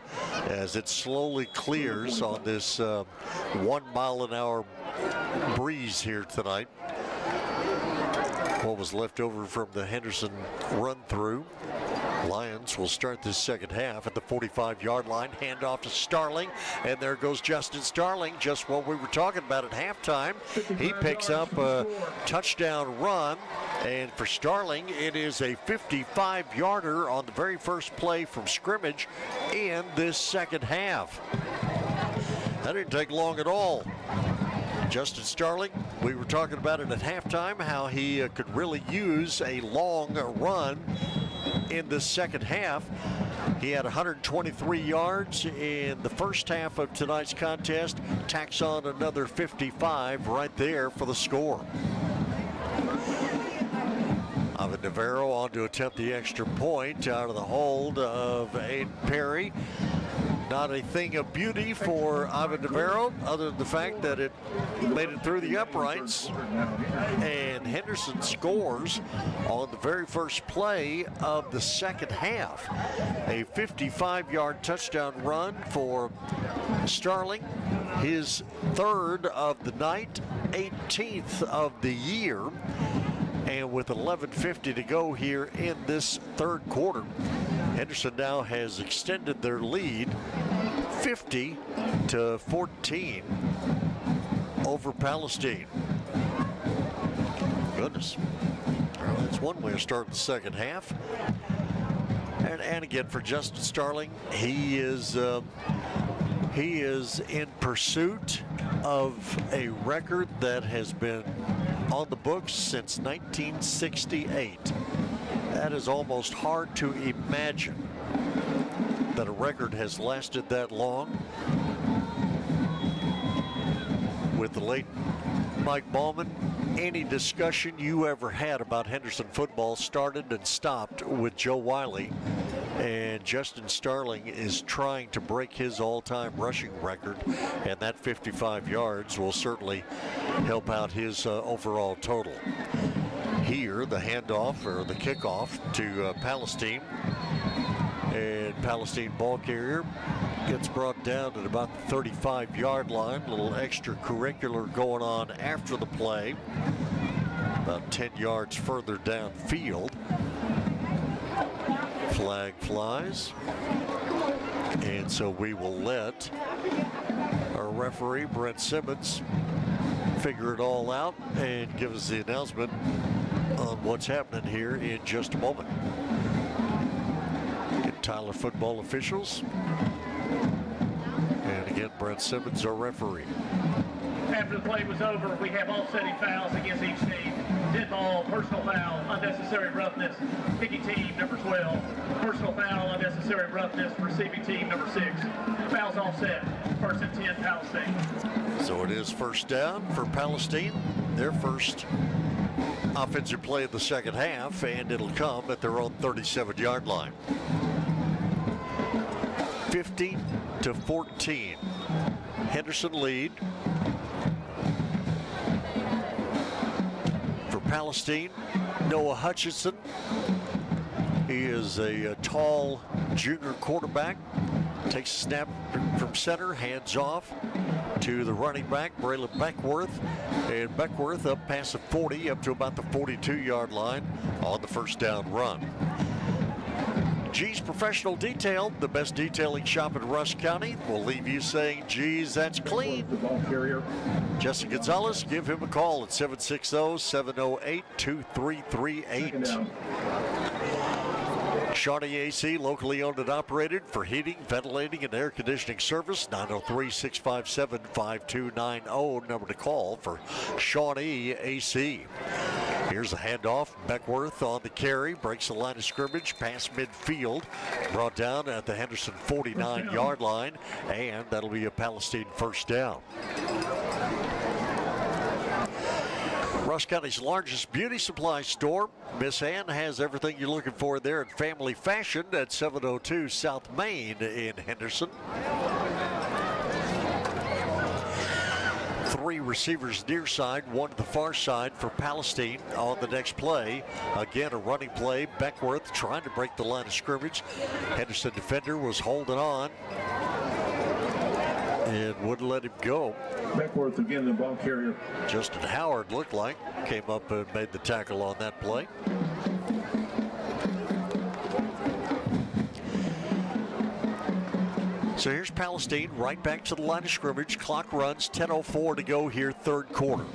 As it slowly clears on this 1 mile an hour breeze here tonight. What was left over from the Henderson run through. Lions will start this second half at the 45-yard line. Handoff to Starling, and there goes Justin Starling, just what we were talking about at halftime. He picks up a touchdown run, and for Starling, it is a 55-yarder on the very first play from scrimmage in this second half. That didn't take long at all. Justin Starling, we were talking about it at halftime, how he could really use a long run in the second half. He had 123 yards in the first half of tonight's contest. Tacks on another 55 right there for the score. Ivan Navarro on to attempt the extra point out of the hold of Aiden Perry. Not a thing of beauty for Ivan Navarro, other than the fact that it made it through the uprights. And Henderson scores on the very first play of the second half. A 55-yard touchdown run for Starling, his third of the night, 18th of the year. And with 11:50 to go here in this third quarter, Henderson now has extended their lead 50-14 over Palestine. Goodness. Well, that's one way to start the second half. And again, for Justin Starling, he is in pursuit of a record that has been on the books since 1968. That is almost hard to imagine that a record has lasted that long. With the late Mike Ballman, any discussion you ever had about Henderson football started and stopped with Joe Wiley. And Justin Starling is trying to break his all-time rushing record, and that 55 yards will certainly help out his overall total. Here, the handoff, or the kickoff to Palestine, and Palestine ball carrier gets brought down at about the 35-yard line. A little extracurricular going on after the play, about 10 yards further downfield. Flag flies, and so we will let our referee Brent Simmons figure it all out and give us the announcement on what's happening here in just a moment. Get Tyler football officials, and again Brent Simmons, our referee. After the play was over, we have offsetting fouls against each team. Dead ball, personal foul, unnecessary roughness, kicking team number 12. Personal foul, unnecessary roughness, receiving team number 6. Fouls offset, first and 10, Palestine. So it is first down for Palestine, their first offensive play of the second half, and it'll come at their own 37-yard line. 50-14. Henderson lead. For Palestine, Noah Hutchinson. He is a tall junior quarterback. Takes a snap from center, hands off to the running back, Braylon Beckworth. And Beckworth up past the 40, up to about the 42-yard line on the first down run. G's Professional Detail, the best detailing shop in Rush County, will leave you saying, geez, that's clean. Jesse Gonzalez, give him a call at 760-708-2338. Shawnee AC, locally owned and operated for heating, ventilating, and air conditioning service. 903-657-5290, number to call for Shawnee AC. Here's a handoff. Beckworth on the carry, breaks the line of scrimmage, past midfield, brought down at the Henderson 49-yard line, and that'll be a Palestine first down. Ross County's largest beauty supply store. Miss Ann has everything you're looking for there in family fashion at 702 South Main in Henderson. 3 receivers near side, 1 to the far side for Palestine on the next play. Again, a running play. Beckworth trying to break the line of scrimmage. Henderson defender was holding on and wouldn't let him go. Beckworth again, the ball carrier. Justin Howard looked like came up and made the tackle on that play. So here's Palestine right back to the line of scrimmage. Clock runs, 10:04 to go here, third quarter.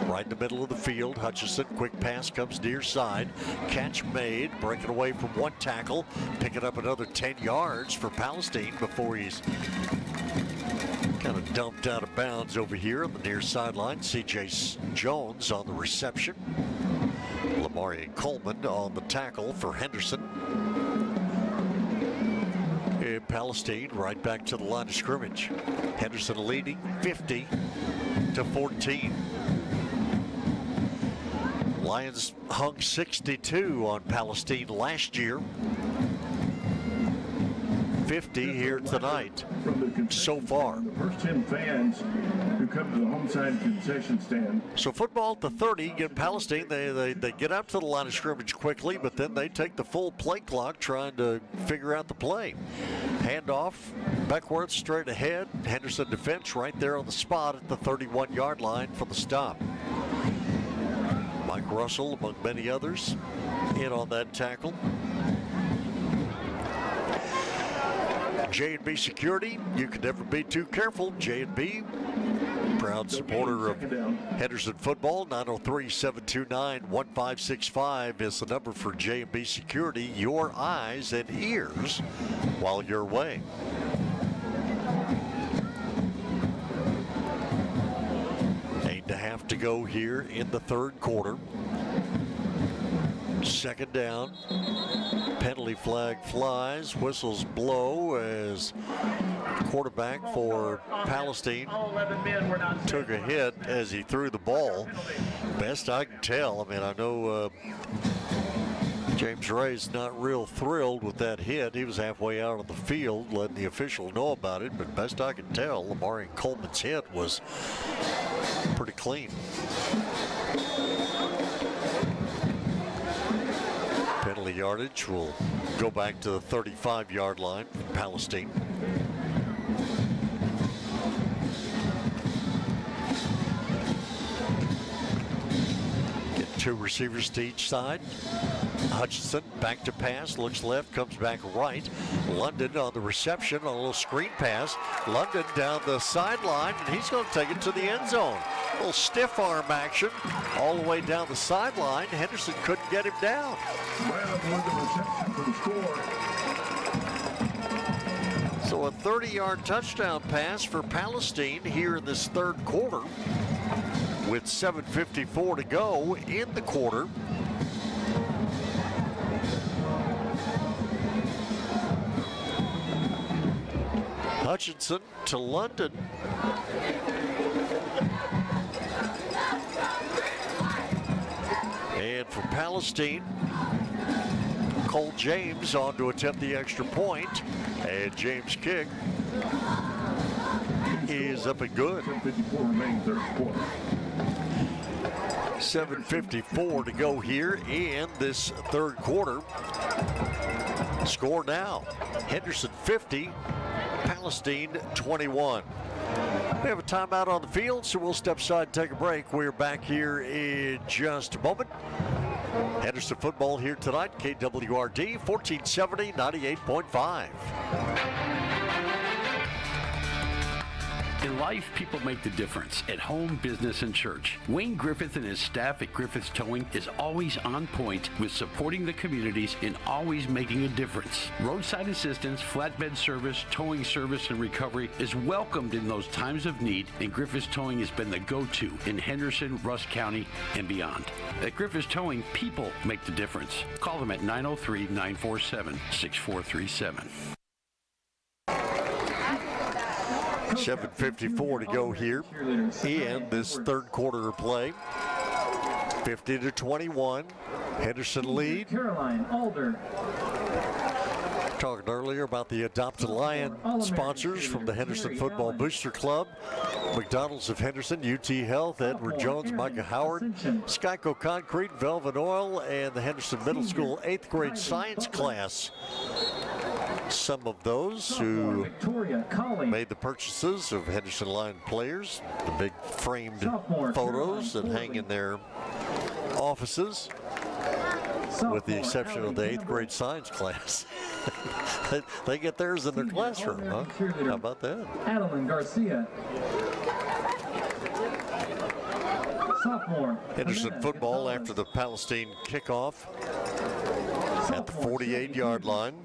Right in the middle of the field, Hutchinson, quick pass comes near side. Catch made, breaking away from one tackle, picking up another 10 yards for Palestine before he's kind of dumped out of bounds over here on the near sideline. C.J. Jones on the reception. Lamarian Coleman on the tackle for Henderson. And Palestine right back to the line of scrimmage. Henderson leading 50-14. Lions hung 62 on Palestine last year. 50 here tonight so far. The first 10 fans who come to the home side concession stand. So football at the 30, get Palestine, they get up to the line of scrimmage quickly, but then they take the full play clock trying to figure out the play. Handoff, Beckworth straight ahead. Henderson defense right there on the spot at the 31-yard line for the stop. Mike Russell, among many others, in on that tackle. J&B Security, you can never be too careful. J&B, proud supporter of Henderson football. 903-729-1565 is the number for J&B Security. Your eyes and ears while you're away. Eight and a half to go here in the third quarter. Second down. Penalty flag flies, whistles blow as quarterback for Palestine took a hit as he threw the ball. Best I can tell. I mean, I know James Ray's not real thrilled with that hit. He was halfway out of the field letting the official know about it, but best I can tell, Lamarian Coleman's hit was pretty clean. Penalty yardage will go back to the 35-yard line for Palestine. Get 2 receivers to each side. Hutchinson back to pass, looks left, comes back right. London on the reception on a little screen pass. London down the sideline, and he's going to take it to the end zone. A little stiff arm action all the way down the sideline. Henderson couldn't get him down. So a 30-yard touchdown pass for Palestine here in this third quarter with 7:54 to go in the quarter. Hutchinson to London. And for Palestine, Cole James on to attempt the extra point. And James' kick is up and good. 7:54 to go here in this third quarter. Score now, Henderson 50, Palestine 21. We have a timeout on the field, so we'll step aside and take a break. We're back here in just a moment. Henderson football here tonight, KWRD 1470, 98.5. In life, people make the difference at home, business, and church. Wayne Griffith and his staff at Griffith's Towing is always on point with supporting the communities and always making a difference. Roadside assistance, flatbed service, towing service, and recovery is welcomed in those times of need, and Griffith's Towing has been the go-to in Henderson, Rusk County, and beyond. At Griffith's Towing, people make the difference. Call them at 903-947-6437. 7:54 to go here in this third quarter of play. 50-21. Henderson lead. Caroline Alder. Talking earlier about the Adopt a Lion sponsors from the Henderson Football Booster Club. McDonald's of Henderson, UT Health, Edward Jones, Micah Howard, Skyco Concrete, Velvet Oil, and the Henderson Middle School 8th grade science class. Some of those who made the purchases of Henderson Lion players, the big framed photos that hang in their offices, with the exception of the 8th grade science class. They get theirs in their classroom, huh? How about that? Adeline Garcia. Sophomore. Henderson football after the Palestine kickoff at the 48-yard line.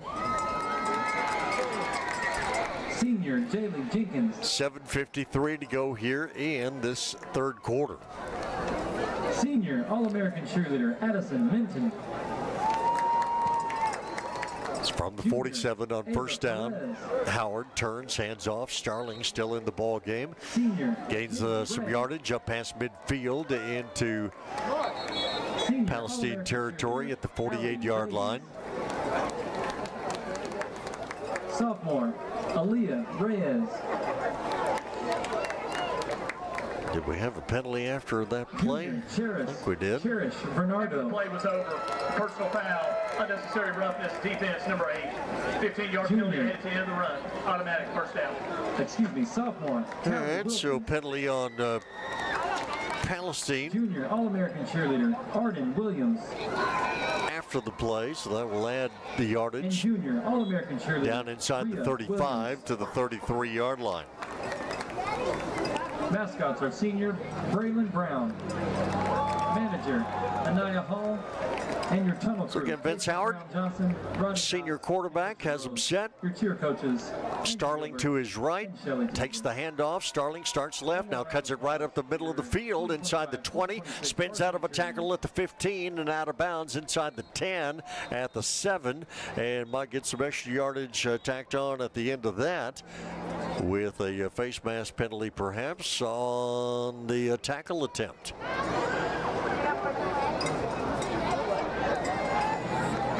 Senior Jaylee Jenkins. 7:53 to go here in this third quarter. Senior All-American cheerleader Addison Minton. It's from the 47 on first down. Howard turns, hands off. Starling still in the ball game. Gains some yardage up past midfield into Palestine territory at the 48-yard line. Sophomore Aaliyah Reyes. Did we have a penalty after that play? I think we did. Cherish Bernardo. The play was over. Personal foul. Unnecessary roughness. Defense number 8. 15-yard penalty head to end of the run. Automatic first down. Excuse me, sophomore. All right, so penalty on Palestine. Junior All-American cheerleader Arden Williams. After the play, so that will add the yardage. And junior All-American cheerleader down inside the 35 to the 33-yard line. Mascots are senior Braylon Brown, manager Anaya Hall, and your tunnel So crew. again, Vince Howard, Johnson, senior quarterback, has him set. Your cheer coaches. Starling to his right, takes the handoff. Starling starts left, now cuts it right up the middle of the field, inside the 20, spins out of a tackle at the 15, and out of bounds inside the 10 at the 7, and might get some extra yardage tacked on at the end of that, with a face mask penalty perhaps on the tackle attempt.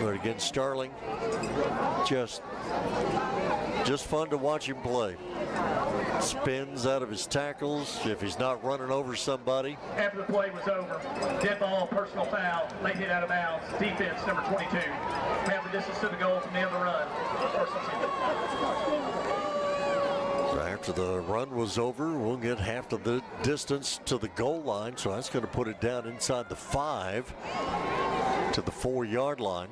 But again, Starling, just fun to watch him play. Spins out of his tackles if he's not running over somebody. After the play was over, dead ball, personal foul, late hit out of bounds, defense number 22. Half the distance to the goal from the end of the run. So after the run was over, we'll get half of the distance to the goal line, so that's going to put it down inside the 5 to the 4-yard line.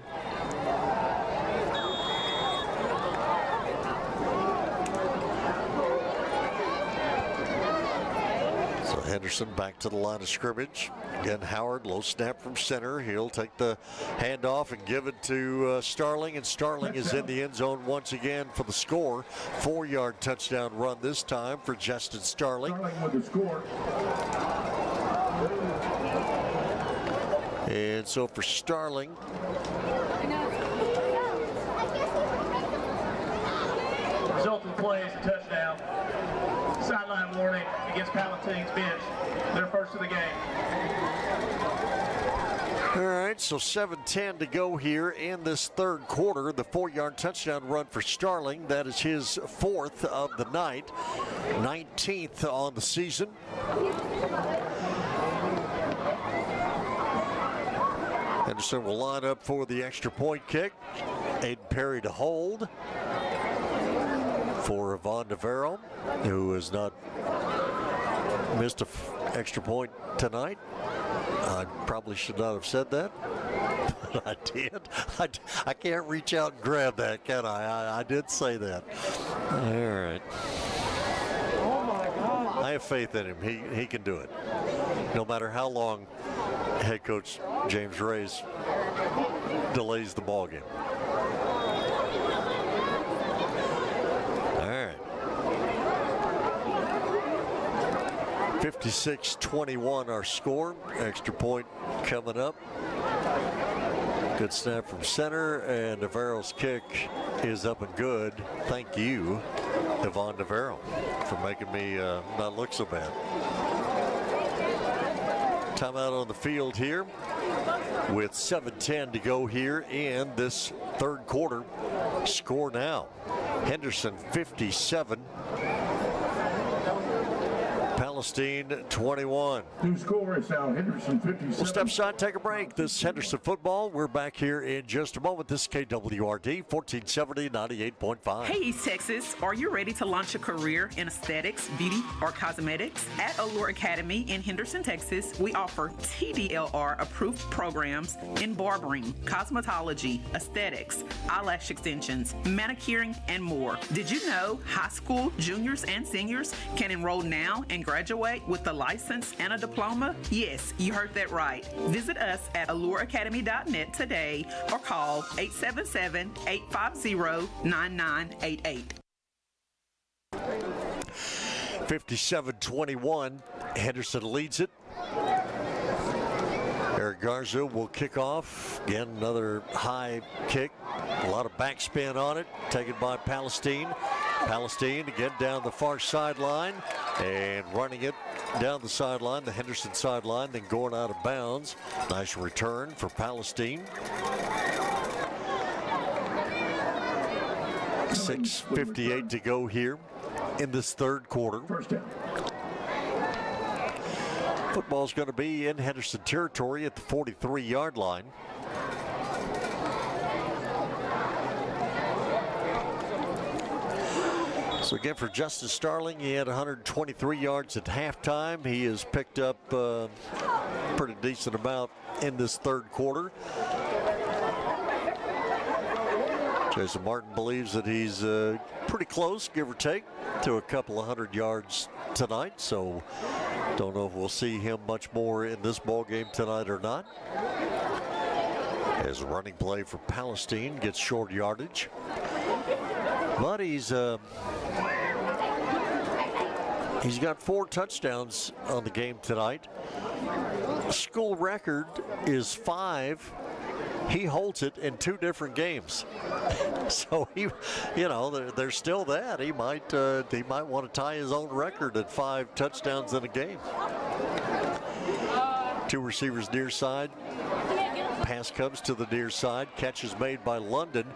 So Henderson back to the line of scrimmage. Again, Howard, low snap from center. He'll take the handoff and give it to Starling, and Starling is in the end zone once again for the score. 4-yard touchdown run this time for Justin Starling. Starling with the score. And so for Starling, Result of the play is a touchdown. Sideline warning against Palestine's bench. Their first of the game. all right, so 7:10 to go here in this third quarter. The 4-yard touchdown run for Starling. That is his 4th of the night, 19th on the season. Henderson will line up for the extra point kick. Aiden Perry to hold for Yvonne Navarro, who has not missed an extra point tonight. I probably should not have said that, but I did. I can't reach out and grab that, can I? I did say that. All right. have faith in him. He can do it. No matter how long head coach James Reyes delays the ball game. All right. 56-21 our score. Extra point coming up. Good snap from center, and Navarro's kick is up and good. Thank you, Devon Navarro, for making me not look so bad. Timeout on the field here with 7:10 to go here in this third quarter. Score now, Henderson 57. Palestine 21. New score is now Henderson 57. We'll step aside, take a break. This is Henderson football. We're back here in just a moment. This is KWRD 1470 98.5. Hey, East Texas, are you ready to launch a career in aesthetics, beauty, or cosmetics? At Allure Academy in Henderson, Texas, we offer TDLR approved programs in barbering, cosmetology, aesthetics, eyelash extensions, manicuring, and more. Did you know high school juniors and seniors can enroll now and graduate with a license and a diploma? Yes, you heard that right. Visit us at allureacademy.net today or call 877-850-9988. 57-21, Henderson leads it. Eric Garza will kick off. Again, another high kick. A lot of backspin on it. Taken by Palestine. Palestine again down the far sideline and running it down the sideline, the Henderson sideline, then going out of bounds. Nice return for Palestine. 6:58 to go here in this third quarter. First down. Football's going to be in Henderson territory at the 43-yard line. So again, for Justice Starling, he had 123 yards at halftime. He has picked up a pretty decent amount in this third quarter. Jason Martin believes that he's pretty close, give or take, to a couple of 100 yards tonight. So don't know if we'll see him much more in this ball game tonight or not. As a running play for Palestine gets short yardage. But he's got 4 touchdowns on the game tonight. School record is 5. He holds it in 2 different games. So there's still that. He might want to tie his own record at 5 touchdowns in a game. 2 receivers near side. Pass comes to the near side. Catch is made by London.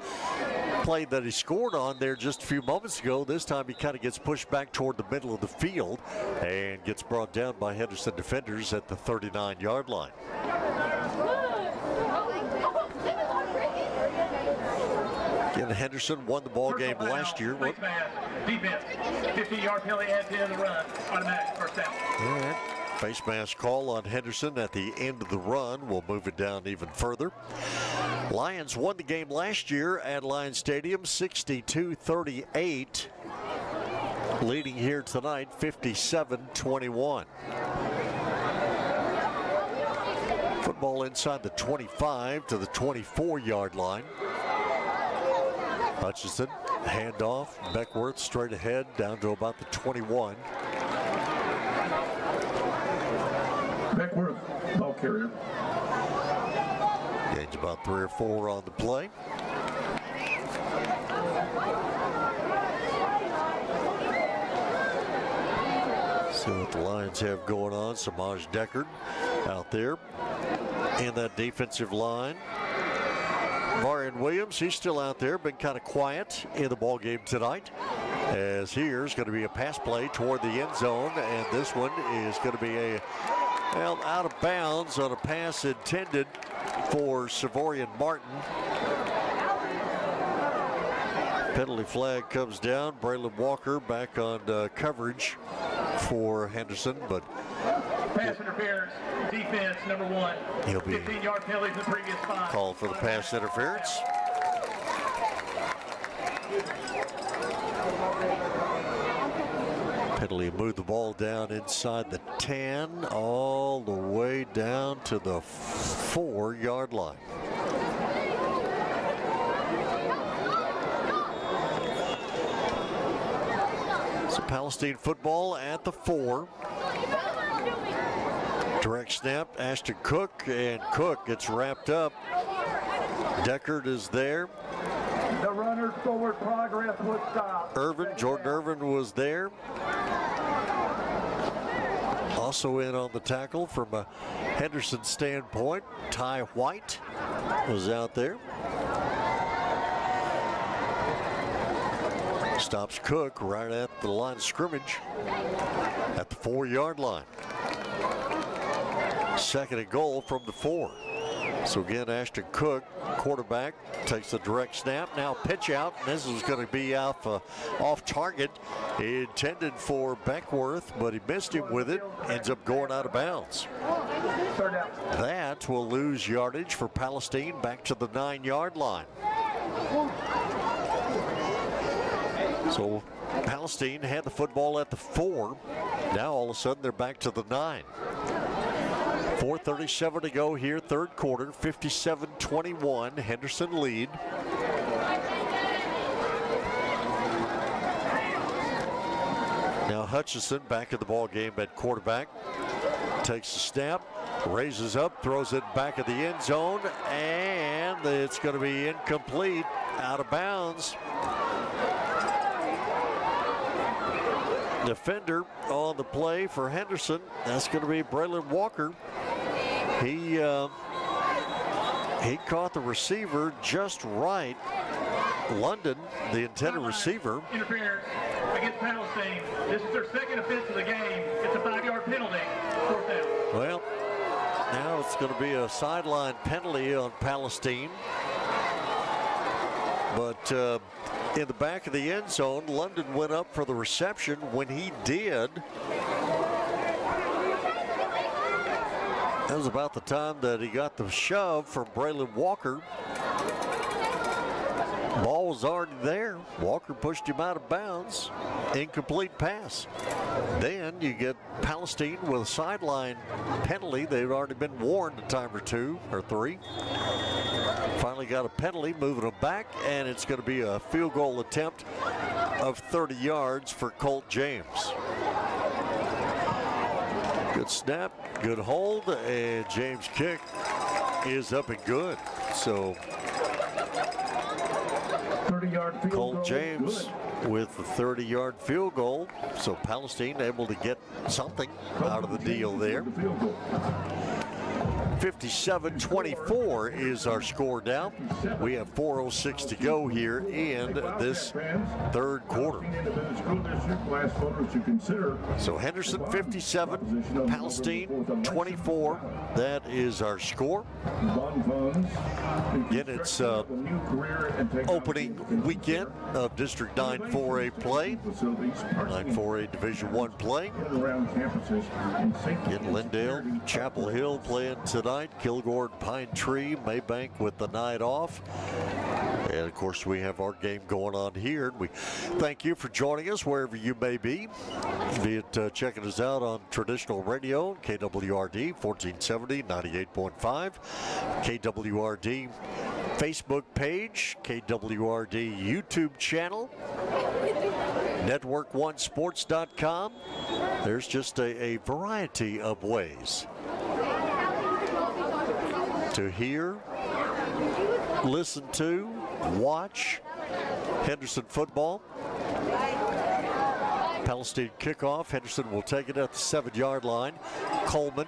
Play that he scored on there just a few moments ago. This time he kind of gets pushed back toward the middle of the field and gets brought down by Henderson defenders at the 39-yard line. Again, Henderson won the ball game last year. Defense, 15-yard penalty at the end of the run. Automatic first down. All right. Face mask call on Henderson at the end of the run. We'll move it down even further. Lions won the game last year at Lions Stadium, 62-38. Leading here tonight, 57-21. Football inside the 25 to the 24-yard line. Hutchinson, handoff, Beckworth straight ahead down to about the 21. Beckworth, ball carrier. Gains about 3 or 4 on the play. See what the Lions have going on. Samaj Deckard out there. And that defensive line. Varian Williams, he's still out there, been kind of quiet in the ball game tonight. As here's going to be a pass play toward the end zone, and this one is going to be out of bounds on a pass intended for Savorian Martin. Penalty flag comes down. Braylon Walker back on coverage for Henderson, but pass interference, defense number 1. He'll be 15-yard penalty for the previous 5. Called for the pass interference. Penalty moved the ball down inside the 10, all the way down to the 4-yard line. So Palestine football at the 4. Direct snap, Ashton Cook, and Cook gets wrapped up. Deckard is there. The runner's forward progress would stop. Jordan Irvin was there. Also in on the tackle from a Henderson standpoint, Ty White was out there. Stops Cook right at the line of scrimmage at the 4-yard line. Second and goal from the 4. So again, Ashton Cook, quarterback, takes the direct snap. Now pitch out, and this is going to be off target. Intended for Beckworth, but he missed him with it. Ends up going out of bounds. That will lose yardage for Palestine back to the 9-yard line. So Palestine had the football at the 4. Now all of a sudden they're back to the 9. 4:37 to go here, third quarter, 57-21, Henderson lead. Now Hutchison back in the ball game at quarterback. Takes the snap, raises up, throws it back at the end zone, and it's going to be incomplete, out of bounds. Defender on the play for Henderson, that's going to be Braylon Walker. He caught the receiver just right. London, the intended receiver. Interference against Palestine. This is their second offense of the game. It's a 5-yard penalty. Fourth down. Well, now it's going to be a sideline penalty on Palestine. But in the back of the end zone, London went up for the reception. When he did, that was about the time that he got the shove from Braylon Walker. Ball was already there. Walker pushed him out of bounds. Incomplete pass. Then you get Palestine with a sideline penalty. They've already been warned a time or 2 or 3. Finally got a penalty, moving them back, and it's going to be a field goal attempt of 30 yards for Colt James. Good snap, good hold, and James' kick is up and good. So 30-yard field Colt goal, James good. with the 30-yard field goal. So Palestine able to get something out of the deal there. 57-24 is our score now. We have 4:06 to go here in this third quarter. So Henderson 57, Palestine 24. That is our score. Again, it's opening weekend of District 9 4A play. 9 4A Division I play. In Lindale, Chapel Hill playing tonight. Kilgore, Pine Tree, Maybank with the night off. And of course, we have our game going on here. We thank you for joining us wherever you may be. Be it checking us out on traditional radio, KWRD 1470, 98.5. KWRD Facebook page, KWRD YouTube channel, Network1Sports.com. There's just a variety of ways to hear, listen to, watch Henderson football. Palestine kickoff. Henderson will take it at the 7-yard line. Coleman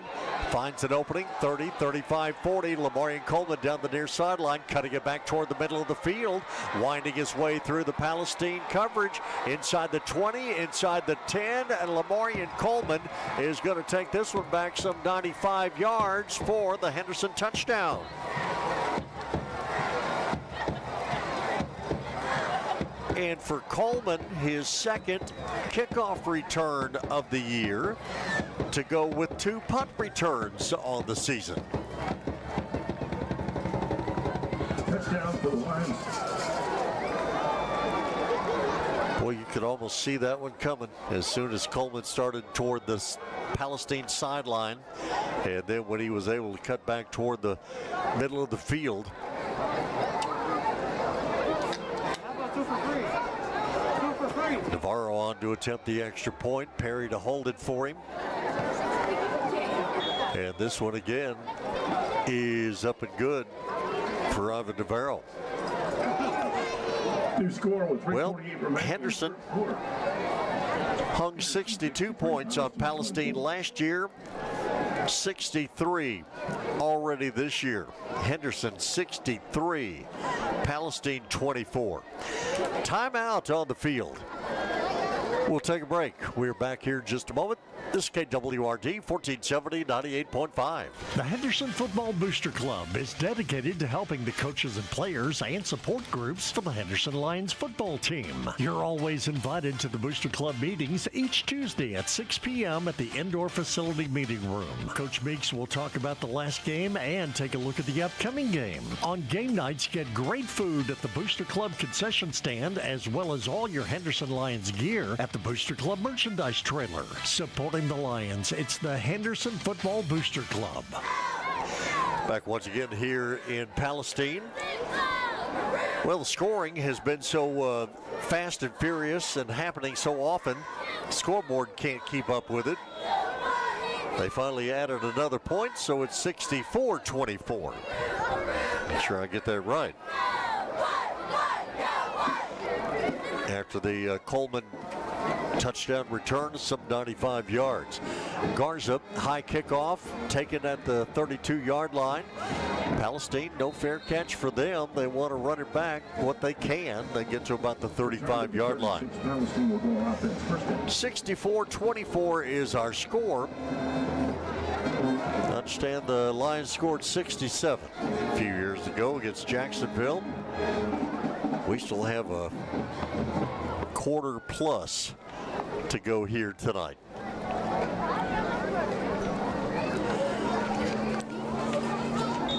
finds an opening, 30, 35, 40. Lamarian Coleman down the near sideline, cutting it back toward the middle of the field, winding his way through the Palestine coverage, inside the 20, inside the 10, and Lamarian Coleman is going to take this one back some 95 yards for the Henderson touchdown. And for Coleman, his second kickoff return of the year, to go with 2 punt returns on the season. Touchdown for the Lions. Boy, you could almost see that one coming as soon as Coleman started toward the Palestine sideline. And then when he was able to cut back toward the middle of the field. Navarro on to attempt the extra point. Perry to hold it for him. And this one again is up and good for Ivan Navarro. New score with 3:48 Well, remaining. Henderson hung 62 points on Palestine last year, 63 already this year. Henderson 63, Palestine 24. Timeout on the field. We'll take a break. We're back here in just a moment. This is KWRD 1470 98.5. The Henderson Football Booster Club is dedicated to helping the coaches and players and support groups for the Henderson Lions football team. You're always invited to the Booster Club meetings each Tuesday at 6 p.m. at the indoor facility meeting room. Coach Meeks will talk about the last game and take a look at the upcoming game. On game nights, get great food at the Booster Club concession stand as well as all your Henderson Lions gear at the Booster Club merchandise trailer. Supporting the Lions, it's the Henderson Football Booster Club. Back once again here in Palestine. Well, the scoring has been so fast and furious and happening so often, the scoreboard can't keep up with it. They finally added another point, so it's 64-24. Make sure I get that right. After the Coleman touchdown return, some 95 yards. Garza, high kickoff, taken at the 32-yard line. Palestine, no fair catch for them. They want to run it back what they can. They get to about the 35-yard line. 64-24 is our score. Understand the Lions scored 67 a few years ago against Jacksonville. We still have a quarter plus to go here tonight.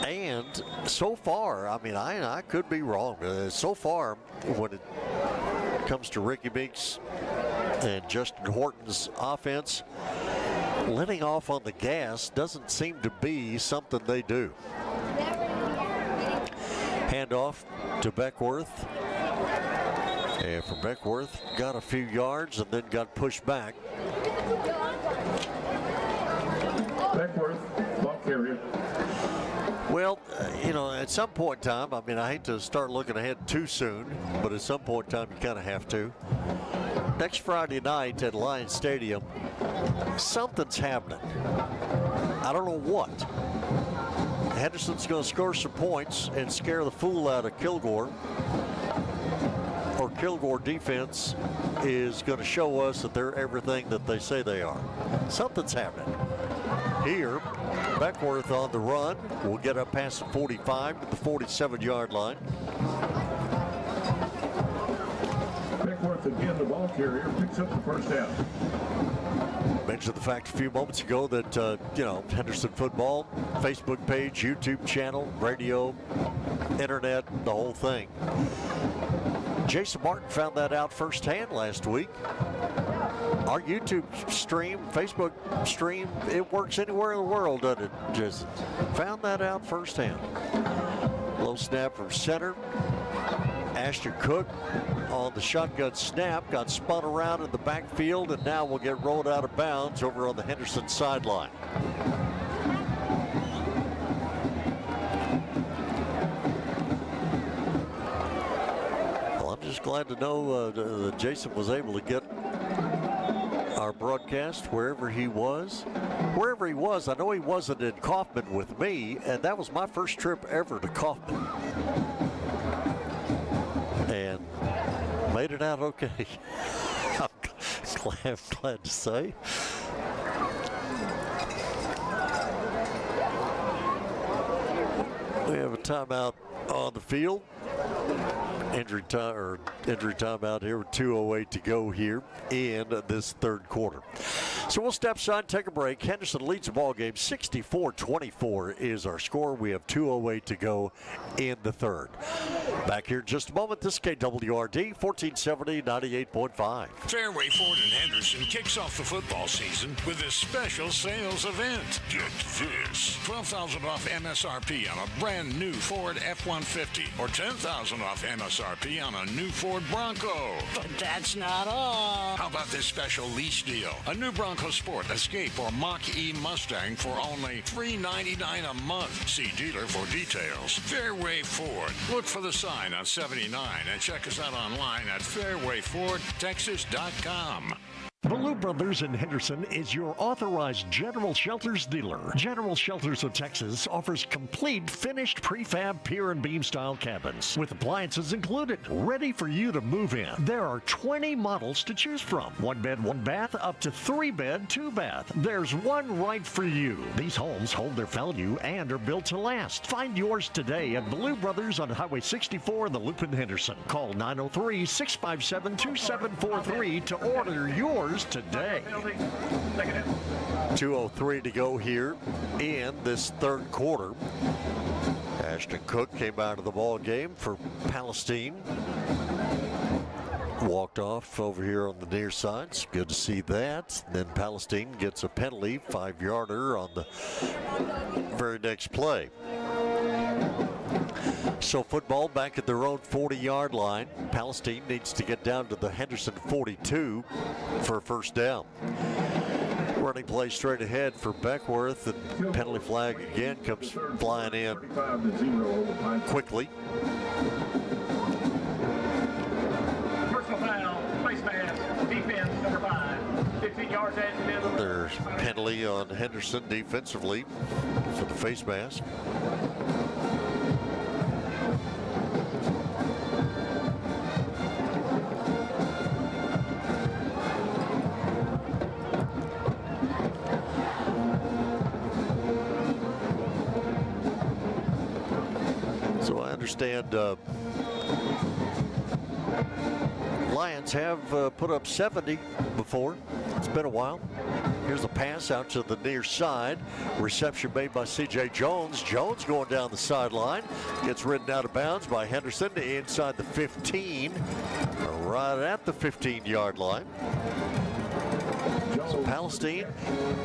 And so far, I mean, I could be wrong. So far, when it comes to Ricky Meeks and Justin Horton's offense, letting off on the gas doesn't seem to be something they do. Handoff to Beckworth. And from Beckworth, got a few yards and then got pushed back. Beckworth, ball carrier. Well, you know, at some point in time, I mean, I hate to start looking ahead too soon, but at some point in time, you kind of have to. Next Friday night at Lions Stadium, something's happening. I don't know what. Henderson's going to score some points and scare the fool out of Kilgore. Or Kilgore defense is going to show us that they're everything that they say they are. Something's happening. Here, Beckworth on the run. We'll get up past the 45 to the 47-yard line. Beckworth again, the ball carrier, picks up the first down. Mentioned the fact a few moments ago that, you know, Henderson Football, Facebook page, YouTube channel, radio, internet, the whole thing. Jason Martin found that out firsthand last week. Our YouTube stream, Facebook stream, it works anywhere in the world, doesn't it? Just found that out firsthand. Low snap from center. Ashton Cook on the shotgun snap, got spun around in the backfield, and now will get rolled out of bounds over on the Henderson sideline. Well, I'm just glad to know that Jason was able to get our broadcast wherever he was. Wherever he was, I know he wasn't in Kaufman with me, and that was my first trip ever to Kaufman. And made it out okay. I'm glad to say. We have a timeout on the field. injury time out here with 2:08 to go here in this third quarter. So we'll step aside, take a break. Henderson leads the ball game. 64-24 is our score. We have 2:08 to go in the third. Back here in just a moment. This is KWRD 1470 98.5. Fairway Ford in Henderson kicks off the football season with a special sales event. Get this: $12,000 off MSRP on a brand new Ford F-150, or $10,000 off MSRP on a new Ford Bronco. But that's not all. How about this special lease deal? A new Bronco Sport, Escape, or Mach-E Mustang for only $399 a month. See dealer for details. Fairway Ford. Look for the sign on 79 and check us out online at fairwayfordtexas.com. Ballou Brothers in Henderson is your authorized General Shelters dealer. General Shelters of Texas offers complete finished prefab pier and beam style cabins with appliances included, ready for you to move in. There are 20 models to choose from. 1 bed, 1 bath, up to 3 bed, 2 bath. There's one right for you. These homes hold their value and are built to last. Find yours today at Ballou Brothers on Highway 64 in the Loop in Henderson. Call 903-657-2743 to order yours today. 2:03 to go here in this third quarter. Ashton Cook came out of the ball game for Palestine. Walked off over here on the near side. It's good to see that. Then Palestine gets a penalty, 5-yarder on the very next play. So football back at their own 40-yard line. Palestine needs to get down to the Henderson 42 for a first down. Running play straight ahead for Beckworth, and penalty flag again comes flying in quickly. Personal foul, face mask, defense number 5, 15 yards at the middle. There's penalty on Henderson defensively for the face mask. Understand Lions have put up 70 before. It's been a while. Here's a pass out to the near side. Reception made by C.J. Jones. Jones going down the sideline. Gets ridden out of bounds by Henderson to inside the 15. Right at the 15-yard line. So Palestine,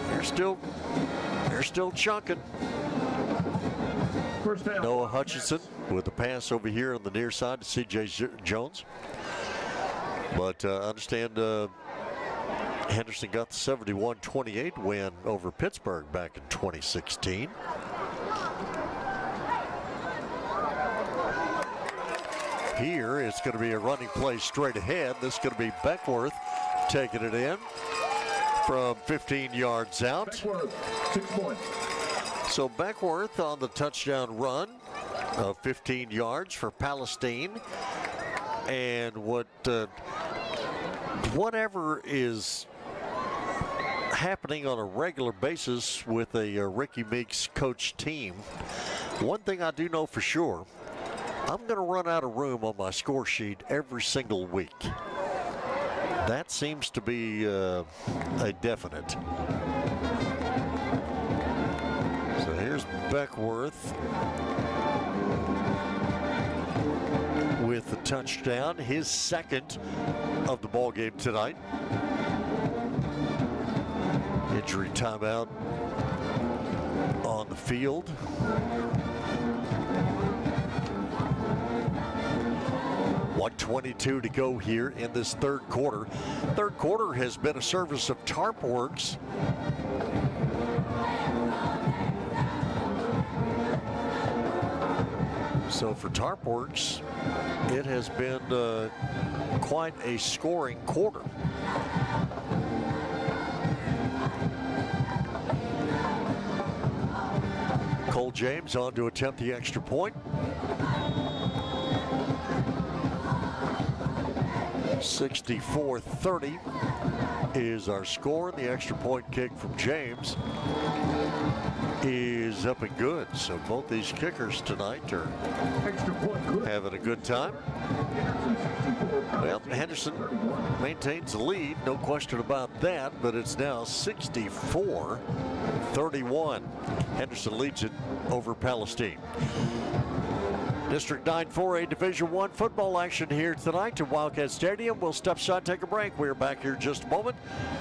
they're still chunking. Noah Hutchinson with the pass over here on the near side to C.J. Jones. But understand Henderson got the 71-28 win over Pittsburgh back in 2016. Here it's going to be a running play straight ahead. This is going to be Beckworth taking it in from 15 yards out. Beckworth, 6 points. So Beckworth on the touchdown run of 15 yards for Palestine. And whatever is happening on a regular basis with a Ricky Meeks coach team, one thing I do know for sure, I'm going to run out of room on my score sheet every single week. That seems to be a definite. Here's Beckworth with the touchdown, his second of the ball game tonight. Injury timeout on the field. .122 to go here in this third quarter. Third quarter has been a service of TarpWorks. So for TarpWorks, it has been quite a scoring quarter. Cole James on to attempt the extra point. 64-30 is our score. The extra point kick from James. is up and good. So both these kickers tonight are having a good time. Well, Henderson maintains the lead, no question about that, but it's now 64-31. Henderson leads it over Palestine. District 9 4A Division I football action here tonight at Wildcat Stadium. We'll step aside, take a break. We're back here in just a moment.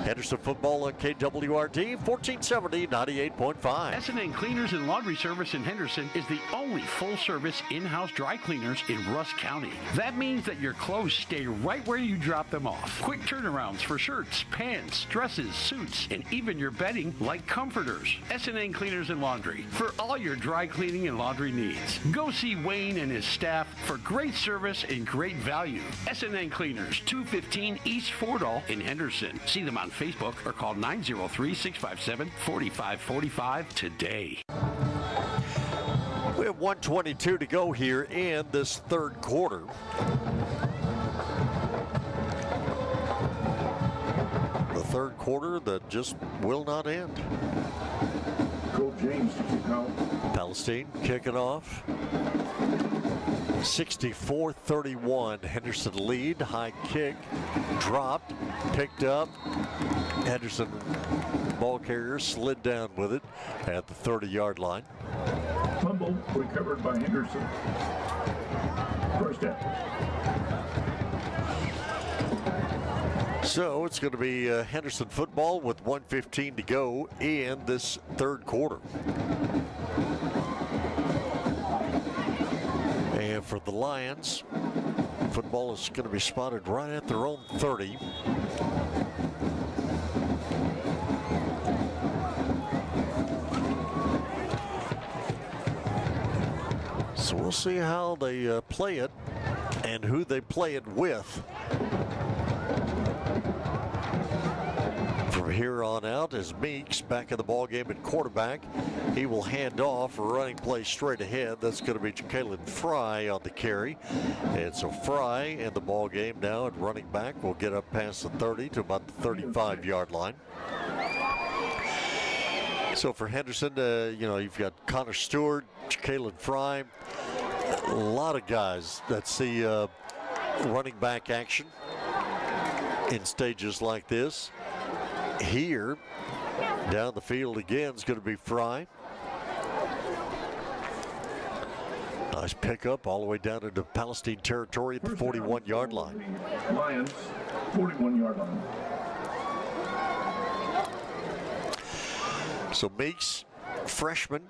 Henderson football on KWRD 1470 98.5. S&N Cleaners and Laundry Service in Henderson is the only full-service in-house dry cleaners in Russ County. That means that your clothes stay right where you drop them off. Quick turnarounds for shirts, pants, dresses, suits, and even your bedding like comforters. S&N Cleaners and Laundry for all your dry cleaning and laundry needs. Go see Wayne and his staff for great service and great value. S&N Cleaners, 215 East Fordall in Henderson. See them on Facebook or call 903-657-4545 today. We have 1:22 to go here in this third quarter. The third quarter that just will not end. Coach James to kick out. Palestine kicking off. 64-31, Henderson lead. High kick, dropped, picked up. Henderson ball carrier slid down with it at the 30-yard line. Fumble recovered by Henderson. First down. So it's going to be Henderson football with 1:15 to go in this third quarter. And for the Lions, football is going to be spotted right at their own 30. So we'll see how they play it and who they play it with. From here on out, as Meeks back in the ballgame at quarterback, he will hand off a running play straight ahead. That's going to be Jalen Fry on the carry. And so Fry in the ballgame now at running back will get up past the 30 to about the 35-yard line. So for Henderson, you've got Connor Stewart, Jalen Fry, a lot of guys that see running back action in stages like this. Here, down the field again is going to be Fry. Nice pickup all the way down into Palestine territory at the 41-yard line. Lions, 41-yard line. So Meeks, freshman,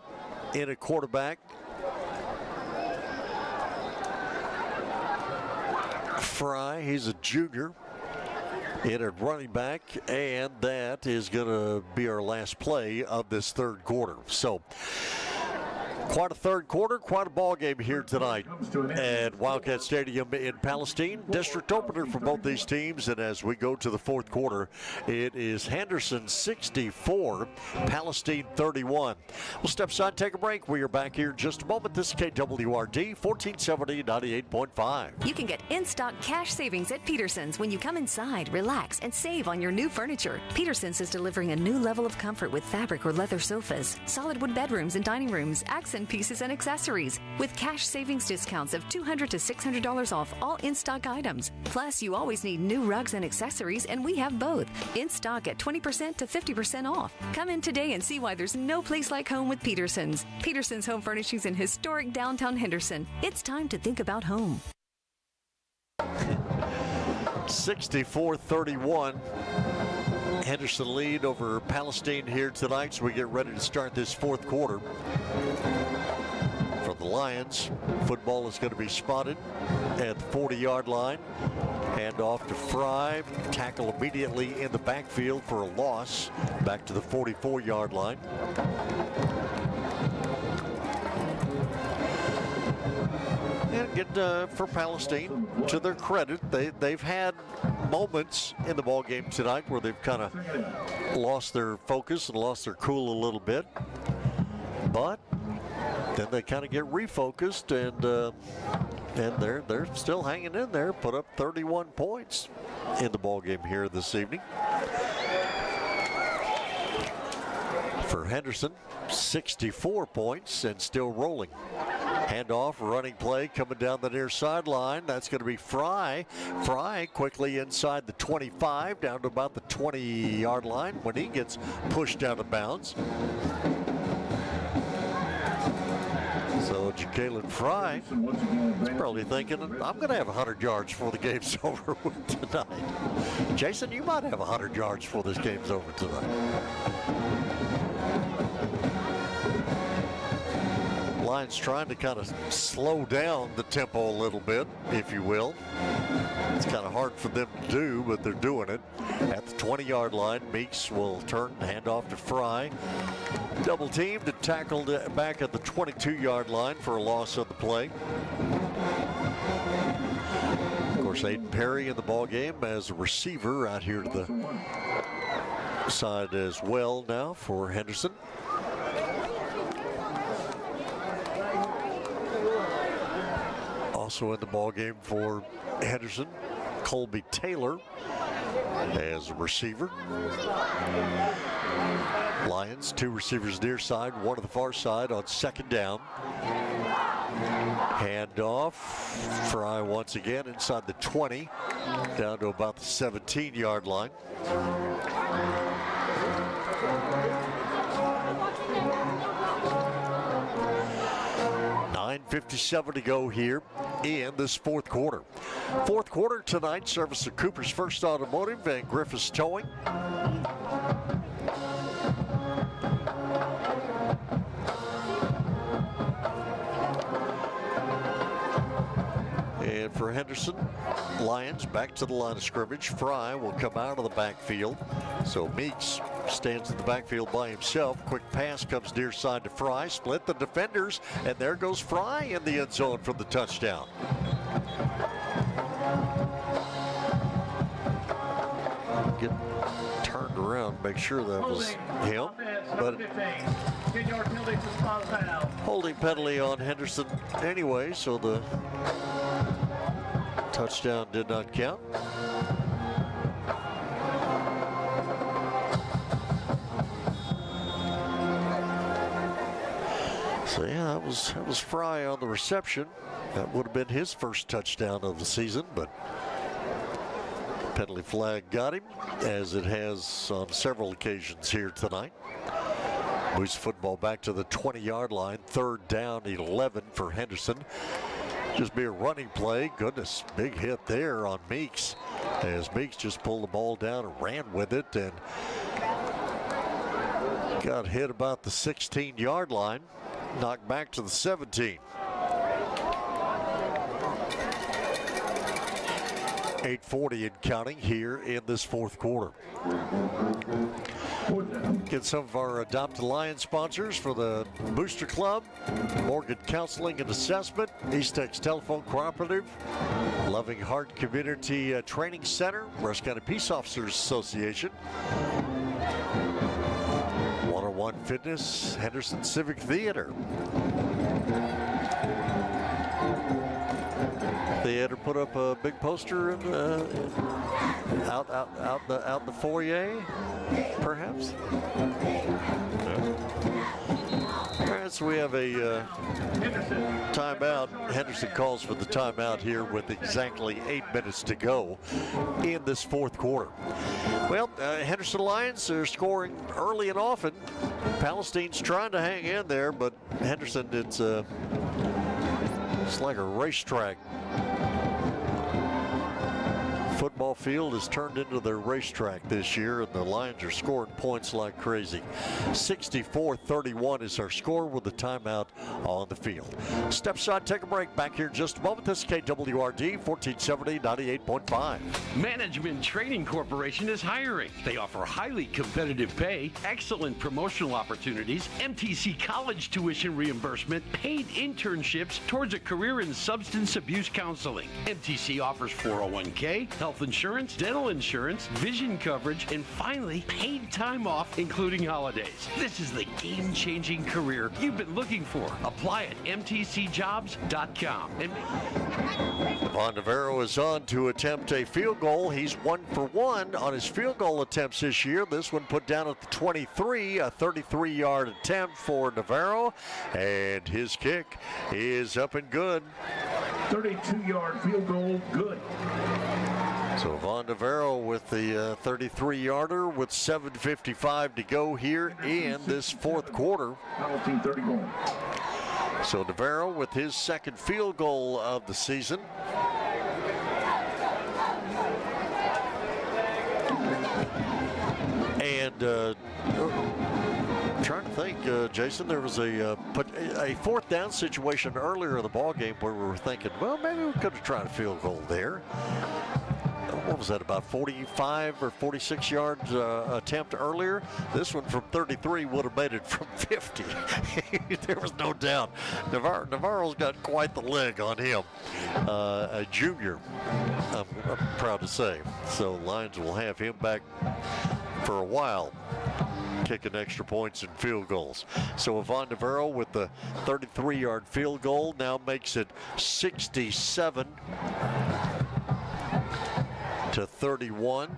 in a quarterback. Fry, he's a junior, in at running back, and that is going to be our last play of this third quarter. So quite a third quarter, quite a ball game here tonight at Wildcat Stadium in Palestine. District opener for both these teams, and as we go to the fourth quarter, it is Henderson 64, Palestine 31. We'll step aside, take a break. We are back here in just a moment. This is KWRD 1470 98.5. You can get in-stock cash savings at Peterson's when you come inside, relax, and save on your new furniture. Peterson's is delivering a new level of comfort with fabric or leather sofas, solid wood bedrooms and dining rooms, accent pieces and accessories, with cash savings discounts of $200 to $600 off all in-stock items. Plus, you always need new rugs and accessories, and we have both in stock at 20% to 50% off. Come in today and see why there's no place like home with Peterson's. Peterson's Home Furnishings in historic downtown Henderson. It's time to think about home. 64-31. Henderson lead over Palestine here tonight, so we get ready to start this fourth quarter. For the Lions, football is going to be spotted at the 40-yard line. Hand off to Fry, tackle immediately in the backfield for a loss, back to the 44-yard line. And get for Palestine, to their credit, they've had moments in the ball game tonight where they've kind of lost their focus and lost their cool a little bit, but then they kind of get refocused, and they're still hanging in there. Put up 31 points in the ball game here this evening. For Henderson, 64 points and still rolling. Handoff, running play coming down the near sideline. That's going to be Fry. Fry quickly inside the 25, down to about the 20-yard line when he gets pushed out of bounds. So Jacalen Fry is probably thinking, I'm going to have 100 yards before the game's over tonight. Jason, you might have 100 yards before this game's over tonight. Lions trying to kind of slow down the tempo a little bit, if you will. It's kind of hard for them to do, but they're doing it. At the 20-yard line, Meeks will turn and hand off to Fry. Double teamed and tackled back at the 22-yard line for a loss of the play. Of course, Aiden Perry in the ball game as a receiver out here to the side as well now for Henderson. Also in the ball game for Henderson, Colby Taylor as a receiver. Lions, 2 receivers near side, 1 to the far side on second down. Handoff, Fry once again inside the 20, down to about the 17-yard line. .57 to go here in this fourth quarter. Fourth quarter tonight, service of Cooper's First Automotive and Griffiths Towing. And for Henderson, Lions back to the line of scrimmage. Fry will come out of the backfield. So Meeks stands in the backfield by himself. Quick pass comes near side to Fry. Split the defenders, and there goes Fry in the end zone for the touchdown. Get turned around, make sure that was him. But holding penalty on Henderson anyway, so the touchdown did not count. So yeah, that was Fry on the reception. That would have been his first touchdown of the season, but penalty flag got him, as it has on several occasions here tonight. Moves football back to the 20-yard line. 3rd down, 11 for Henderson. Just be a running play. Goodness, big hit there on Meeks, as Meeks just pulled the ball down and ran with it and got hit about the 16-yard line. Knocked back to the 17. 8:40 and counting here in this fourth quarter. Get some of our Adopt a Lion sponsors for the Booster Club, Morgan Counseling and Assessment, East Tex Telephone Cooperative, Loving Heart Community Training Center, Rush County Peace Officers Association, 101 Fitness, Henderson Civic Theater. Theater put up a big poster out the foyer, perhaps. All right, so we have a timeout. Henderson calls for the timeout here with exactly 8 minutes to go in this fourth quarter. Well, Henderson Lions are scoring early and often. Palestine's trying to hang in there, but Henderson, it's like a racetrack. Football field has turned into their racetrack this year, and the Lions are scoring points like crazy. 64-31 is our score with the timeout on the field. Step aside, take a break. Back here in just a moment. This is KWRD 1470 98.5. Management Training Corporation is hiring. They offer highly competitive pay, excellent promotional opportunities, MTC college tuition reimbursement, paid internships towards a career in substance abuse counseling. MTC offers 401k, health health insurance, dental insurance, vision coverage, and finally, paid time off, including holidays. This is the game-changing career you've been looking for. Apply at mtcjobs.com. Von Navarro is on to attempt a field goal. He's 1 for 1 on his field goal attempts this year. This one put down at the 23, a 33-yard attempt for Navarro, and his kick is up and good. 32-yard field goal, good. So Von Navarro with the 33-yarder with 7:55 to go here in this fourth quarter. Team 31. So Navarro with his second field goal of the season. And trying to think, Jason, there was a fourth down situation earlier in the ball game where we were thinking, well, maybe we could have tried a field goal there. What was that, about 45 or 46 yards attempt earlier? This one from 33 would have made it from 50. There was no doubt. Navarro's got quite the leg on him. A junior, I'm proud to say. So Lions will have him back for a while, kicking extra points and field goals. So Von Navarro with the 33-yard field goal now makes it 67 to 31.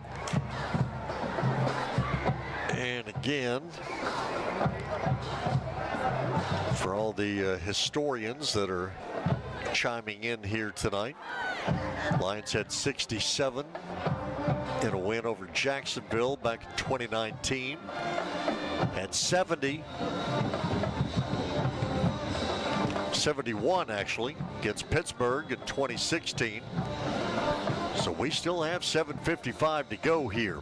And again, for all the historians that are chiming in here tonight, Lions had 67 in a win over Jacksonville back in 2019, and 71 actually against Pittsburgh in 2016. So we still have 7:55 to go here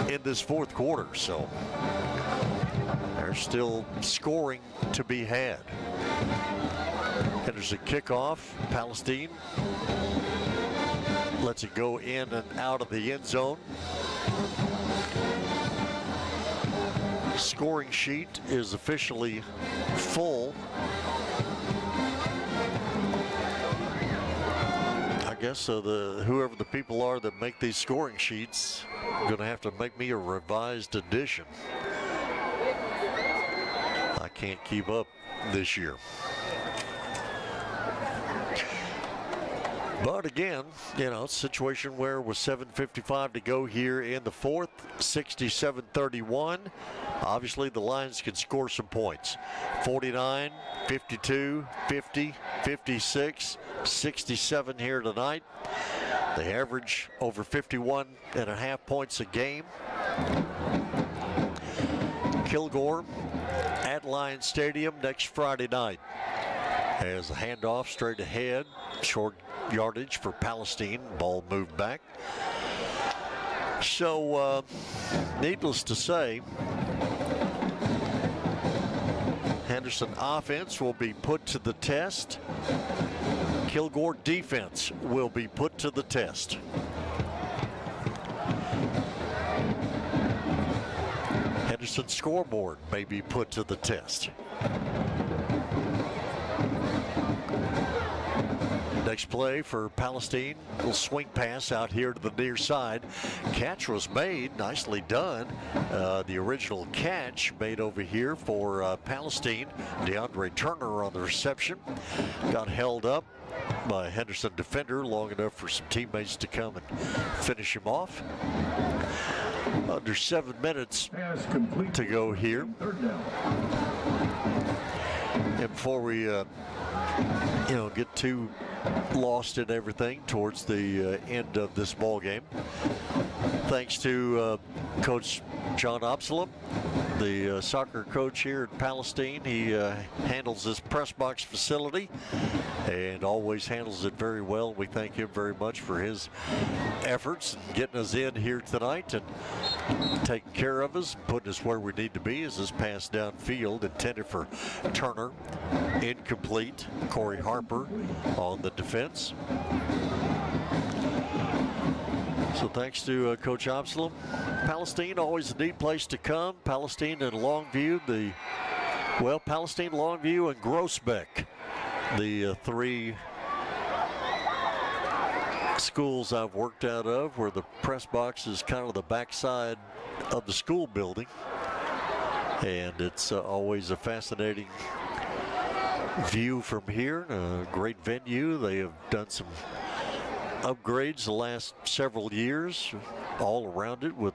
in this fourth quarter. So there's still scoring to be had. Henderson kickoff. Palestine lets it go in and out of the end zone. Scoring sheet is officially full. I guess whoever the people are that make these scoring sheets are going to have to make me a revised edition. I can't keep up this year. But again, you know, situation where with 7:55 to go here in the fourth, 67-31. Obviously, the Lions can score some points. 49, 52, 50, 56, 67 here tonight. They average over 51.5 points a game. Kilgore at Lions Stadium next Friday night. As a handoff straight ahead, short yardage for Palestine. Ball moved back. So, needless to say, Henderson offense will be put to the test. Kilgore defense will be put to the test. Henderson scoreboard may be put to the test. Next play for Palestine, little swing pass out here to the near side. Catch was made, nicely done. The original catch made over here for Palestine. DeAndre Turner on the reception. Got held up by a Henderson defender long enough for some teammates to come and finish him off. Under 7 minutes to go here. And before we get too lost in everything towards the end of this ball game, thanks to Coach John Absalom, the soccer coach here in Palestine. He handles this press box facility and always handles it very well. We thank him very much for his efforts in getting us in here tonight and taking care of us, putting us where we need to be. As this pass downfield intended for Turner, incomplete. Corey Harper on the defense. So thanks to Coach Absalom. Palestine, always a neat place to come. Palestine and Longview, Palestine, Longview, and Groesbeck, the three schools I've worked out of, where the press box is kind of the backside of the school building. And it's always a fascinating view from here. A great venue. They have done some upgrades the last several years all around it with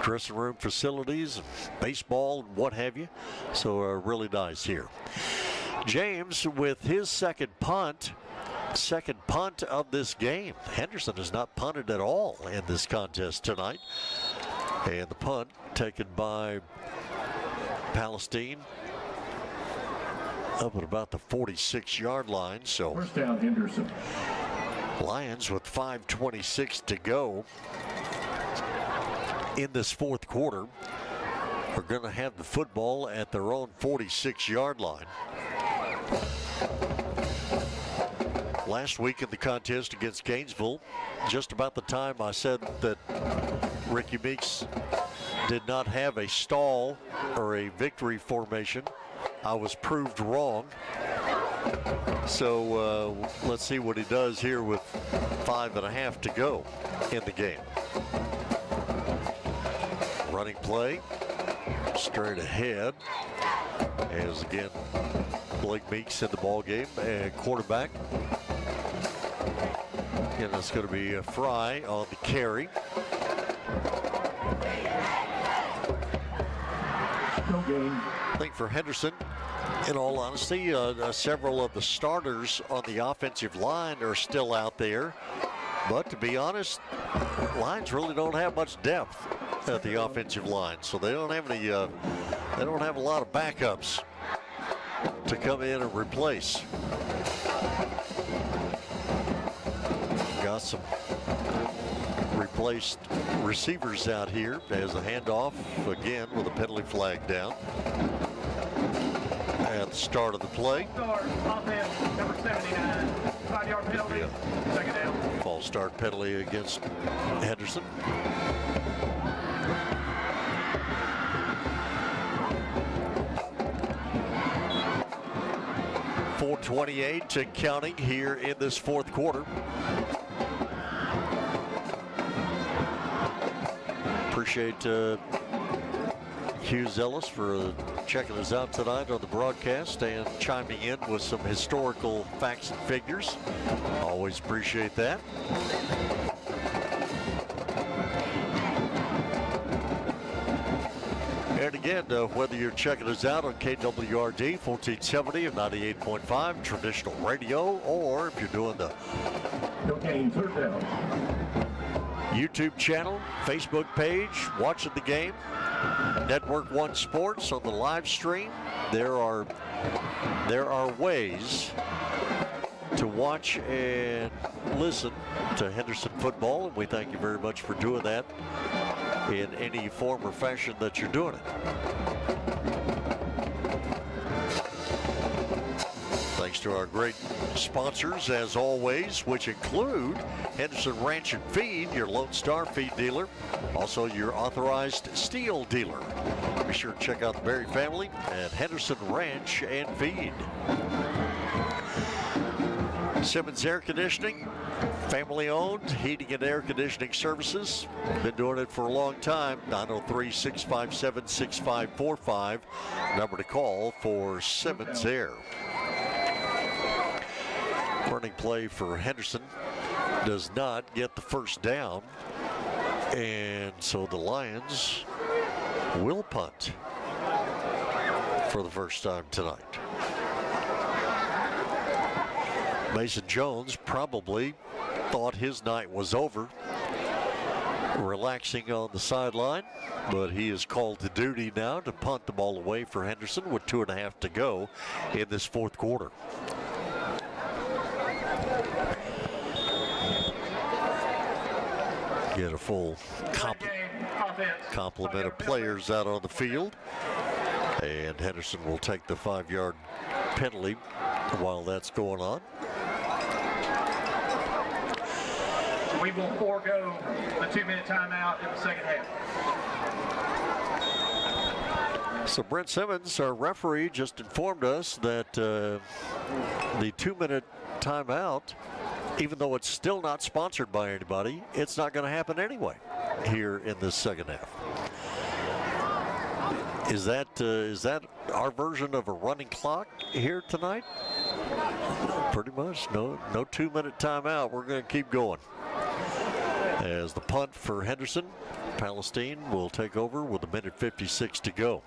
dressing room facilities and baseball and what have you. So really nice here. James with his second punt of this game. Henderson has not punted at all in this contest tonight. And the punt taken by Palestine up at about the 46-yard line. So first down, Henderson. Lions with 5:26 to go in this fourth quarter are going to have the football at their own 46-yard line. Last week in the contest against Gainesville, just about the time I said that Ricky Meeks did not have a stall or a victory formation, I was proved wrong. So let's see what he does here with 5.5 to go in the game. Running play, straight ahead, as again Blake Meeks in the ball game, and quarterback. And it's going to be a Fry on the carry. I think for Henderson, in all honesty, several of the starters on the offensive line are still out there. But to be honest, Lions really don't have much depth at the offensive line, so they don't have any. They don't have a lot of backups to come in and replace. Got some replaced receivers out here as a handoff again with a penalty flag down at the start of the play. Offense, number 79, 5-yard penalty, second down. False start penalty against Henderson. .428 to counting here in this fourth quarter. Appreciate Hugh Ellis for checking us out tonight on the broadcast and chiming in with some historical facts and figures. Always appreciate that. And again, whether you're checking us out on KWRD 1470 of 98.5 traditional radio, or if you're doing the YouTube channel, Facebook page, watching the game, Network One Sports on the live stream, there are ways to watch and listen to Henderson football, and we thank you very much for doing that in any form or fashion that you're doing it. Thanks to our great sponsors, as always, which include Henderson Ranch and Feed, your Lone Star feed dealer, also your authorized steel dealer. Be sure to check out the Berry family at Henderson Ranch and Feed. Simmons Air Conditioning, family-owned heating and air conditioning services. Been doing it for a long time. 903-657-6545. Number to call for Simmons Air. Running play for Henderson does not get the first down. And so the Lions will punt for the first time tonight. Mason Jones probably thought his night was over, relaxing on the sideline, but he is called to duty now to punt the ball away for Henderson with 2.5 to go in this fourth quarter. Get a full complement of players out on the field, and Henderson will take the 5-yard penalty while that's going on. We will forego the 2-minute timeout in the second half. So Brent Simmons, our referee, just informed us that the 2-minute timeout even though it's still not sponsored by anybody, it's not going to happen anyway here in this second half. Is that our version of a running clock here tonight? Pretty much. No 2-minute timeout. We're going to keep going. As the punt for Henderson, Palestine will take over with 1:56 to go.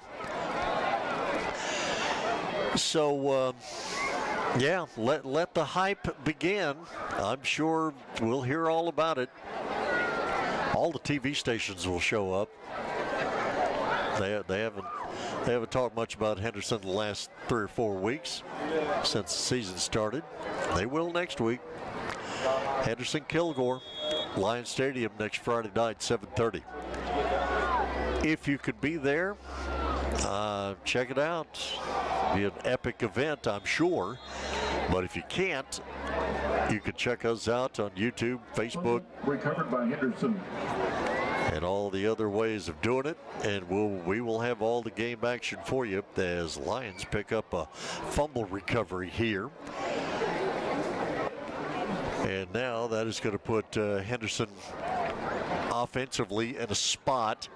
So, yeah, let the hype begin. I'm sure we'll hear all about it. All the TV stations will show up. They haven't talked much about Henderson the last 3 or 4 weeks since the season started. They will next week. Henderson Kilgore, Lions Stadium next Friday night, 7:30. If you could be there, check it out. Be an epic event, I'm sure. But if you can't, you can check us out on YouTube, Facebook. Recovered by Henderson. And all the other ways of doing it. And we will have all the game action for you as Lions pick up a fumble recovery here. And now that is going to put Henderson offensively in a spot,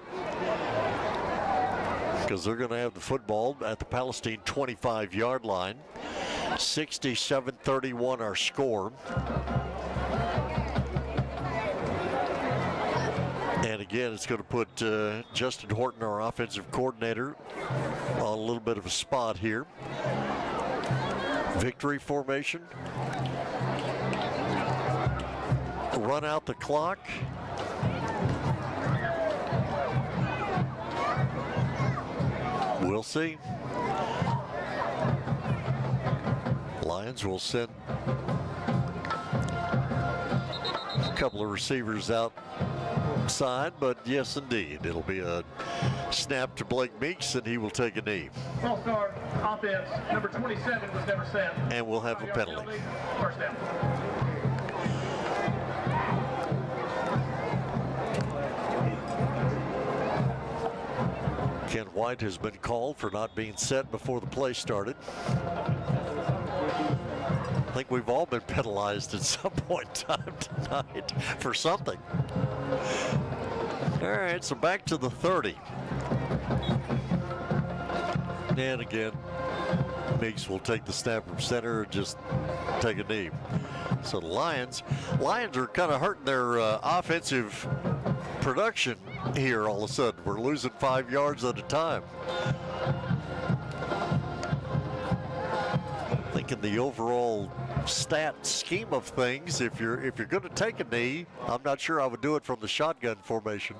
because they're going to have the football at the Palestine 25-yard line. 67-31 our score. And again, it's going to put Justin Horton, our offensive coordinator, on a little bit of a spot here. Victory formation. Run out the clock. We'll see. Lions will send a couple of receivers outside, but yes, indeed, it'll be a snap to Blake Meeks, and he will take a knee. False start offense. Number 27 was never set. And we'll have a penalty. First down. Ken White has been called for not being set before the play started. I think we've all been penalized at some point in time tonight for something. All right, so back to the 30. And again, Meeks will take the snap from center and just take a knee. So the Lions are kind of hurting their offensive production here all of a sudden. We're losing 5 yards at a time. I think in the overall stat scheme of things, if you're going to take a knee, I'm not sure I would do it from the shotgun formation.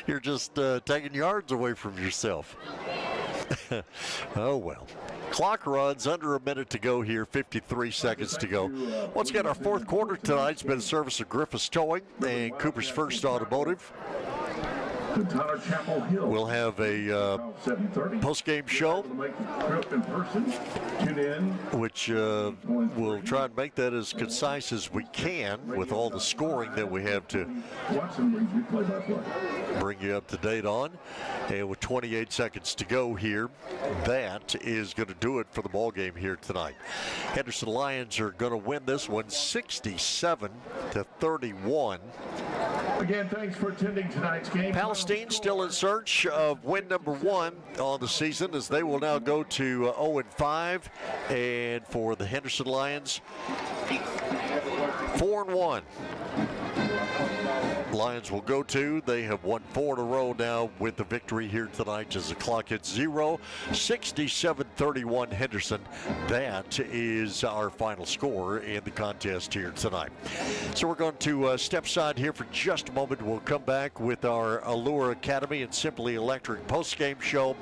you're just taking yards away from yourself. Oh well. Clock runs, under a minute to go here, 53 seconds to go. Once again, our fourth quarter tonight's been a service of Griffiths Towing and Cooper's First Automotive. We'll have a post-game show, which we'll try and make that as concise as we can with all the scoring that we have to bring you up to date on. And with 28 seconds to go here, that is going to do it for the ball game here tonight. Henderson Lions are going to win this one 67-31. Again, thanks for attending tonight's game. Palestine still in search of win number 1 on the season, as they will now go to 0-5. And for the Henderson Lions, 4-1. Lions will go to. They have won 4 in a row now with the victory here tonight as the clock hits 0. 67-31 Henderson. That is our final score in the contest here tonight. So we're going to step aside here for just a moment. We'll come back with our Allure Academy and Simply Electric post-game show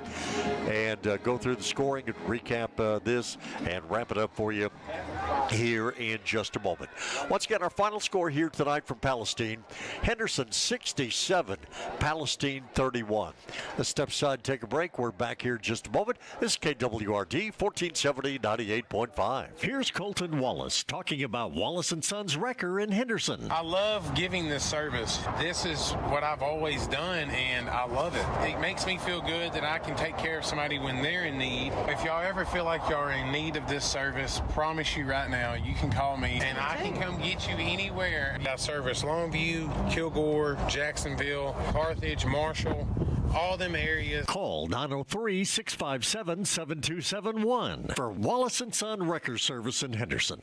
and go through the scoring and recap this and wrap it up for you here in just a moment. Once again, our final score here tonight from Palestine: Henderson 67, Palestine 31. Let's step aside, take a break. We're back here in just a moment. This is KWRD 1470 98.5. Here's Colton Wallace talking about Wallace & Sons Wrecker in Henderson. I love giving this service. service. This is what I've always done, and I love it. It makes me feel good that I can take care of somebody when they're in need. If y'all ever feel like y'all are in need of this service, promise you right now, you can call me, and I can come get you anywhere. I service Longview, Kilgore, Jacksonville, Carthage, Marshall, all them areas. Call 903-657-7271 for Wallace & Son Wrecker Service in Henderson.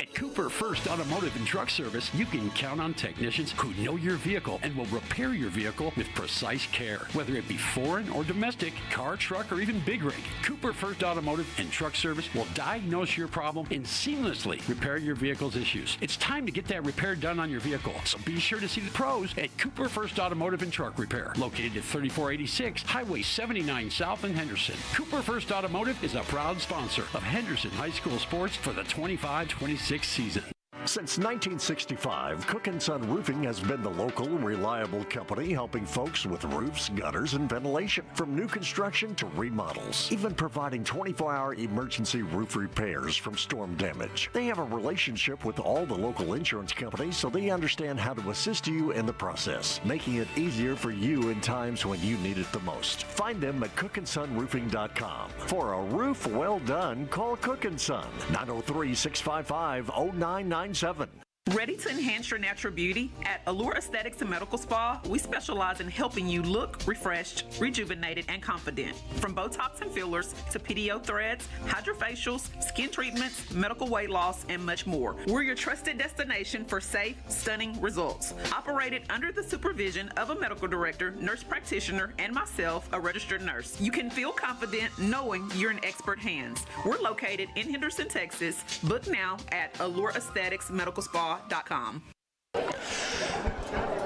At Cooper First Automotive and Truck Service, you can count on technicians who know your vehicle and will repair your vehicle with precise care. Whether it be foreign or domestic, car, truck, or even big rig, Cooper First Automotive and Truck Service will diagnose your problem and seamlessly repair your vehicle's issues. It's time to get that repair done on your vehicle, so be sure to see the pros at Cooper First Automotive and Truck Repair, located at 3486 Highway 79 South in Henderson. Cooper First Automotive is a proud sponsor of Henderson High School sports for the 25-26 season. Since 1965, Cook & Son Roofing has been the local, reliable company helping folks with roofs, gutters, and ventilation, from new construction to remodels, even providing 24-hour emergency roof repairs from storm damage. They have a relationship with all the local insurance companies, so they understand how to assist you in the process, making it easier for you in times when you need it the most. Find them at cookandsonroofing.com. For a roof well done, call Cook & Son, 903-655-0997. Ready to enhance your natural beauty? At Allure Aesthetics and Medical Spa, we specialize in helping you look refreshed, rejuvenated, and confident. From Botox and fillers to PDO threads, hydrofacials, skin treatments, medical weight loss, and much more. We're your trusted destination for safe, stunning results. Operated under the supervision of a medical director, nurse practitioner, and myself, a registered nurse. You can feel confident knowing you're in expert hands. We're located in Henderson, Texas. Book now at AllureAestheticsMedicalSpa.com.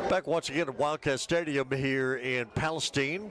Back once again at Wildcat Stadium here in Palestine.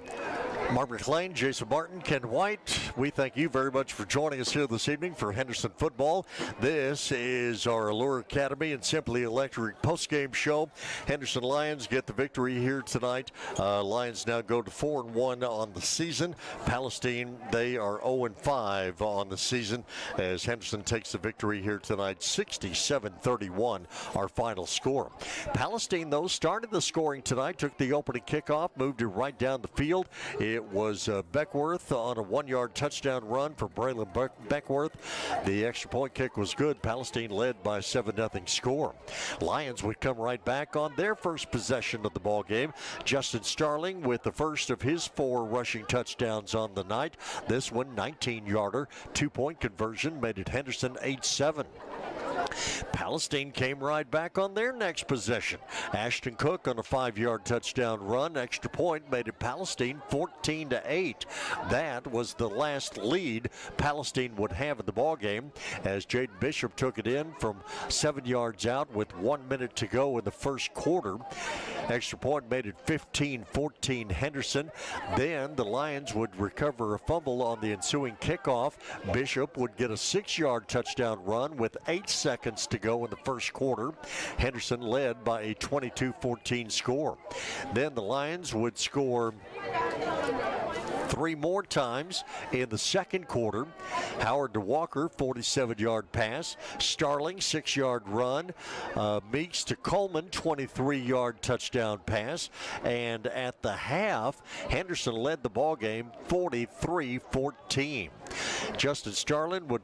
Mark McClain, Jason Martin, Ken White, we thank you very much for joining us here this evening for Henderson football. This is our Allure Academy and Simply Electric postgame show. Henderson Lions get the victory here tonight. Lions now go to 4-1 on the season. Palestine, they are 0-5 on the season as Henderson takes the victory here tonight, 67-31, our final score. Palestine, though, started the scoring tonight, took the opening kickoff, moved it right down the field. It was Beckworth on a 1-yard touchdown run for Braylon Beckworth. The extra point kick was good. Palestine led by a 7-0 score. Lions would come right back on their first possession of the ball game. Justin Starling with the first of his 4 rushing touchdowns on the night. This one, 19-yarder, 2-point conversion, made it Henderson 8-7. Palestine came right back on their next possession. Ashton Cook on a 5-yard touchdown run. Extra point made it Palestine 14-8. That was the last lead Palestine would have in the ball game as Jaden Bishop took it in from 7 yards out with 1 minute to go in the first quarter. Extra point made it 15-14 Henderson. Then the Lions would recover a fumble on the ensuing kickoff. Bishop would get a 6-yard touchdown run with 8 seconds to go in the first quarter. Henderson led by a 22-14 score. Then the Lions would score 3 more times in the second quarter. Howard to Walker, 47-yard pass. Starling, 6-yard run. Meeks to Coleman, 23-yard touchdown pass. And at the half, Henderson led the ball game 43-14. Justin Starling would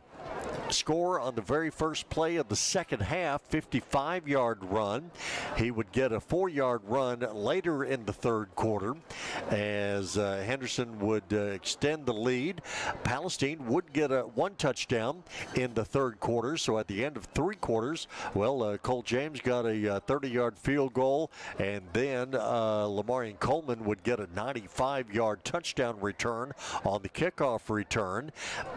score on the very first play of the second half, 55-yard run. He would get a 4-yard run later in the third quarter as Henderson would extend the lead. Palestine would get a 1 touchdown in the third quarter, so at the end of 3 quarters, well, Cole James got a 30-yard field goal, and then Lamarian Coleman would get a 95-yard touchdown return on the kickoff return,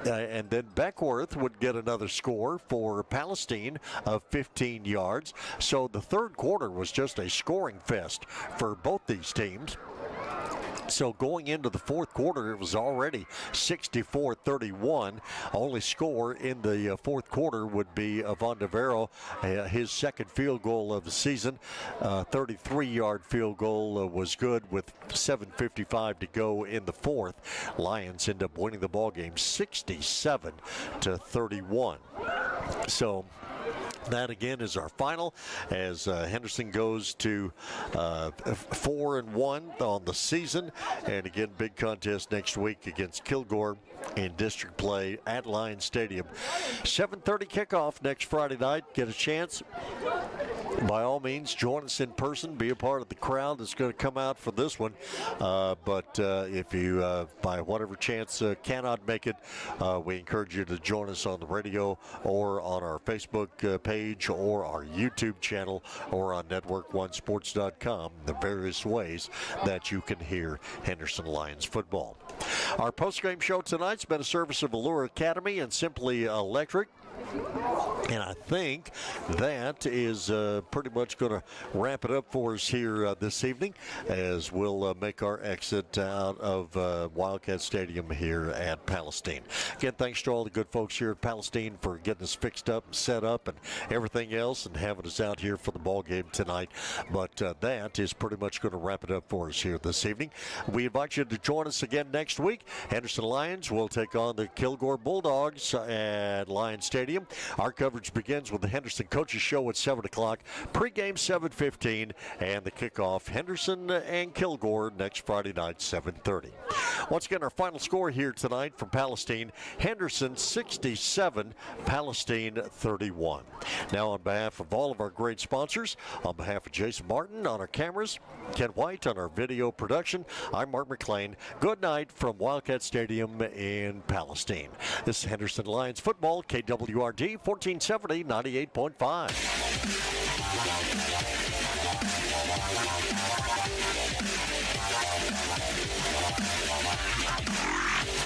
and then Beckworth would get another score for Palestine of 15 yards. So the third quarter was just a scoring fest for both these teams. So going into the fourth quarter, it was already 64-31. Only score in the fourth quarter would be Von Devero, his second field goal of the season. 33-yard field goal was good with 7:55 to go in the fourth. Lions end up winning the ball game 67-31. So That again is our final as Henderson goes to 4-1 on the season. And again, big contest next week against Kilgore in district play at Lions Stadium. 7:30 kickoff next Friday night. Get a chance. By all means, join us in person. Be a part of the crowd that's going to come out for this one. But if you, by whatever chance, cannot make it, we encourage you to join us on the radio or on our Facebook page or our YouTube channel or on network1sports.com, the various ways that you can hear Henderson Lions football. Our postgame show tonight's been a service of Allure Academy and Simply Electric. And I think that is pretty much going to wrap it up for us here this evening as we'll make our exit out of Wildcat Stadium here at Palestine. Again, thanks to all the good folks here at Palestine for getting us fixed up and set up and everything else and having us out here for the ball game tonight. But that is pretty much going to wrap it up for us here this evening. We invite you to join us again next week. Henderson Lions will take on the Kilgore Bulldogs at Lions Stadium. Our coverage begins with the Henderson Coaches Show at 7 o'clock, pregame 7:15, and the kickoff Henderson and Kilgore next Friday night, 7:30. Once again, our final score here tonight from Palestine, Henderson 67, Palestine 31. Now on behalf of all of our great sponsors, on behalf of Jason Martin on our cameras, Ken White on our video production, I'm Mark McClain. Good night from Wildcat Stadium in Palestine. This is Henderson Lions football, KWRD 1470, 98.5.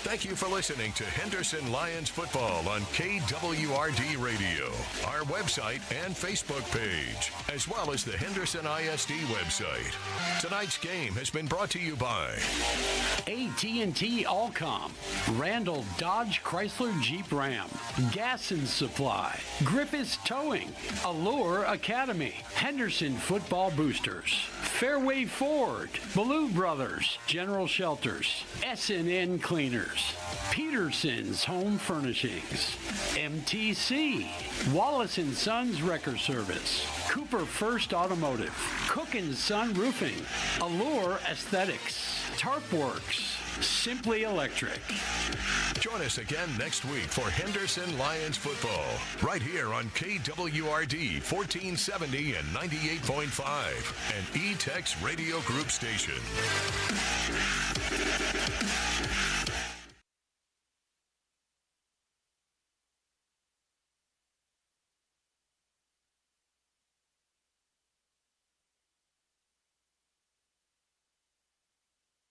Thank you for listening to Henderson Lions football on KWRD Radio, our website and Facebook page, as well as the Henderson ISD website. Tonight's game has been brought to you by AT&T Allcom, Randall Dodge Chrysler Jeep Ram, Gas and Supply, Griffiths Towing, Allure Academy, Henderson Football Boosters, Fairway Ford, Ballou Brothers, General Shelters, SNN Cleaners, Peterson's Home Furnishings, MTC, Wallace & Sons Wrecker Service, Cooper First Automotive, Cook & Son Roofing, Allure Aesthetics, Tarpworks, Simply Electric. Join us again next week for Henderson Lions football, right here on KWRD 1470 and 98.5, an E-Tex Radio Group station.